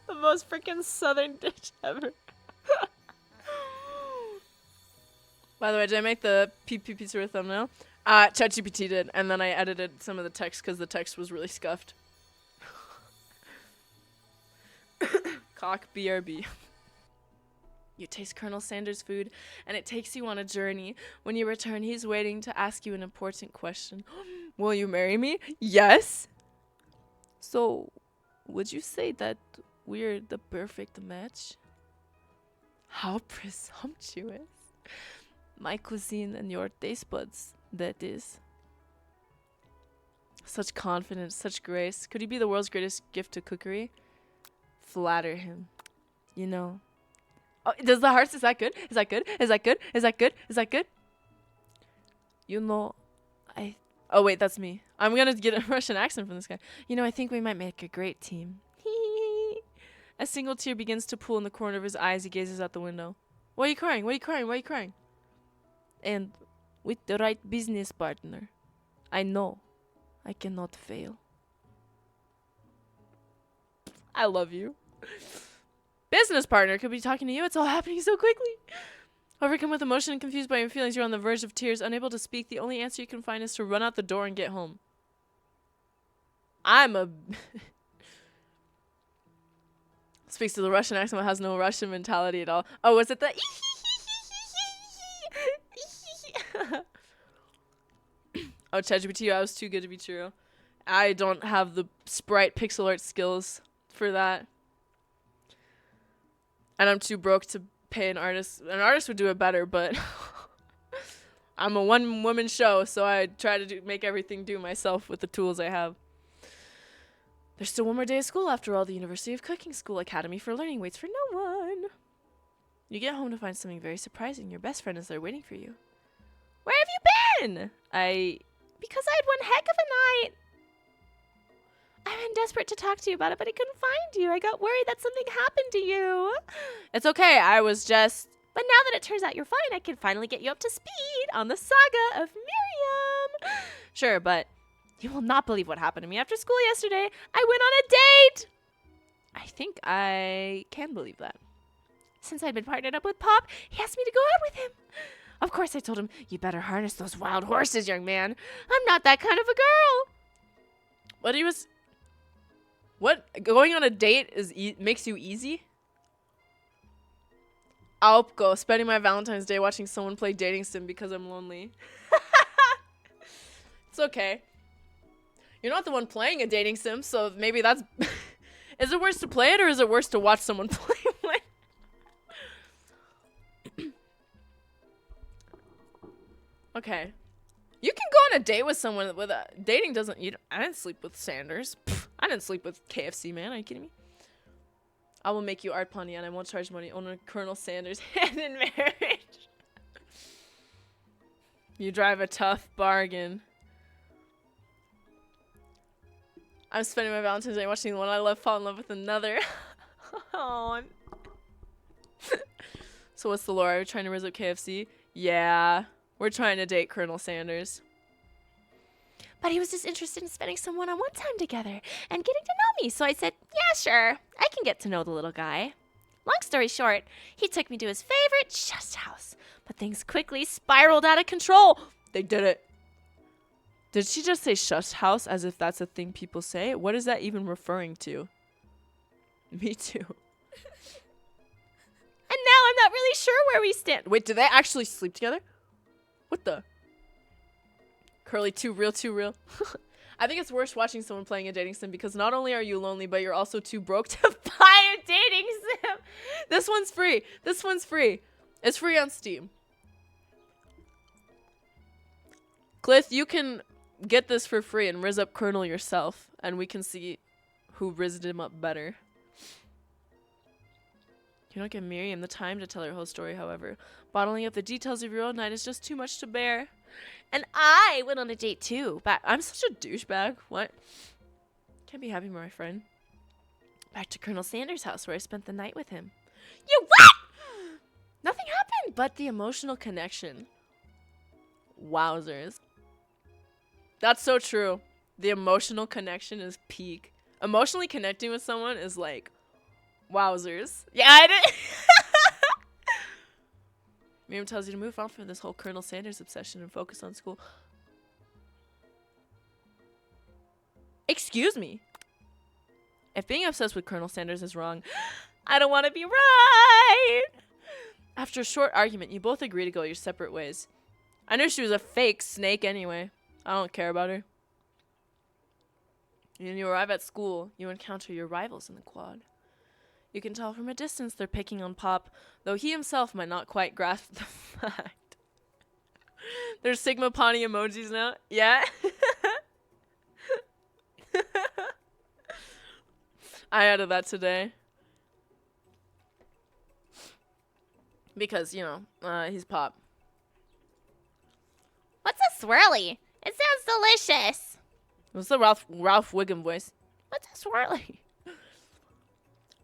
The most freaking southern dish ever. By the way, did I make the PP pizza thumbnail? ChatGPT did, and then I edited some of the text because the text was really scuffed. Cock BRB. You taste Colonel Sanders' food, and it takes you on a journey. When you return, he's waiting to ask you an important question. Will you marry me? Yes. So, would you say that we're the perfect match? How presumptuous. My cuisine and your taste buds, that is. Such confidence, such grace. Could he be the world's greatest gift to cookery? Flatter him. You know. Oh, does the hearts, is that good? Is that good? Is that good? Is that good? Is that good? You know, oh wait, that's me. I'm gonna get a Russian accent from this guy. You know, I think we might make a great team. A single tear begins to pool in the corner of his eye as he gazes out the window. Why are you crying? Why are you crying? Why are you crying? And with the right business partner, I know I cannot fail. I love you. Business partner could be talking to you. It's all happening so quickly. Overcome with emotion and confused by your feelings, you're on the verge of tears, unable to speak. The only answer you can find is to run out the door and get home. Speaks to the Russian accent but has no Russian mentality at all. Oh, was it the Oh, ChatGPT, I was too good to be true. I don't have the sprite pixel art skills for that. And I'm too broke to pay an artist. An artist would do it better, but I'm a one-woman show, so I try to make everything do myself with the tools I have. There's still one more day of school after all. The University of Cooking School Academy for Learning waits for no one. You get home to find something very surprising. Your best friend is there waiting for you. Where have you been? Because I had one heck of a night. I've been desperate to talk to you about it, but I couldn't find you. I got worried that something happened to you. It's okay. I was just... But now that it turns out you're fine, I can finally get you up to speed on the saga of Miriam. Sure, but you will not believe what happened to me after school yesterday. I went on a date. I think I can believe that. Since I'd been partnered up with Pop, he asked me to go out with him. Of course, I told him, you better harness those wild horses, young man. I'm not that kind of a girl. What? Going on a date makes you easy? I'll go spending my Valentine's Day watching someone play dating sim because I'm lonely. It's okay. You're not the one playing a dating sim, so maybe that's... Is it worse to play it or is it worse to watch someone play one? Okay. You can go on a date with someone with a... Dating doesn't... I didn't sleep with Sanders. Pfft, I didn't sleep with KFC, man. Are you kidding me? I will make you Art Pondy and I won't charge money. Own a Colonel Sanders hand in marriage. You drive a tough bargain. I'm spending my Valentine's Day watching the one I love fall in love with another. Oh. So what's the lore? Are we trying to raise up KFC? Yeah. We're trying to date Colonel Sanders. But he was just interested in spending some one-on-one time together and getting to know me. So I said, yeah, sure. I can get to know the little guy. Long story short, he took me to his favorite shush house, but things quickly spiraled out of control. They did it. Did she just say shush house as if that's a thing people say? What is that even referring to? Me too. And now I'm not really sure where we stand. Wait, do they actually sleep together? What the? Curly, too real, too real. I think it's worse watching someone playing a dating sim because not only are you lonely, but you're also too broke to buy a dating sim. This one's free. This one's free. It's free on Steam. Cliff, you can get this for free and riz up Colonel yourself, and we can see who rizzed him up better. You don't give Miriam the time to tell her whole story, however. Bottling up the details of your own night is just too much to bear. And I went on a date too. But I'm such a douchebag. What? Can't be happy, my friend. Back to Colonel Sanders' house where I spent the night with him. You what? Nothing happened but the emotional connection. Wowzers. That's so true. The emotional connection is peak. Emotionally connecting with someone is like, wowzers. Yeah, I did. Miriam tells you to move on from this whole Colonel Sanders obsession and focus on school. Excuse me. If being obsessed with Colonel Sanders is wrong, I don't want to be right. after a short argument, you both agree to go your separate ways. I knew she was a fake snake anyway. I don't care about her. When you arrive at school, you encounter your rivals in the quad. You can tell from a distance they're picking on Pop, though he himself might not quite grasp the fact. There's Sigma Pawnee emojis now. Yeah. I added that today. Because, you know, he's Pop. What's a swirly? It sounds delicious. What's the Ralph Wiggum voice? What's a swirly?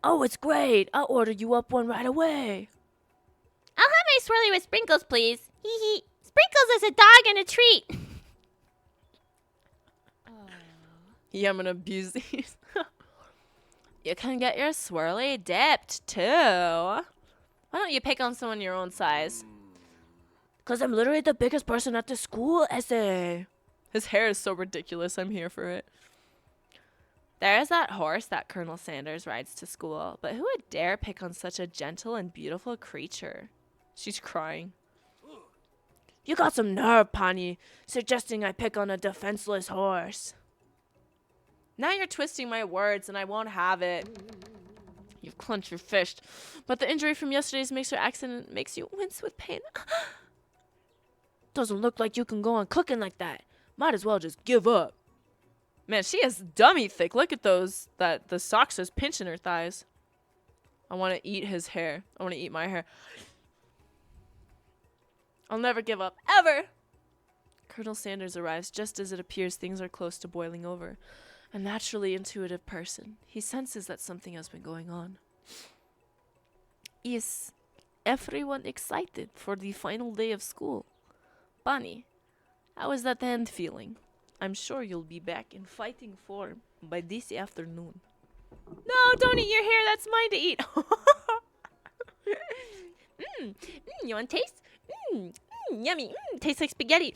Oh, it's great. I'll order you up one right away. I'll have my swirly with sprinkles, please. Hee hee. Sprinkles is a dog and a treat. Yeah, I'm gonna abuse these. You can get your swirly dipped, too. Why don't you pick on someone your own size? Because I'm literally the biggest person at the school, essay. His hair is so ridiculous. I'm here for it. There's that horse that Colonel Sanders rides to school, but who would dare pick on such a gentle and beautiful creature? She's crying. You got some nerve, Pawnee, suggesting I pick on a defenseless horse. Now you're twisting my words and I won't have it. You've clenched your fist, but the injury from yesterday's mixer accident makes you wince with pain. Doesn't look like you can go on cooking like that. Might as well just give up. Man, she is dummy thick. Look at those. The sock says pinching her thighs. I want to eat his hair. I want to eat my hair. I'll never give up. Ever! Colonel Sanders arrives just as it appears things are close to boiling over. A naturally intuitive person, he senses that something has been going on. Is everyone excited for the final day of school? Bunny, how is that hand feeling? I'm sure you'll be back in fighting form by this afternoon. No, don't eat your hair. That's mine to eat. You want taste? Yummy. Tastes like spaghetti.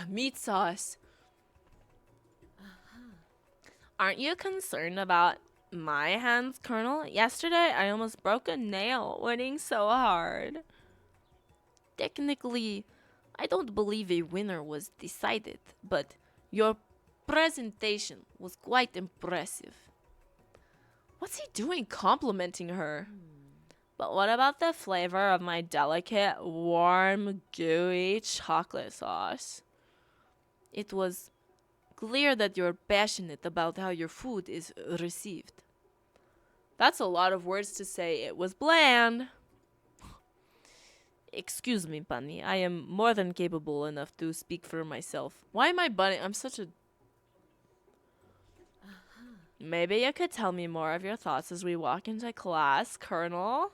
Meat sauce. Aren't you concerned about my hands, Colonel? Yesterday, I almost broke a nail winning so hard. Technically, I don't believe a winner was decided, but your presentation was quite impressive. What's he doing complimenting her? But what about the flavor of my delicate, warm, gooey chocolate sauce? It was clear that you're passionate about how your food is received. That's a lot of words to say. It was bland. Excuse me, Bunny. I am more than capable enough to speak for myself. Why am I Bunny? I'm such a... Maybe you could tell me more of your thoughts as we walk into class, Colonel.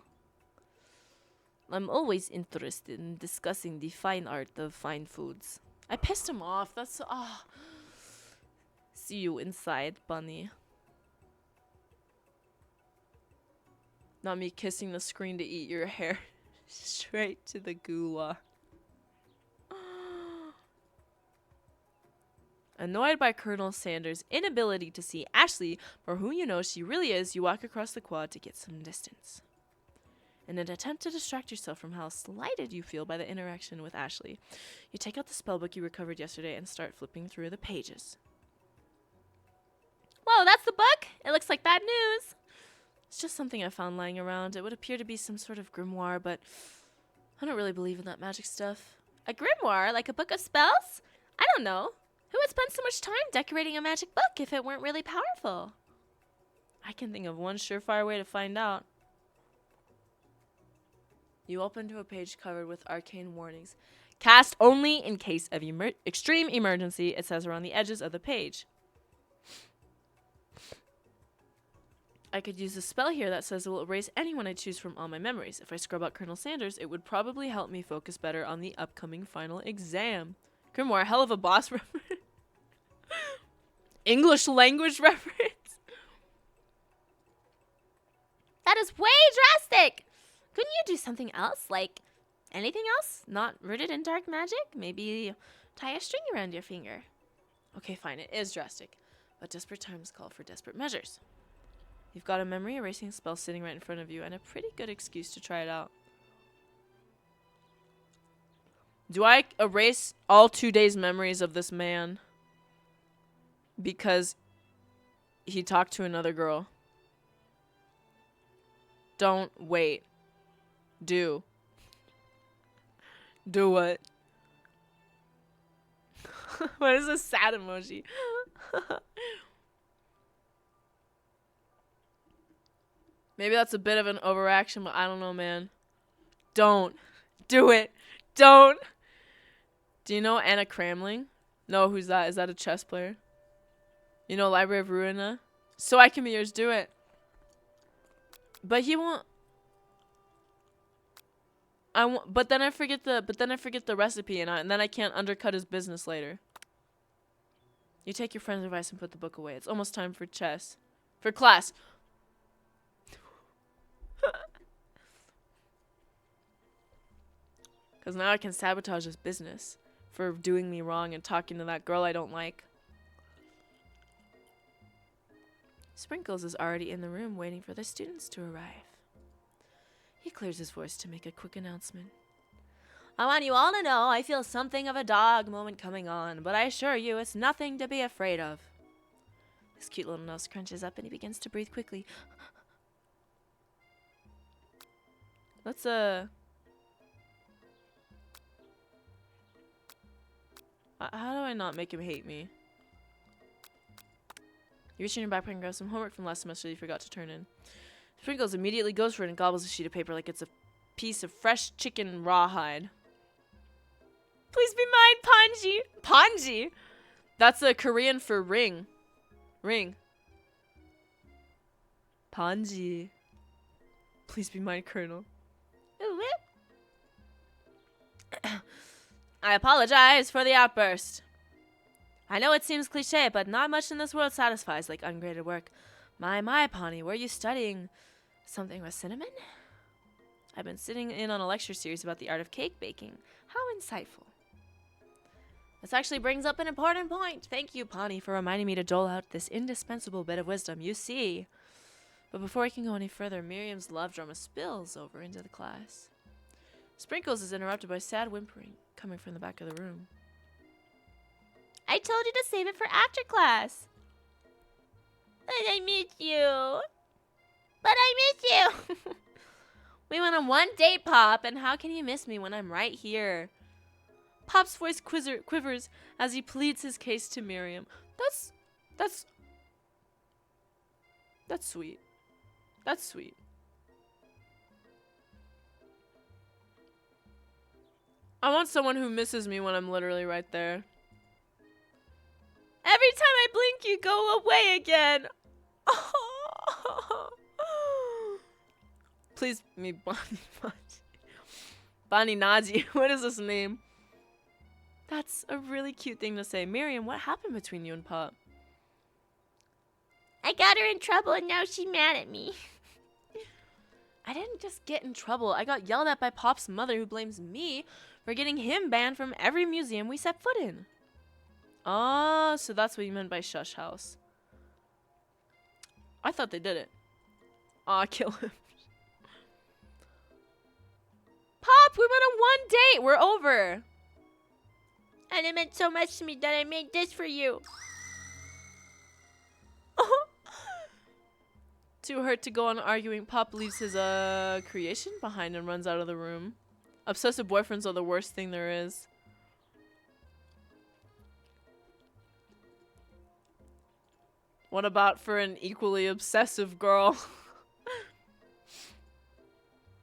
I'm always interested in discussing the fine art of fine foods. I pissed him off. That's... See you inside, Bunny. Not me kissing the screen to eat your hair. Straight to the gulag. Annoyed by Colonel Sanders' inability to see Ashley for who you know she really is, you walk across the quad to get some distance. In an attempt to distract yourself from how slighted you feel by the interaction with Ashley, you take out the spellbook you recovered yesterday and start flipping through the pages. Whoa, that's the book? It looks like bad news. It's just something I found lying around. It would appear to be some sort of grimoire, but I don't really believe in that magic stuff. A grimoire? Like a book of spells? I don't know. Who would spend so much time decorating a magic book if it weren't really powerful? I can think of one surefire way to find out. You open to a page covered with arcane warnings. Cast only in case of extreme emergency, it says around the edges of the page. I could use a spell here that says it will erase anyone I choose from all my memories. If I scrub out Colonel Sanders, it would probably help me focus better on the upcoming final exam. Grimoire, hell of a boss reference. English language reference. That is way drastic. Couldn't you do something else? Like anything else? Not rooted in dark magic? Maybe tie a string around your finger. Okay, fine, it is drastic. But desperate times call for desperate measures. You've got a memory erasing spell sitting right in front of you and a pretty good excuse to try it out. Do I erase all 2 days' memories of this man because he talked to another girl? Don't wait. Do. Do what? What is a sad emoji? Maybe that's a bit of an overaction, but I don't know, man. Don't. Do it. Don't. Do you know Anna Cramling? No, who's that? Is that a chess player? You know Library of Ruina? So I can be yours. Do it. But he won't. But then I forget the recipe, and then I can't undercut his business later. You take your friend's advice and put the book away. It's almost time for chess. For class. Because now I can sabotage his business for doing me wrong and talking to that girl I don't like. Sprinkles is already in the room waiting for the students to arrive. He clears his voice to make a quick announcement. I want you all to know I feel something of a dog moment coming on, but I assure you it's nothing to be afraid of. His cute little nose crunches up and he begins to breathe quickly. Let's, how do I not make him hate me? You reach in your backpack and grab some homework from last semester that you forgot to turn in. Sprinkles immediately goes for it and gobbles a sheet of paper like it's a piece of fresh chicken rawhide. Please be mine, Panji. Panji? That's a Korean for ring. Ring. Panji. Please be mine, Colonel. Ooh, I apologize for the outburst. I know it seems cliche, but not much in this world satisfies like ungraded work. My, Pawnee, were you studying something with cinnamon? I've been sitting in on a lecture series about the art of cake baking. How insightful. This actually brings up an important point. Thank you, Pawnee, for reminding me to dole out this indispensable bit of wisdom. You see. But before I can go any further, Miriam's love drama spills over into the class. Sprinkles is interrupted by sad whimpering coming from the back of the room. I told you to save it for after class. But I miss you. We went on one date, Pop, and how can you miss me when I'm right here? Pop's voice quivers as he pleads his case to Miriam. That's sweet. That's sweet. I want someone who misses me when I'm literally right there. Every time I blink, you go away again. Please, me, Bonnie Naji. What is this name? That's a really cute thing to say. Miriam, what happened between you and Pop? I got her in trouble and now she's mad at me. I didn't just get in trouble. I got yelled at by Pop's mother, who blames me for getting him banned from every museum we set foot in. Oh, so that's what you meant by shush house. I thought they did it. Aw, kill him. Pop, we went on one date. We're over. And it meant so much to me that I made this for you. Too hurt to go on arguing, Pop leaves his creation behind and runs out of the room. Obsessive boyfriends are the worst thing there is. What about for an equally obsessive girl?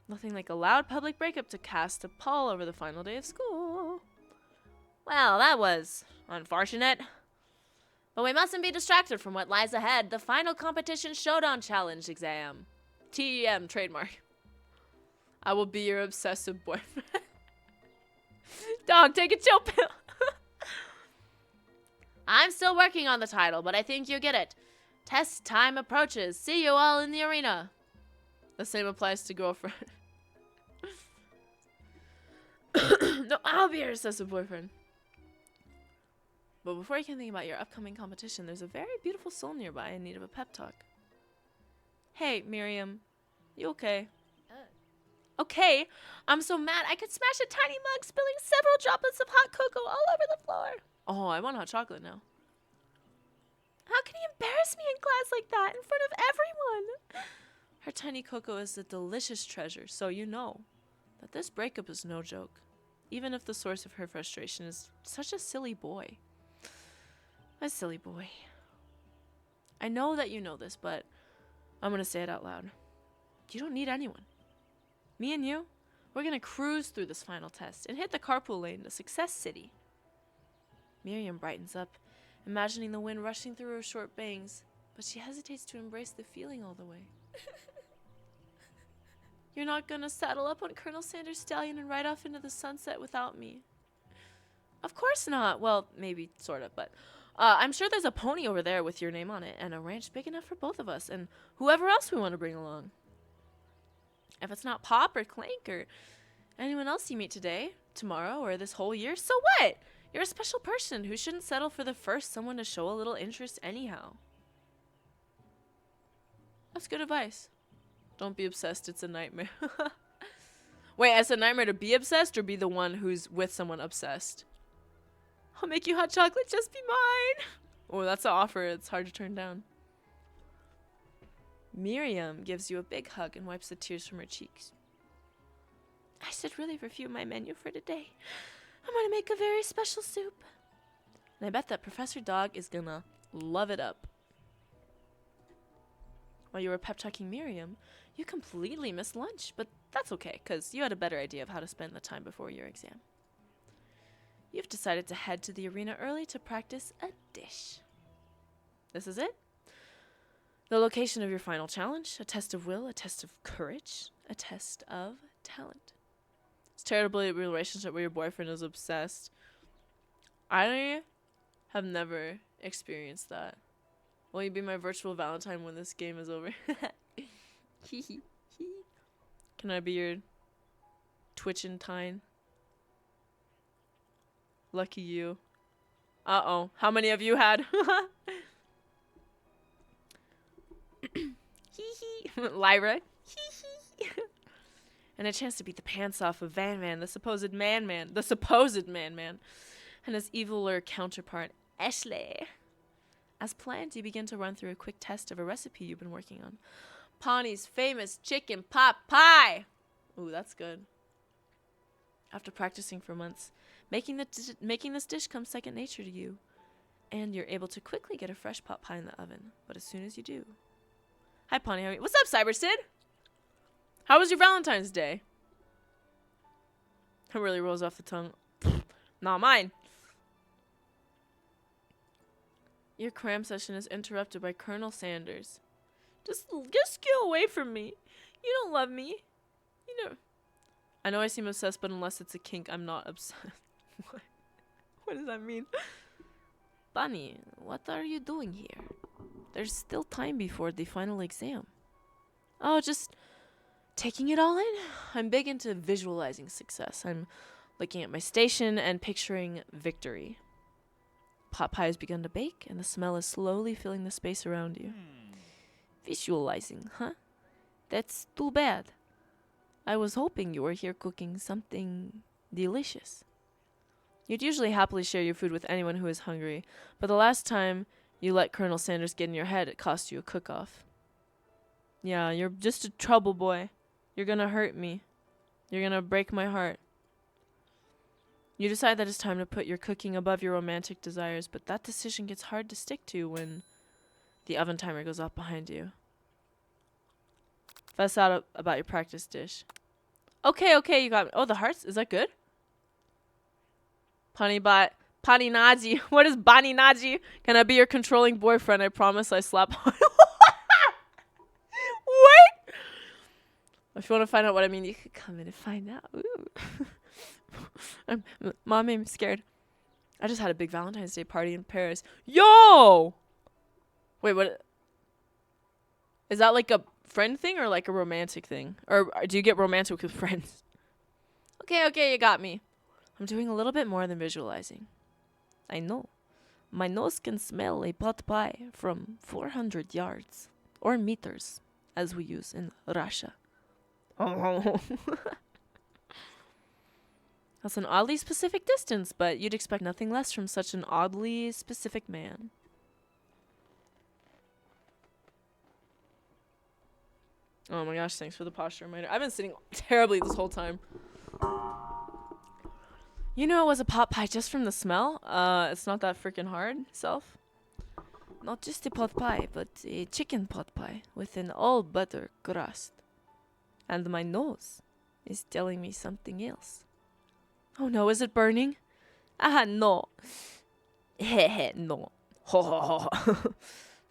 Nothing like a loud public breakup to cast a pall over the final day of school. Well, that was unfortunate. But we mustn't be distracted from what lies ahead. The final competition showdown challenge exam. TEM trademark. I will be your obsessive boyfriend. Dog, take a chill pill. I'm still working on the title, but I think you get it. Test time approaches. See you all in the arena. The same applies to girlfriend. No, I'll be your obsessive boyfriend. But before you can think about your upcoming competition, there's a very beautiful soul nearby in need of a pep talk. Hey, Miriam. You okay? Okay. I'm so mad I could smash a tiny mug, spilling several droplets of hot cocoa all over the floor. Oh, I want hot chocolate now. How can you embarrass me in class like that in front of everyone? Her tiny cocoa is a delicious treasure, so you know that this breakup is no joke. Even if the source of her frustration is such a silly boy. A silly boy. I know that you know this, but I'm gonna say it out loud. You don't need anyone. Me and you, we're gonna cruise through this final test and hit the carpool lane to Success City. Miriam brightens up, imagining the wind rushing through her short bangs, but she hesitates to embrace the feeling all the way. You're not gonna saddle up on Colonel Sanders' stallion and ride off into the sunset without me. Of course not. Well, maybe sort of, but I'm sure there's a pony over there with your name on it and a ranch big enough for both of us and whoever else we want to bring along. If it's not Pop or Clank or anyone else you meet today, tomorrow, or this whole year, so what? You're a special person who shouldn't settle for the first someone to show a little interest anyhow. That's good advice. Don't be obsessed, it's a nightmare. Wait, it's a nightmare to be obsessed or be the one who's with someone obsessed? I'll make you hot chocolate, just be mine. Oh, that's an offer. It's hard to turn down. Miriam gives you a big hug and wipes the tears from her cheeks. I should really review my menu for today. I'm gonna make a very special soup. And I bet that Professor Dog is gonna love it up. While you were pep talking Miriam, you completely missed lunch, but that's okay, because you had a better idea of how to spend the time before your exam. You've decided to head to the arena early to practice a dish. This is it. The location of your final challenge, a test of will, a test of courage, a test of talent. It's terribly a relationship where your boyfriend is obsessed. I have never experienced that. Will you be my virtual Valentine when this game is over? Can I be your Twitchentine? Lucky you. Uh-oh. How many of you had? Lyra. And a chance to beat the pants off of Van Man, the supposed man-man, and his eviler counterpart, Ashley. As planned, you begin to run through a quick test of a recipe you've been working on. Pawnee's famous chicken pot pie. Ooh, that's good. After practicing for months, making this dish comes second nature to you, and you're able to quickly get a fresh pot pie in the oven. But as soon as you do... Hi, Pawnee. What's up, Cyber Sid? How was your Valentine's Day? It really rolls off the tongue. Not mine. Your cram session is interrupted by Colonel Sanders. Just get away from me. You don't love me. You know. I know I seem obsessed, but unless it's a kink, I'm not obsessed. What does that mean? Bunny, what are you doing here? There's still time before the final exam. Oh, just taking it all in. I'm big into visualizing success. I'm looking at my station and picturing victory. Pot pie has begun to bake, and the smell is slowly filling the space around you. Visualizing, huh? That's too bad. I was hoping you were here cooking something delicious. You'd usually happily share your food with anyone who is hungry, but the last time you let Colonel Sanders get in your head, it cost you a cook-off. Yeah, you're just a trouble boy. You're gonna hurt me. You're gonna break my heart. You decide that it's time to put your cooking above your romantic desires, but that decision gets hard to stick to when the oven timer goes off behind you. Fuss out about your practice dish. Okay, you got me. Oh, the hearts? Is that good? Paninaji. What is Baninaji? Can I be your controlling boyfriend? I promise I slap hard. What? If you want to find out what I mean, you could come in and find out. Mom made me scared. I just had a big Valentine's Day party in Paris. Yo! Wait, what? Is that like a friend thing or like a romantic thing? Or do you get romantic with friends? Okay, you got me. I'm doing a little bit more than visualizing. I know. My nose can smell a pot pie from 400 yards. Or meters, as we use in Russia. Oh. That's an oddly specific distance, but you'd expect nothing less from such an oddly specific man. Oh my gosh, thanks for the posture reminder. I've been sitting terribly this whole time. You know it was a pot pie just from the smell? It's not that freaking hard, self. Not just a pot pie, but a chicken pot pie with an all-butter crust. And my nose is telling me something else. Oh no, is it burning? Ah, no. Hehe, no. Ho ho ho.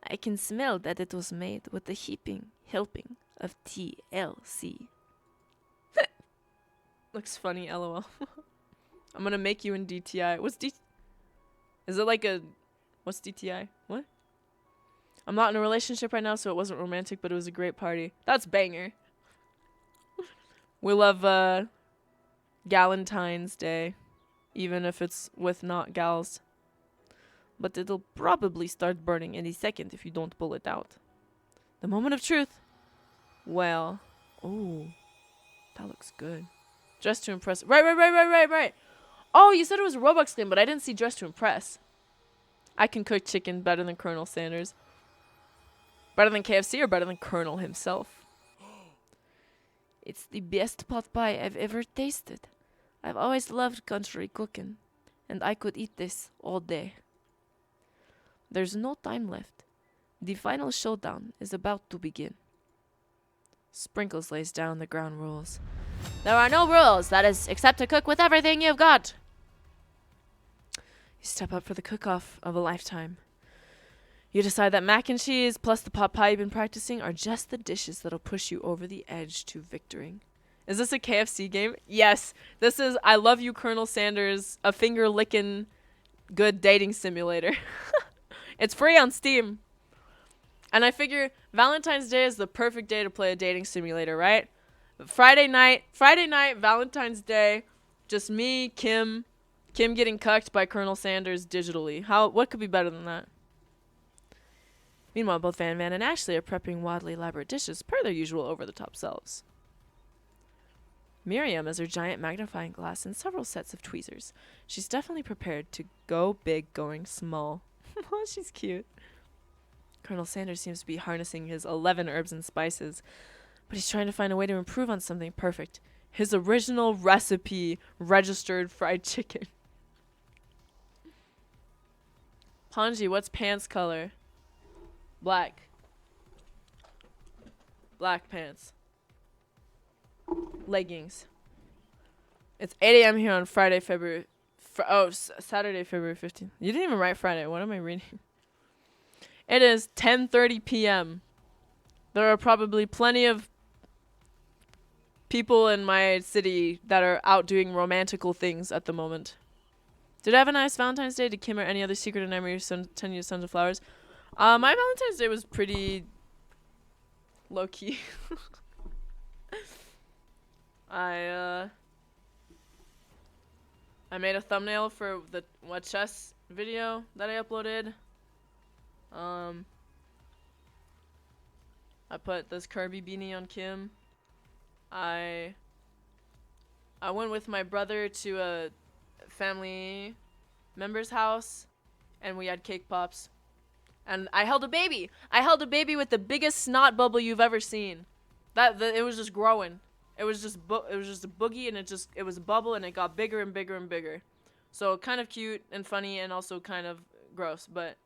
I can smell that it was made with a heaping helping of TLC. Looks funny, lol. I'm gonna make you in DTI. What's D? Is it like a... What's DTI? What? I'm not in a relationship right now, so it wasn't romantic, but it was a great party. That's banger. We love, Valentines Day. Even if it's with not gals. But it'll probably start burning any second if you don't pull it out. The moment of truth. Well. Ooh. That looks good. Dress to impress. Right. Oh, you said it was a Robux game, but I didn't see Dress to Impress. I can cook chicken better than Colonel Sanders. Better than KFC or better than Colonel himself? It's the best pot pie I've ever tasted. I've always loved country cooking, and I could eat this all day. There's no time left. The final showdown is about to begin. Sprinkles lays down the ground rules. There are no rules, that is, except to cook with everything you've got. You step up for the cook-off of a lifetime. You decide that mac and cheese plus the pot pie you've been practicing are just the dishes that'll push you over the edge to victory. Is this a KFC game? Yes. This is I Love You, Colonel Sanders, a finger-licking good dating simulator. It's free on Steam. And I figure Valentine's Day is the perfect day to play a dating simulator, right? Friday night, Valentine's Day, just me, Kim getting cucked by Colonel Sanders digitally. What could be better than that? Meanwhile, both Van and Ashley are prepping wildly elaborate dishes per their usual over-the-top selves. Miriam has her giant magnifying glass and several sets of tweezers. She's definitely prepared to go big going small. She's cute. Colonel Sanders seems to be harnessing his 11 herbs and spices, but he's trying to find a way to improve on something perfect. His original recipe, registered fried chicken. Panji, what's pants color? Black. Black pants. Leggings. It's 8 a.m. here on Friday, February... Saturday, February 15th. You didn't even write Friday. What am I reading? It is 10:30 p.m. There are probably plenty of people in my city that are out doing romantical things at the moment. Did I have a nice Valentine's Day? Did Kim or any other secret and send you sons of flowers? My Valentine's Day was pretty low-key. I made a thumbnail for the what chess video that I uploaded. I put this Kirby beanie on Kim. I went with my brother to a family member's house, and we had cake pops. And I held a baby. I held a baby with the biggest snot bubble you've ever seen. It was just growing. It was just a boogie, and it was a bubble, and it got bigger and bigger and bigger. So kind of cute and funny, and also kind of gross, but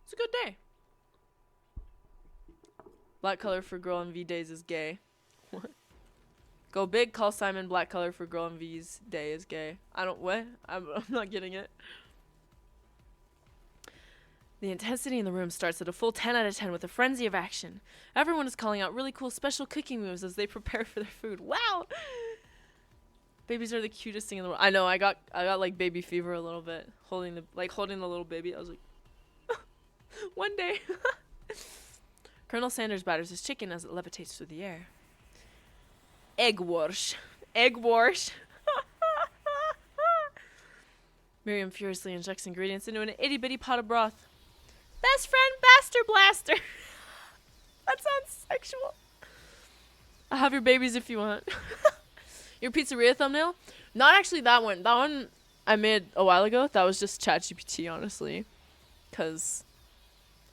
it's a good day. Black color for girl in V days is gay. What? Go big, call Simon black color for girl in V's day is gay. What? I'm not getting it. The intensity in the room starts at a full 10 out of 10 with a frenzy of action. Everyone is calling out really cool special cooking moves as they prepare for their food. Wow! Babies are the cutest thing in the world. I know, I got like baby fever a little bit. Holding the little baby. I was like, one day. Colonel Sanders batters his chicken as it levitates through the air. Egg wash. Egg wash. Miriam furiously injects ingredients into an itty-bitty pot of broth. Best friend Baster Blaster. That sounds sexual. I'll have your babies if you want. Your pizzeria thumbnail? Not actually that one. That one I made a while ago. That was just ChatGPT, honestly. Because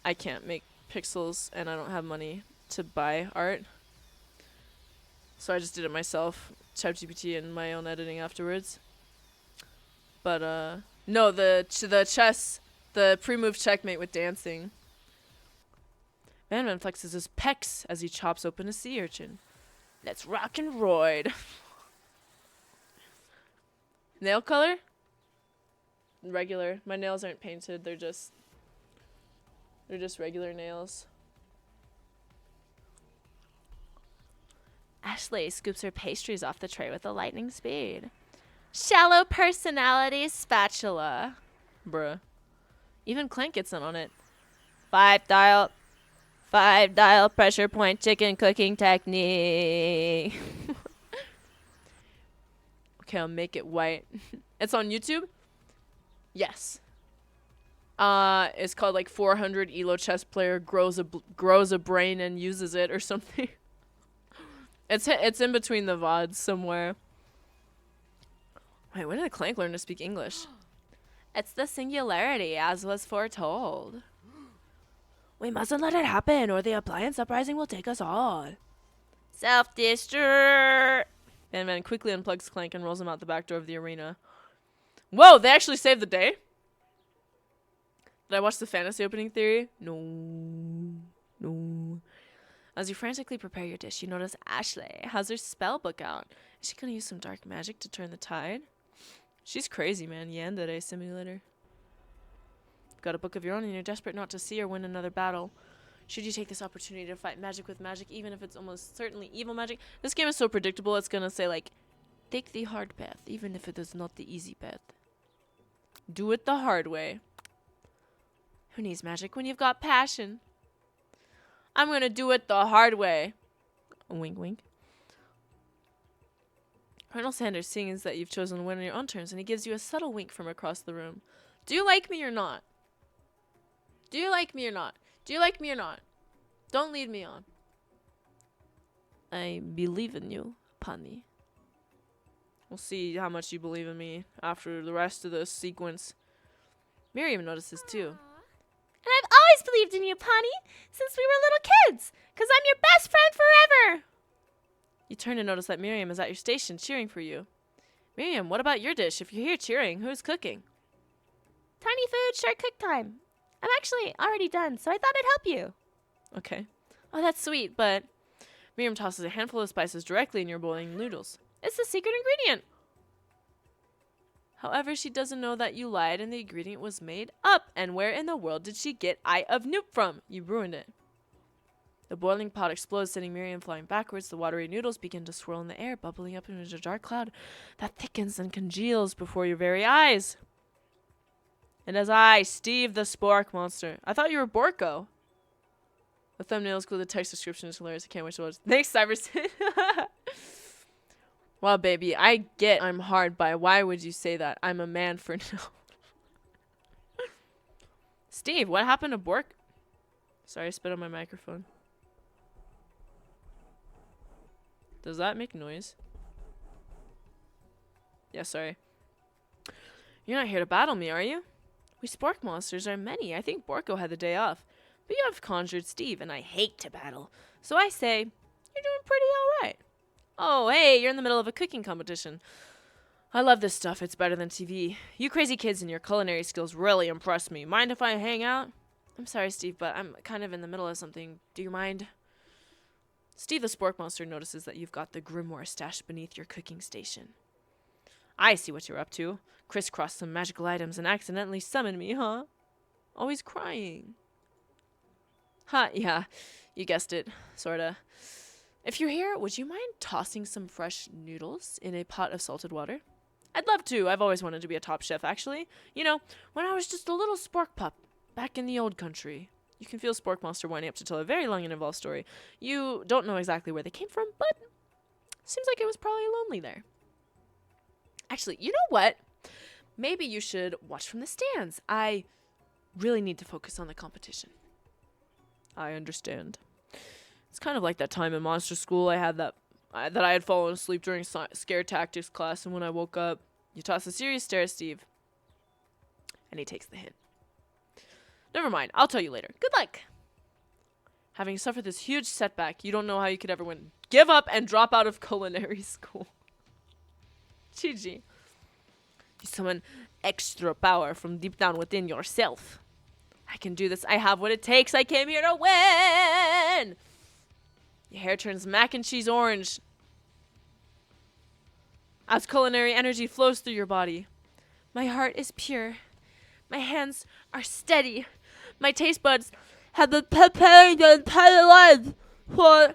I can't make pixels and I don't have money to buy art. So I just did it myself. ChatGPT and my own editing afterwards. But, no, the chess, the pre-move checkmate with dancing. Man flexes his pecs as he chops open a sea urchin. Let's rock and roid. Nail color? Regular. My nails aren't painted. They're just regular nails. Ashley scoops her pastries off the tray with a lightning speed. Shallow personality spatula. Bruh. Even Clank gets in on it. 5 dial pressure point chicken cooking technique. Okay, I'll make it white. It's on YouTube? Yes. It's called like 400 Elo chess player grows a brain and uses it or something. It's in between the VODs somewhere. Wait, when did Clank learn to speak English? It's the singularity, as was foretold. We mustn't let it happen, or the appliance uprising will take us all. Self-destruct. Man quickly unplugs Clank and rolls him out the back door of the arena. Whoa, they actually saved the day? Did I watch the fantasy opening theory? No. As you frantically prepare your dish, you notice Ashley has her spell book out. Is she gonna use some dark magic to turn the tide? She's crazy, man. Yandere simulator. Got a book of your own and you're desperate not to see or win another battle. Should you take this opportunity to fight magic with magic, even if it's almost certainly evil magic? This game is so predictable, it's gonna say like, take the hard path, even if it is not the easy path. Do it the hard way. Who needs magic when you've got passion? I'm gonna do it the hard way. Wink, wink. Colonel Sanders sees that you've chosen to win on your own terms, and he gives you a subtle wink from across the room. Do you like me or not? Do you like me or not? Do you like me or not? Don't lead me on. I believe in you, Pani. We'll see how much you believe in me after the rest of the sequence. Miriam notices too. And I've always believed in you, Pani, since we were little kids, 'cause I'm your best friend forever. You turn to notice that Miriam is at your station cheering for you. Miriam, what about your dish? If you're here cheering, who's cooking? Tiny food, short cook time. I'm actually already done, so I thought I'd help you. Okay. Oh, that's sweet, but... Miriam tosses a handful of spices directly in your boiling noodles. It's the secret ingredient. However, she doesn't know that you lied and the ingredient was made up. And where in the world did she get Eye of Noop from? You ruined it. The boiling pot explodes, sending Miriam flying backwards. The watery noodles begin to swirl in the air, bubbling up into a dark cloud that thickens and congeals before your very eyes. And as I, Steve the Spork Monster. I thought you were Borko. The thumbnail is cool. The text description is hilarious. I can't wait to watch. Thanks, Cyberson. Wow, baby. I get I'm hard by. Why would you say that? I'm a man for now. Steve, what happened to Bork? Sorry, I spit on my microphone. Does that make noise? Yeah, sorry. You're not here to battle me, are you? We spork monsters are many. I think Borko had the day off. But you have conjured Steve, and I hate to battle. So I say, you're doing pretty alright. Oh, hey, you're in the middle of a cooking competition. I love this stuff. It's better than TV. You crazy kids and your culinary skills really impress me. Mind if I hang out? I'm sorry, Steve, but I'm kind of in the middle of something. Do you mind? Steve the Spork Monster notices that you've got the grimoire stashed beneath your cooking station. I see what you're up to. Crisscross some magical items and accidentally summon me, huh? Always crying. Ha, yeah. You guessed it. Sorta. If you're here, would you mind tossing some fresh noodles in a pot of salted water? I'd love to. I've always wanted to be a top chef, actually. You know, when I was just a little spork pup, back in the old country. You can feel Spork Monster winding up to tell a very long and involved story. You don't know exactly where they came from, but seems like it was probably lonely there. Actually, you know what? Maybe you should watch from the stands. I really need to focus on the competition. I understand. It's kind of like that time in monster school I had that I had fallen asleep during scare tactics class, and when I woke up, you toss a serious stare at Steve, and he takes the hint. Never mind, I'll tell you later. Good luck. Having suffered this huge setback, you don't know how you could ever win. Give up and drop out of culinary school. GG. You summon extra power from deep down within yourself. I can do this. I have what it takes. I came here to win. Your hair turns mac and cheese orange as culinary energy flows through your body. My heart is pure. My hands are steady. My taste buds have been preparing the entire life for...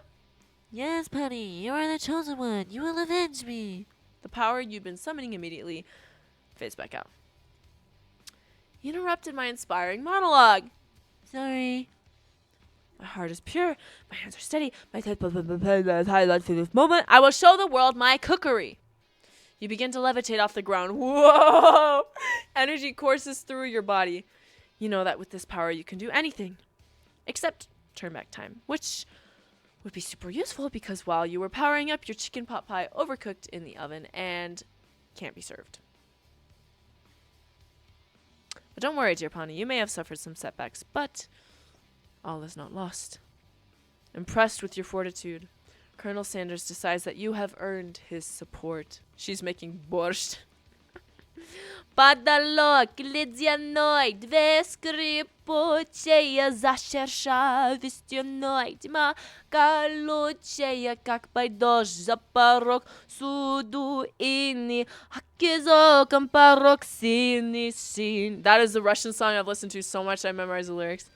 Yes, Penny, you are the chosen one. You will avenge me. The power you've been summoning immediately fades back out. You interrupted my inspiring monologue. Sorry. My heart is pure. My hands are steady. My taste buds have been preparing the entire life for this moment. I will show the world my cookery. You begin to levitate off the ground. Whoa! Energy courses through your body. You know that with this power you can do anything. Except turn back time. Which would be super useful because while you were powering up, your chicken pot pie overcooked in the oven and can't be served. But don't worry, dear Pawnee. You may have suffered some setbacks, but all is not lost. Impressed with your fortitude, Colonel Sanders decides that you have earned his support. She's making borscht. Падалок, ледяной, две скрипучие, зашерша вестяной, тьма колючая, как пойдешь за порог, суду ини, окизоком порог синий син. That is the Russian song I've listened to so much I memorized the lyrics.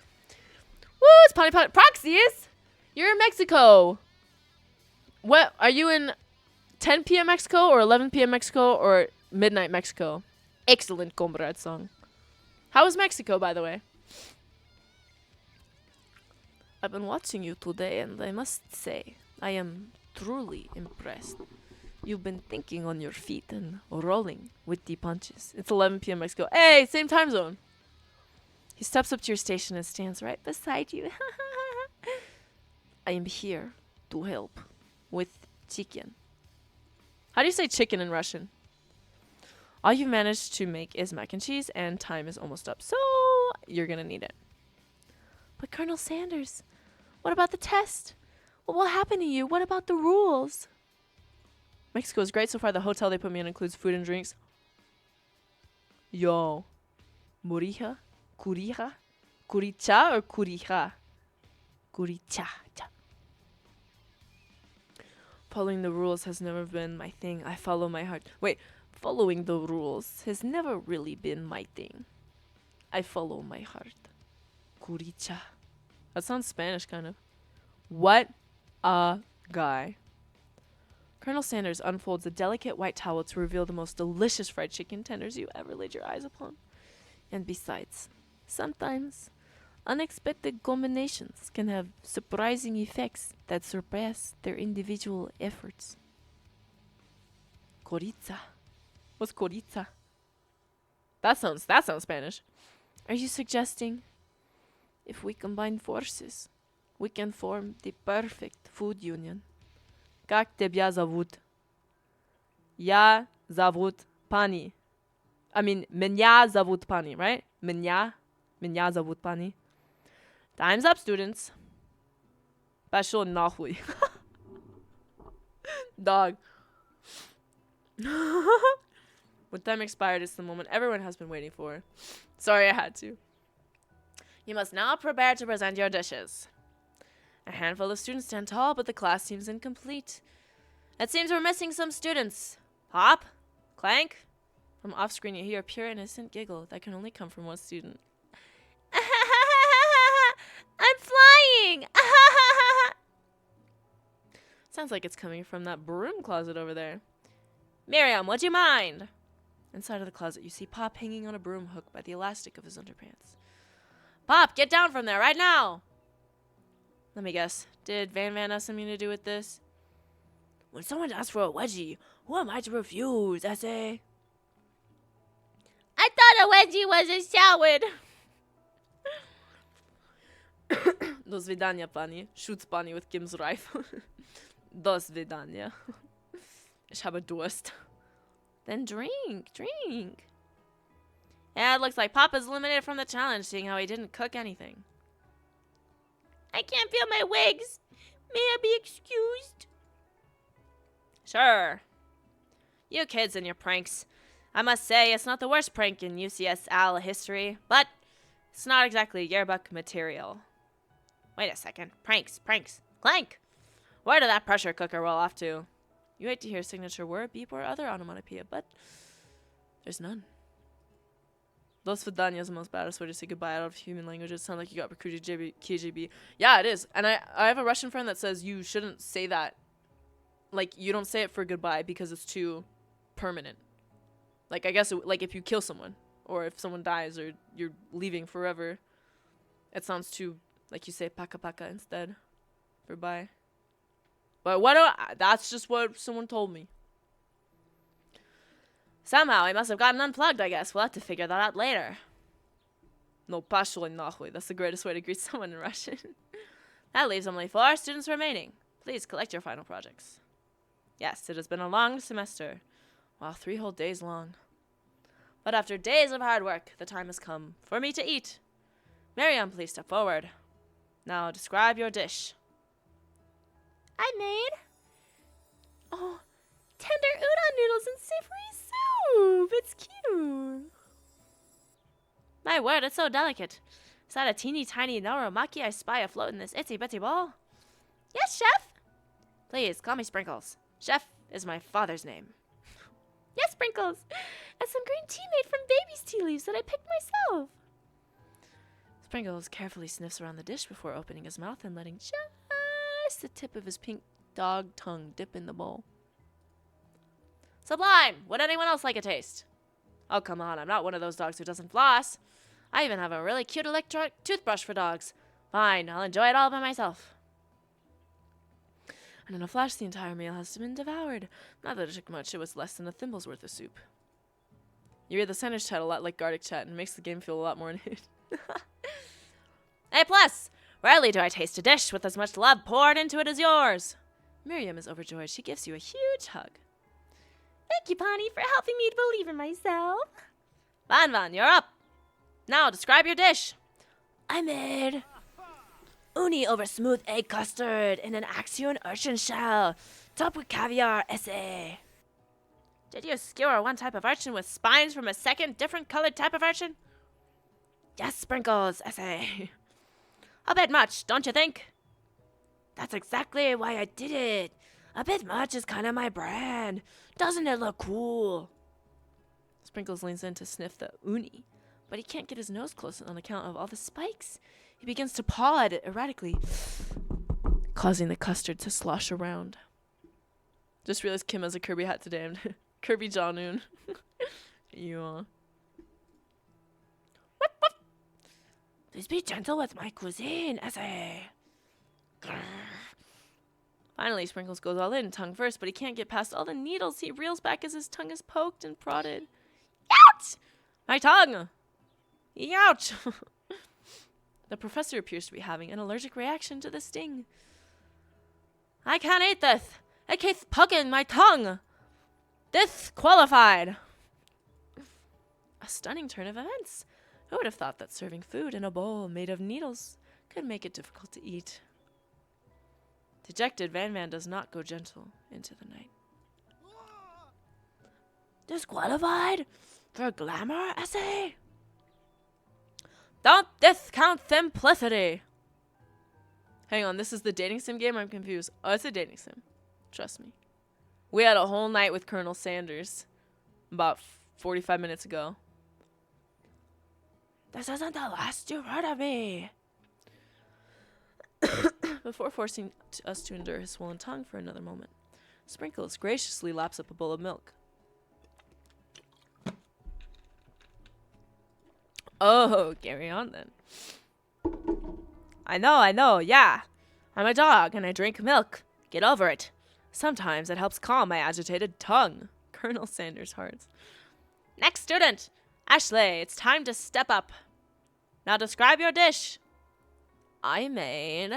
Woo, it's Pawnee Pawnee. Proxies! You're in Mexico. What? Are you in 10 p.m. Mexico or 11 p.m. Mexico or midnight Mexico? Excellent comrade song. How was Mexico, by the way? I've been watching you today, and I must say, I am truly impressed. You've been thinking on your feet and rolling with the punches. It's 11 p.m. Mexico. Hey, same time zone. He steps up to your station and stands right beside you. I am here to help with chicken. How do you say chicken in Russian? All you've managed to make is mac and cheese, and time is almost up, so you're gonna need it. But Colonel Sanders, what about the test? What will happen to you? What about the rules? Mexico is great so far. The hotel they put me in includes food and drinks. Yo. Murija? Curija? Curicha or curija? Curicha. Following the rules has never been my thing. I follow my heart. Wait. Following the rules has never really been my thing. I follow my heart. Curicha. That sounds Spanish, kind of. What a guy. Colonel Sanders unfolds a delicate white towel to reveal the most delicious fried chicken tenders you ever laid your eyes upon. And besides, sometimes Unexpected combinations can have surprising effects that surpass their individual efforts. Coriza. What's coriza? That sounds Spanish. Are you suggesting if we combine forces, we can form the perfect food union? Как тебя зовут? Я зовут Pani. I mean, меня зовут Pani, right? Меня зовут Pani. Time's up, students. Пошел нахуй. Dog. When time expired, it's the moment everyone has been waiting for. Sorry, I had to. You must now prepare to present your dishes. A handful of students stand tall, but the class seems incomplete. It seems we're missing some students. Hop? Clank? From off screen, you hear a pure innocent giggle that can only come from one student. I'm flying! Sounds like it's coming from that broom closet over there. Miriam, would you mind? Inside of the closet, you see Pop hanging on a broom hook by the elastic of his underpants. Pop, get down from there right now! Let me guess. Did Van have something to do with this? When someone asks for a wedgie, who am I to refuse, essay? I thought a wedgie was a shower. Do svidania, pani. Shoots Pani with Kim's rifle. Do svidania. Ich habe Durst. Then drink. Yeah, it looks like Papa's eliminated from the challenge, seeing how he didn't cook anything. I can't feel my wigs. May I be excused? Sure. You kids and your pranks. I must say, it's not the worst prank in UCSL history, but it's not exactly yearbook material. Wait a second. Pranks. Clank! Where did that pressure cooker roll off to? You hate to hear signature word, beep, or other onomatopoeia, but there's none. Dos Vidania is the most baddest way to say goodbye out of human languages. Sound like you got recruited KGB. Yeah, it is. And I have a Russian friend that says you shouldn't say that. Like, you don't say it for goodbye because it's too permanent. Like, I guess, like, if you kill someone, or if someone dies, or you're leaving forever, it sounds too, like, you say paka instead for bye. But that's just what someone told me. Somehow, I must have gotten unplugged, I guess. We'll have to figure that out later. No, пошёл нахуй. That's the greatest way to greet someone in Russian. That leaves only 4 students remaining. Please collect your final projects. Yes, it has been a long semester. Wow, 3 whole days long. But after days of hard work, the time has come for me to eat. Miriam, please step forward. Now, describe your dish. I made tender udon noodles and savory soup. It's cute. My word, it's so delicate. Is that a teeny tiny noromaki I spy afloat in this itsy bitsy bowl? Yes, chef. Please, call me Sprinkles. Chef is my father's name. Yes, Sprinkles. And some green tea made from baby's tea leaves that I picked myself. Sprinkles carefully sniffs around the dish before opening his mouth and letting just the tip of his pink dog tongue dip in the bowl. Sublime! Would anyone else like a taste? Oh, come on, I'm not one of those dogs who doesn't floss. I even have a really cute electric toothbrush for dogs. Fine, I'll enjoy it all by myself. And in a flash, the entire meal has been devoured. Not that it took much, it was less than a thimble's worth of soup. You read the sandwich chat a lot like Gardic chat, and it makes the game feel a lot more in it. A plus! Rarely do I taste a dish with as much love poured into it as yours. Miriam is overjoyed. She gives you a huge hug. Thank you, Pani, for helping me to believe in myself. Van, you're up. Now, describe your dish. I made uni over smooth egg custard in an Axion urchin shell, topped with caviar essay. Did you skewer one type of urchin with spines from a second different colored type of urchin? Yes, Sprinkles essay. A bit much, don't you think? That's exactly why I did it. A bit much is kind of my brand. Doesn't it look cool? Sprinkles leans in to sniff the uni, but he can't get his nose close on account of all the spikes. He begins to paw at it erratically, causing the custard to slosh around. Just realized Kim has a Kirby hat today. Kirby Janoon. Please be gentle with my cuisine, essay. Finally, Sprinkles goes all in, tongue first, but he can't get past all the needles. He reels back as his tongue is poked and prodded. Ouch! My tongue! Ouch! The professor appears to be having an allergic reaction to the sting. I can't eat this. It keeps poking my tongue. Disqualified. A stunning turn of events. Who would have thought that serving food in a bowl made of needles could make it difficult to eat? Dejected, Van Van does not go gentle into the night. Disqualified for glamour essay? Don't discount simplicity. Hang on, this is the dating sim game? I'm confused. Oh, it's a dating sim. Trust me. We had a whole night with Colonel Sanders about 45 minutes ago. This isn't the last you've heard of me. Before forcing us to endure his swollen tongue for another moment, Sprinkles graciously laps up a bowl of milk. Oh, carry on then. I know, yeah. I'm a dog and I drink milk. Get over it. Sometimes it helps calm my agitated tongue. Colonel Sanders hearts. Next student, Ashley, it's time to step up. Now describe your dish. I made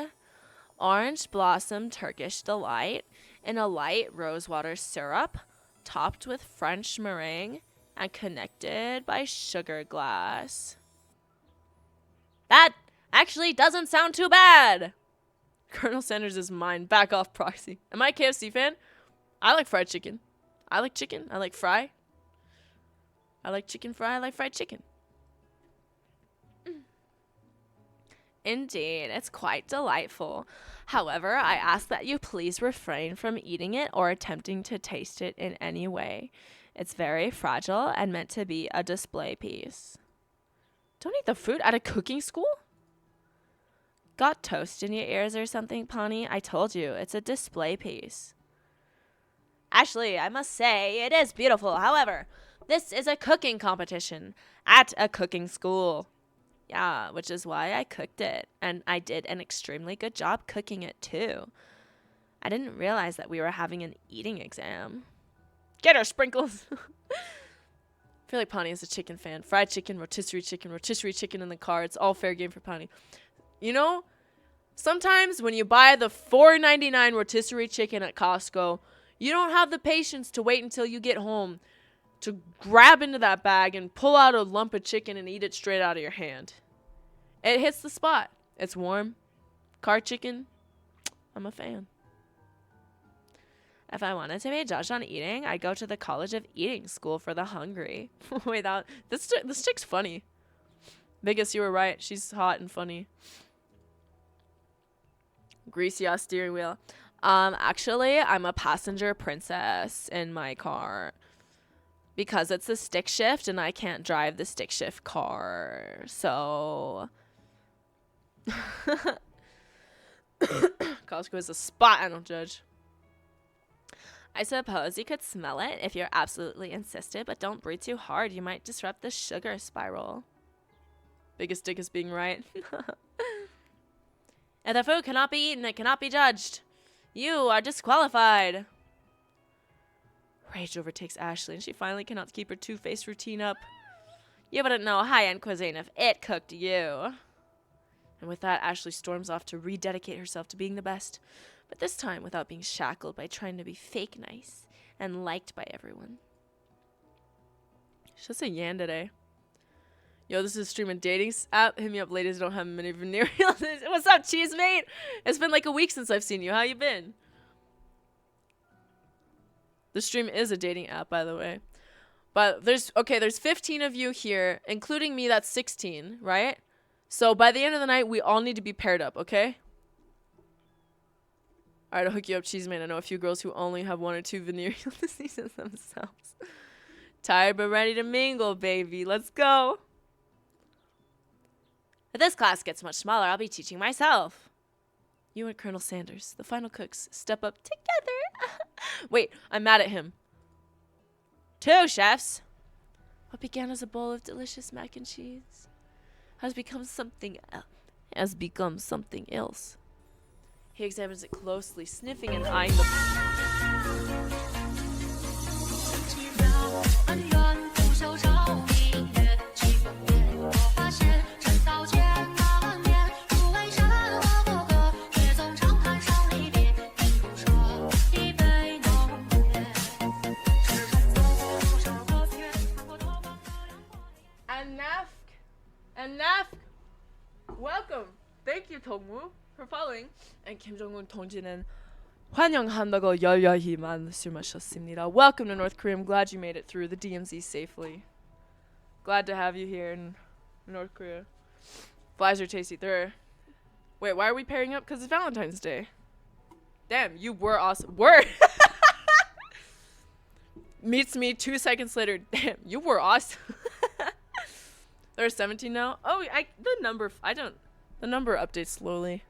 orange blossom Turkish delight in a light rosewater syrup, topped with French meringue and connected by sugar glass. That actually doesn't sound too bad. Colonel Sanders' mind back off proxy. Am I a KFC fan? I like fried chicken. I like chicken. I like fry. I like chicken fry. I like fried chicken. Indeed, it's quite delightful. However, I ask that you please refrain from eating it or attempting to taste it in any way. It's very fragile and meant to be a display piece. Don't eat the food at a cooking school? Got toast in your ears or something, Pawnee? I told you, it's a display piece. Ashley, I must say, it is beautiful. However, this is a cooking competition at a cooking school. Yeah, which is why I cooked it. And I did an extremely good job cooking it, too. I didn't realize that we were having an eating exam. Get her, Sprinkles! I feel like Pawnee is a chicken fan. Fried chicken, rotisserie chicken in the car. It's all fair game for Pawnee. You know, sometimes when you buy the $4.99 rotisserie chicken at Costco, you don't have the patience to wait until you get home to grab into that bag and pull out a lump of chicken and eat it straight out of your hand. It hits the spot. It's warm. Car chicken. I'm a fan. If I wanted to be judged on eating, I'd go to the College of Eating School for the Hungry. Wait, this chick's funny. Vegas, you were right. She's hot and funny. Greasy ass steering wheel. Actually, I'm a passenger princess in my car. Because it's a stick shift and I can't drive the stick shift car. So Costco is a spot I don't judge. I suppose you could smell it if you're absolutely insisted, but don't breathe too hard. You might disrupt the sugar spiral. Biggest dick is being right. If the food cannot be eaten, it cannot be judged. You are disqualified. Rage overtakes Ashley, and she finally cannot keep her two-faced routine up. You wouldn't know high-end cuisine if it cooked you. And with that, Ashley storms off to rededicate herself to being the best, but this time without being shackled by trying to be fake nice and liked by everyone. She's just a yan today. Yo, this is a stream and dating app. Hit me up, ladies. Don't have many venereal. What's up, cheese mate? It's been like a week since I've seen you. How you been? The stream is a dating app, by the way. But there's 15 of you here, including me. That's 16, right? So by the end of the night, we all need to be paired up, okay? All right, I'll hook you up, cheese man. I know a few girls who only have one or two venereal diseases themselves. Tired but ready to mingle, baby. Let's go. If this class gets much smaller, I'll be teaching myself. You and Colonel Sanders, the final cooks, step up together. Wait, I'm mad at him. 2 chefs. What began as a bowl of delicious mac and cheese has become something else. He examines it closely, sniffing and eyeing the And Nafk, welcome. Thank you, Tongwoo, for following. and Kim Jong-un 동지는 환영한다고 열렬히 말씀하셨습니다. Welcome to North Korea. I'm glad you made it through the DMZ safely. Glad to have you here in North Korea. Flies are tasty. Wait, why are we pairing up? Because it's Valentine's Day. Damn, you were awesome. Word! Meets me 2 seconds later. Damn, you were awesome. There's 17 now. Oh, the number updates slowly.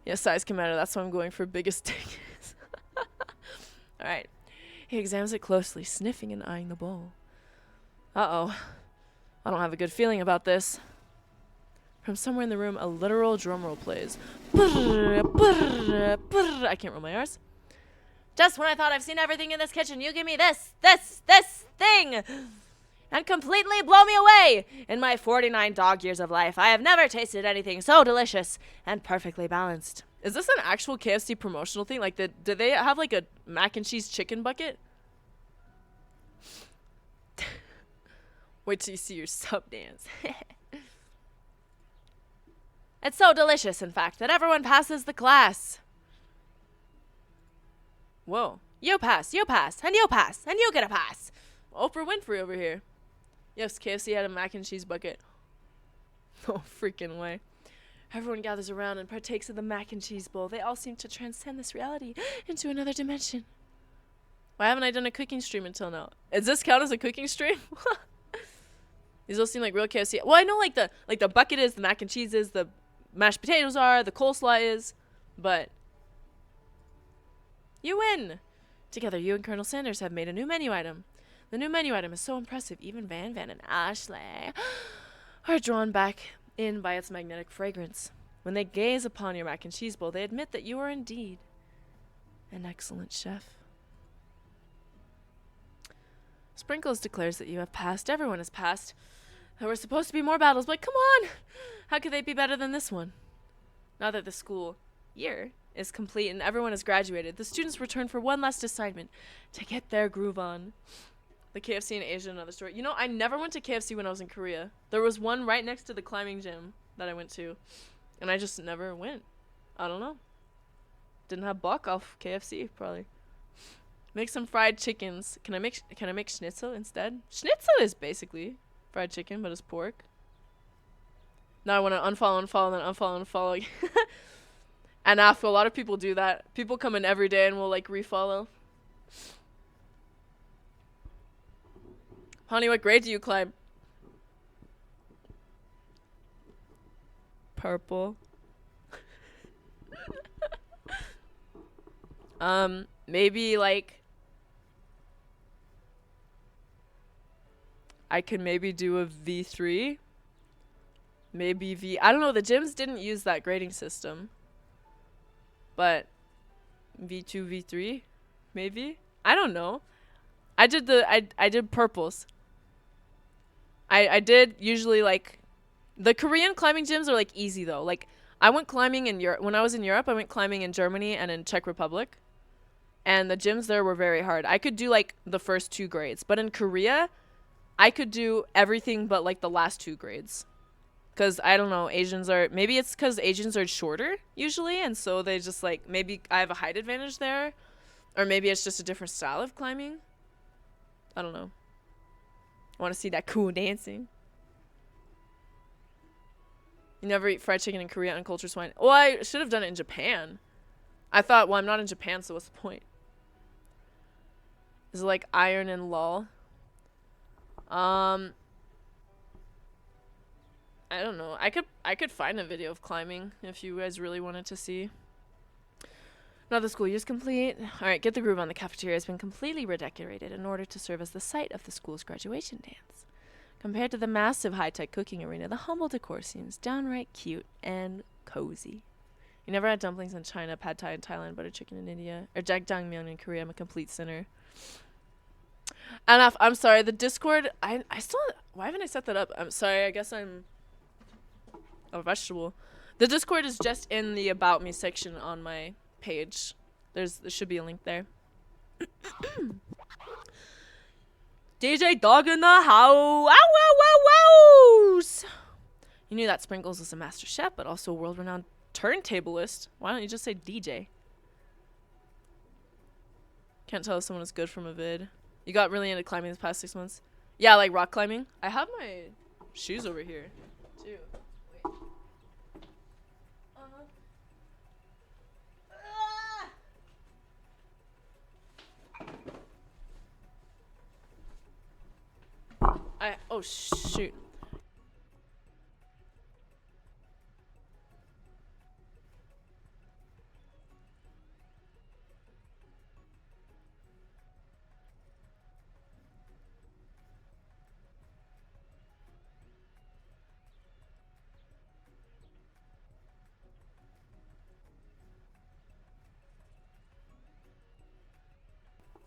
Yeah, size can matter. That's why I'm going for biggest tickets. All right. He examines it closely, sniffing and eyeing the bowl. Uh-oh. I don't have a good feeling about this. From somewhere in the room, a literal drumroll plays. I can't roll my R's. Just when I thought I've seen everything in this kitchen, you give me this thing! And completely blow me away! In my 49 dog years of life, I have never tasted anything so delicious and perfectly balanced. Is this an actual KFC promotional thing? Like, do they have like a mac and cheese chicken bucket? Wait till you see your sub dance. It's so delicious, in fact, that everyone passes the class. Whoa. You pass, and you pass, and you get a pass. Oprah Winfrey over here. Yes, KFC had a mac and cheese bucket. No freaking way. Everyone gathers around and partakes of the mac and cheese bowl. They all seem to transcend this reality into another dimension. Why haven't I done a cooking stream until now? Does this count as a cooking stream? These all seem like real KFC. Well, I know like the bucket is, the mac and cheese is, the mashed potatoes are, the coleslaw is, but you win. Together, you and Colonel Sanders have made a new menu item. The new menu item is so impressive, even Van and Ashley are drawn back in by its magnetic fragrance. When they gaze upon your mac and cheese bowl, they admit that you are indeed an excellent chef. Sprinkles declares that you have passed. Everyone has passed. There were supposed to be more battles, but come on! How could they be better than this one? Now that the school year is complete and everyone has graduated, the students return for one last assignment to get their groove on. The KFC in Asia, another story. You know, I never went to KFC when I was in Korea. There was one right next to the climbing gym that I went to, and I just never went. I don't know. Didn't have buck off KFC, probably. Make some fried chickens. Can I make schnitzel instead? Schnitzel is basically fried chicken, but it's pork. Now I want to unfollow, then unfollow. And after a lot of people do that. People come in every day and will like refollow. Honey, what grade do you climb? Purple. Maybe like I can maybe do a V3. Maybe I don't know, the gyms didn't use that grading system. But V2, V3, maybe? I don't know. I did purples. I did usually like the Korean climbing gyms are like easy though. Like I went climbing in Europe when I was in Europe. I went climbing in Germany and in Czech Republic. And the gyms there were very hard. I could do like the first 2 grades, but in Korea, I could do everything but like the last 2 grades. Cause I don't know, maybe it's cause Asians are shorter usually, and so they just like, maybe I have a height advantage there, or maybe it's just a different style of climbing. I don't know. I want to see that cool dancing. You never eat fried chicken in Korea, uncultured swine. Well, I should have done it in Japan. I thought, well, I'm not in Japan, so what's the point? Is it like iron and lol? I don't know. I could find a video of climbing if you guys really wanted to see. Now the school year's complete. Alright, get the groove on. The cafeteria has been completely redecorated in order to serve as the site of the school's graduation dance. Compared to the massive high-tech cooking arena, the humble decor seems downright cute and cozy. You never had dumplings in China, pad thai in Thailand, butter chicken in India, or jjajangmyeon in Korea. I'm a complete sinner. Enough. I'm sorry. The Discord. I still. Why haven't I set that up? I'm sorry. I guess I'm a vegetable. The Discord is just in the About Me section on my page. There should be a link there. DJ Dog in the house. Ow, ow, ow, wows. You knew that Sprinkles was a master chef, but also a world-renowned turntablist. Why don't you just say DJ? Can't tell if someone is good from a vid. You got really into climbing this past 6 months? Yeah, like rock climbing. I have my shoes over here, too. Wait. Oh shoot.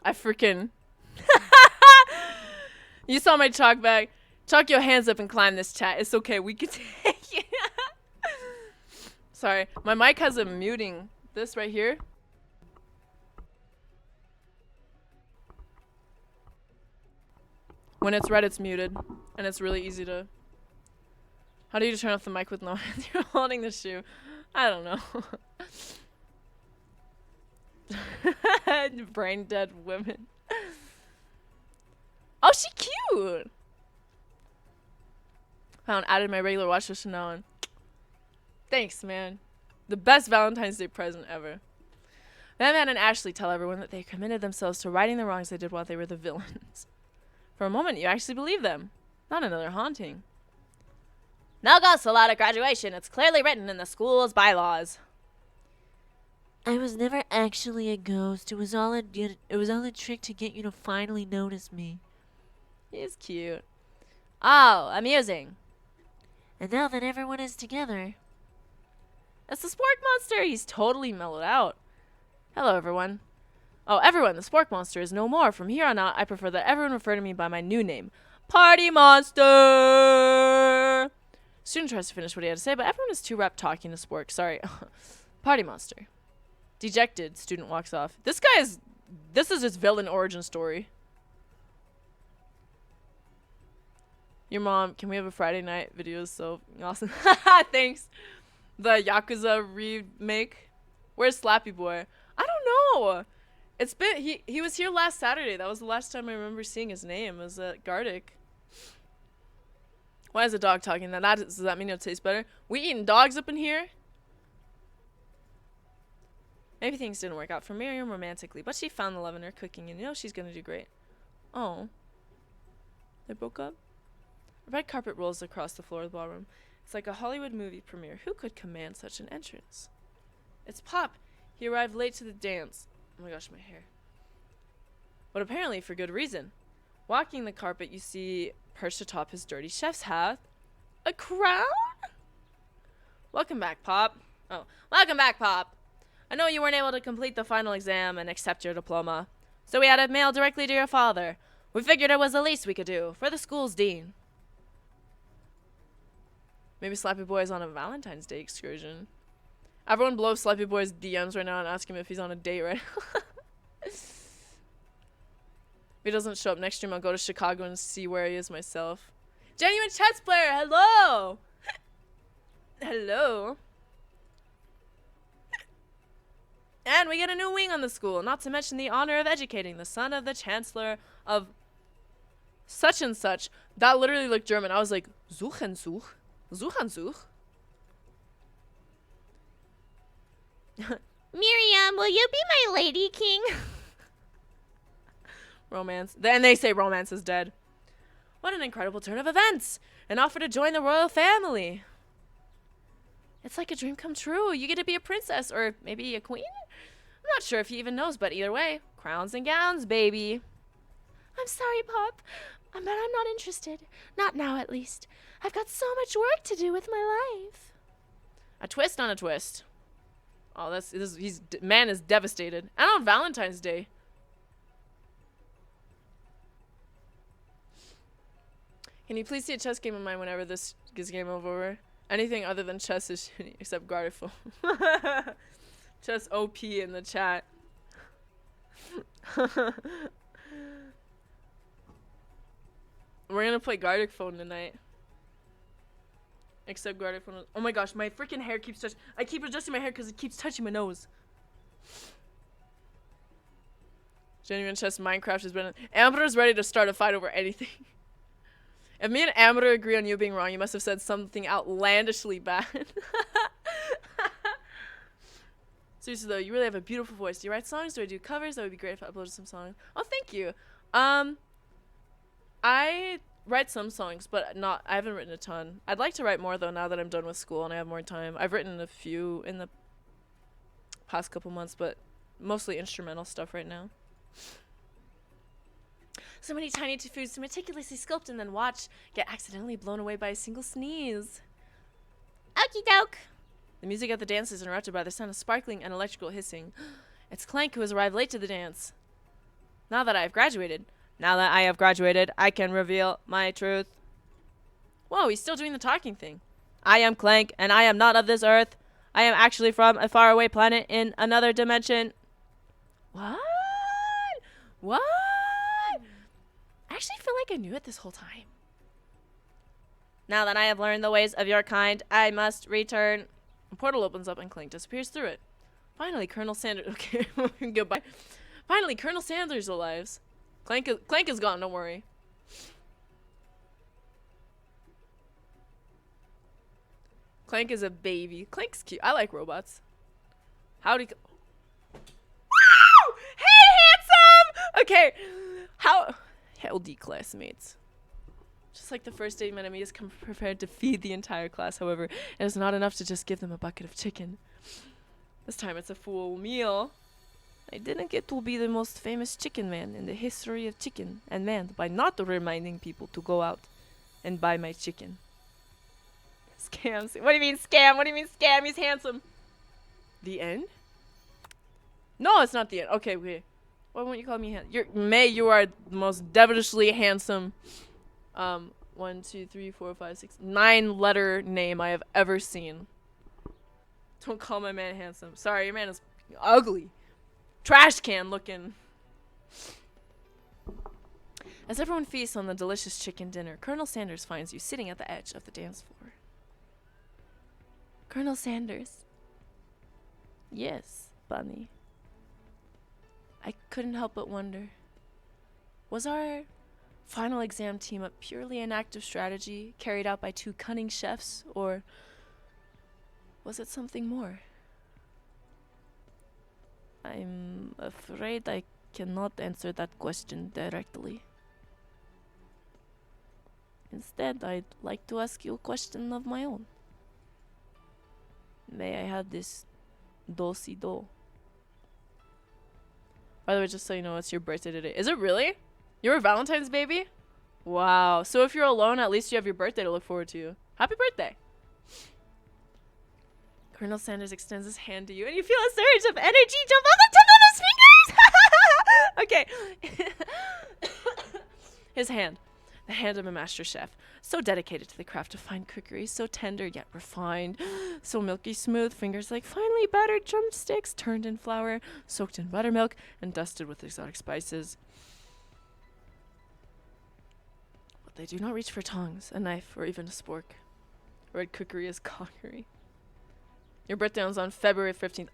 I freaking You saw my chalk bag. Chalk your hands up and climb this chat. It's okay, we can take it. Sorry, my mic has a muting. This right here. When it's red, it's muted. And it's really easy to... How do you turn off the mic with no hands? You're holding the shoe. I don't know. Brain dead women. Oh, she cute. Found added my regular watch list from now on. Thanks, man. The best Valentine's Day present ever. Batman and Ashley tell everyone that they committed themselves to righting the wrongs they did while they were the villains. For a moment, you actually believe them. Not another haunting. No ghosts allowed at graduation. It's clearly written in the school's bylaws. I was never actually a ghost. It was all a trick to get you to finally notice me. He's cute. Oh, amusing. And now that everyone is together... It's the Spork Monster! He's totally mellowed out. Hello, everyone. Oh, everyone, the Spork Monster is no more. From here on out, I prefer that everyone refer to me by my new name. Party Monster! Student tries to finish what he had to say, but everyone is too rapt talking to Spork. Sorry. Party Monster. Dejected, student walks off. This is his villain origin story. Your mom, can we have a Friday night video? So awesome. Thanks. The Yakuza remake. Where's Slappy Boy? I don't know. It's been, he was here last Saturday. That was the last time I remember seeing his name. It was at Gardic. Why is a dog talking? Does that mean it tastes better? We eating dogs up in here? Maybe things didn't work out for Miriam romantically, but she found the love in her cooking, and you know she's gonna do great. Oh. They broke up? A red carpet rolls across the floor of the ballroom. It's like a Hollywood movie premiere. Who could command such an entrance? It's Pop. He arrived late to the dance. Oh my gosh, my hair. But apparently for good reason. Walking the carpet, you see perched atop his dirty chef's hat a crown? Welcome back, Pop. Oh, welcome back, Pop. I know you weren't able to complete the final exam and accept your diploma, so we had it mailed directly to your father. We figured it was the least we could do for the school's dean. Maybe Slappy Boy is on a Valentine's Day excursion. Everyone blow up Slappy Boy's DMs right now and ask him if he's on a date right now. If he doesn't show up next stream, I'll go to Chicago and see where he is myself. Genuine chess player, hello! Hello. And we get a new wing on the school, not to mention the honor of educating the son of the chancellor of such and such. That literally looked German. I was like, Suchensuch? Suchensuch? Miriam, will you be my lady king? Romance. Then they say romance is dead. What an incredible turn of events! An offer to join the royal family. It's like a dream come true. You get to be a princess, or maybe a queen? I'm not sure if he even knows, but either way, crowns and gowns, baby. I'm sorry, Pop, But I'm not interested. Not now, at least. I've got so much work to do with my life. A twist on a twist. Oh, man is devastated. And on Valentine's Day. Can you please see a chess game of mine whenever this game over? Anything other than chess is shitty, except Gardevoir. Chess OP in the chat. We're gonna play Gardic Phone tonight. Except Gardic Phone. Oh my gosh, my freaking hair keeps touching. I keep adjusting my hair because it keeps touching my nose. Genuine chess Minecraft has been. Amateur's ready to start a fight over anything. If me and Amateur agree on you being wrong, you must have said something outlandishly bad. Seriously though, you really have a beautiful voice. Do you write songs? Do I do covers? That would be great if I uploaded some songs. Oh, thank you. I write some songs, but I haven't written a ton. I'd like to write more though now that I'm done with school and I have more time. I've written a few in the past couple months, but mostly instrumental stuff right now. So many tiny foods to meticulously sculpt and then watch get accidentally blown away by a single sneeze. Okie doke. The music at the dance is interrupted by the sound of sparkling and electrical hissing. It's Clank who has arrived late to the dance. Now that I have graduated, I can reveal my truth. Whoa, he's still doing the talking thing. I am Clank, and I am not of this earth. I am actually from a faraway planet in another dimension. What? What? I actually feel like I knew it this whole time. Now that I have learned the ways of your kind, I must return. A portal opens up and Clank disappears through it. Finally, Colonel Sanders. Okay, goodbye. Finally, Colonel Sanders arrives. Clank is gone. Don't worry. Clank is a baby. Clank's cute. I like robots. Howdy. Wow! Hey, handsome. Okay. Howdy, classmates. Just like the first day Menemi has come prepared to feed the entire class. However, it is not enough to just give them a bucket of chicken. This time it's a full meal. I didn't get to be the most famous chicken man in the history of chicken and man by not reminding people to go out and buy my chicken. Scams. What do you mean scam? What do you mean scam? He's handsome. The end? No, it's not the end. Okay, wait. Why won't you call me handsome? You are the most devilishly handsome 1, 2, 3, 4, 5, 6, 9-letter name I have ever seen. Don't call my man handsome. Sorry, your man is ugly. Trash can looking. As everyone feasts on the delicious chicken dinner, Colonel Sanders finds you sitting at the edge of the dance floor. Colonel Sanders. Yes, Bunny. I couldn't help but wonder. Was our final exam team up purely an act of strategy carried out by 2 cunning chefs, or was it something more? I'm afraid I cannot answer that question directly. Instead, I'd like to ask you a question of my own. May I have this do-si-do? By the way, just so you know, it's your birthday today. Is it really? You're a Valentine's baby? Wow. So if you're alone, at least you have your birthday to look forward to. Happy birthday. Colonel Sanders extends his hand to you, and you feel a surge of energy jump on the tip of his fingers! Okay. His hand. The hand of a master chef. So dedicated to the craft of fine cookery. So tender yet refined. So milky smooth. Fingers like finely battered drumsticks. Turned in flour. Soaked in buttermilk. And dusted with exotic spices. But they do not reach for tongs, a knife, or even a spork. Red cookery is cockery. Your birthday was on February 15th.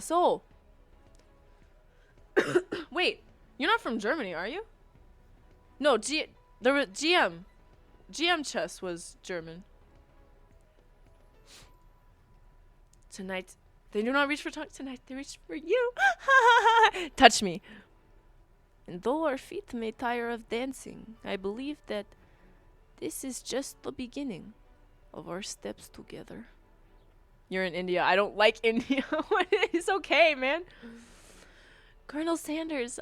So. Wait, you're not from Germany, are you? No, GM chess was German. Tonight, they do not reach for tongue. Tonight, they reach for you. Touch me. And though our feet may tire of dancing, I believe that this is just the beginning of our steps together. You're in India. I don't like India. It's okay, man. Colonel Sanders,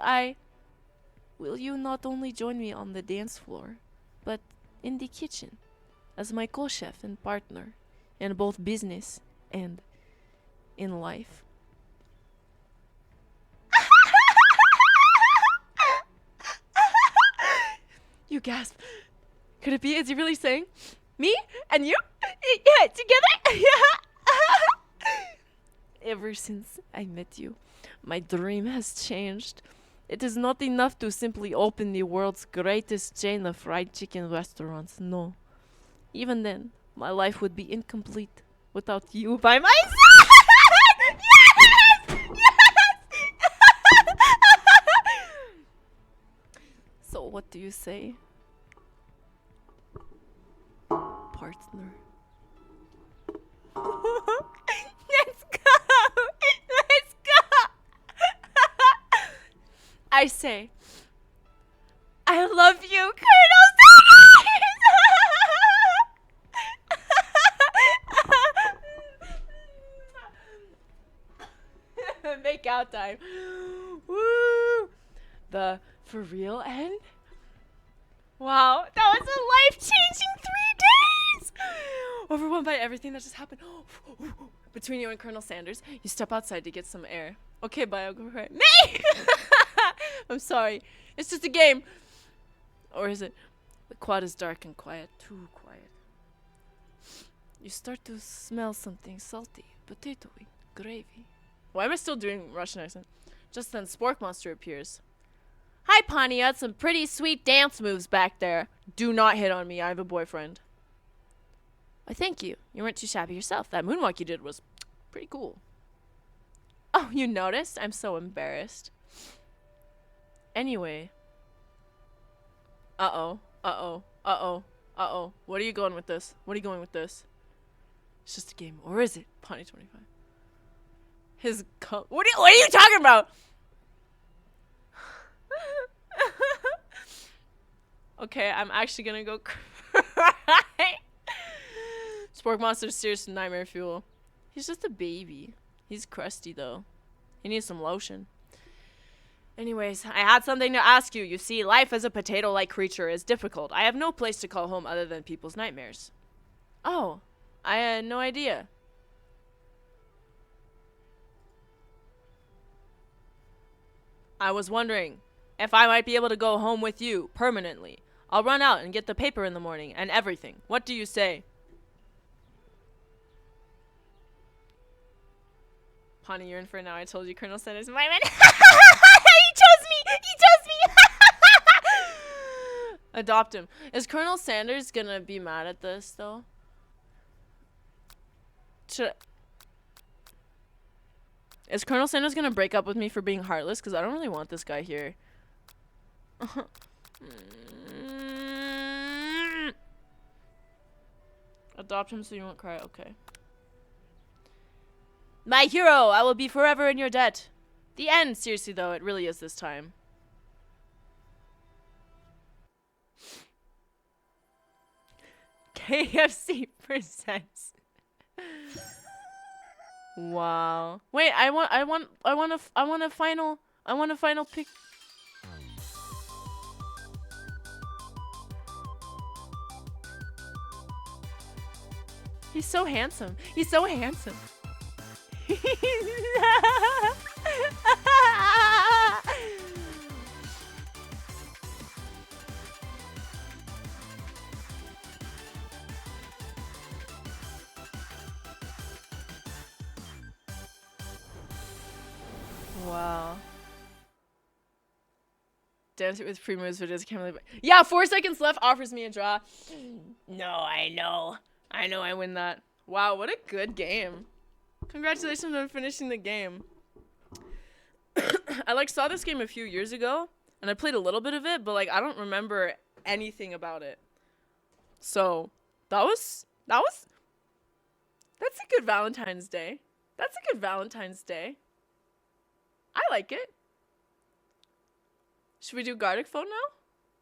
will you not only join me on the dance floor, but in the kitchen as my co-chef and partner in both business and in life? You gasp. Could it be? Is he really saying me and you? Yeah, together? Ever since I met you, my dream has changed. It is not enough to simply open the world's greatest chain of fried chicken restaurants. No. Even then, my life would be incomplete without you by my side. So what do you say, partner? Let's go! Let's go! I say, I love you, Colonel Sanders! Make out time. Woo! The for real end? Wow, that was a life-changing 3 days! Overwhelmed by everything that just happened. Between you and Colonel Sanders, you step outside to get some air. Okay, bye, I'll go right. Me! I'm sorry. It's just a game. Or is it? The quad is dark and quiet. Too quiet. You start to smell something salty, potatoey, gravy. Why am I still doing Russian accent? Just then, Spork Monster appears. Hi, Pawnee. You had some pretty sweet dance moves back there. Do not hit on me. I have a boyfriend. Why, thank you. You weren't too shabby yourself. That moonwalk you did was pretty cool. Oh, you noticed? I'm so embarrassed. Anyway. Uh-oh. Uh-oh. Uh-oh. Uh-oh. What are you going with this? What are you going with this? It's just a game. Or is it? Pawnee 25. What are you talking about? Okay, I'm actually gonna go cry. Spork Monster's serious nightmare fuel. He's just a baby. He's crusty though. He needs some lotion. Anyways, I had something to ask you. You see, life as a potato-like creature is difficult. I have no place to call home other than people's nightmares. Oh, I had no idea. I was wondering if I might be able to go home with you permanently. I'll run out and get the paper in the morning and everything. What do you say? Pawnee, you're in for it now. I told you Colonel Sanders is my man. He chose me! He chose me! Adopt him. Is Colonel Sanders gonna be mad at this, though? Is Colonel Sanders gonna break up with me for being heartless? Because I don't really want this guy here. Adopt him so you won't cry. Okay. My hero, I will be forever in your debt. The end. Seriously, though, it really is this time. KFC presents. Wow. Wait, I want a final pic. He's so handsome. He's so handsome. Wow. Dance it with free moves videos. Can't believe it. Yeah, 4 seconds left offers me a draw. No, I know. I know I win that. Wow, what a good game. Congratulations on finishing the game. I saw this game a few years ago and I played a little bit of it, but I don't remember anything about it. So, that's a good Valentine's Day. That's a good Valentine's Day. I like it. Should we do Gardic phone now?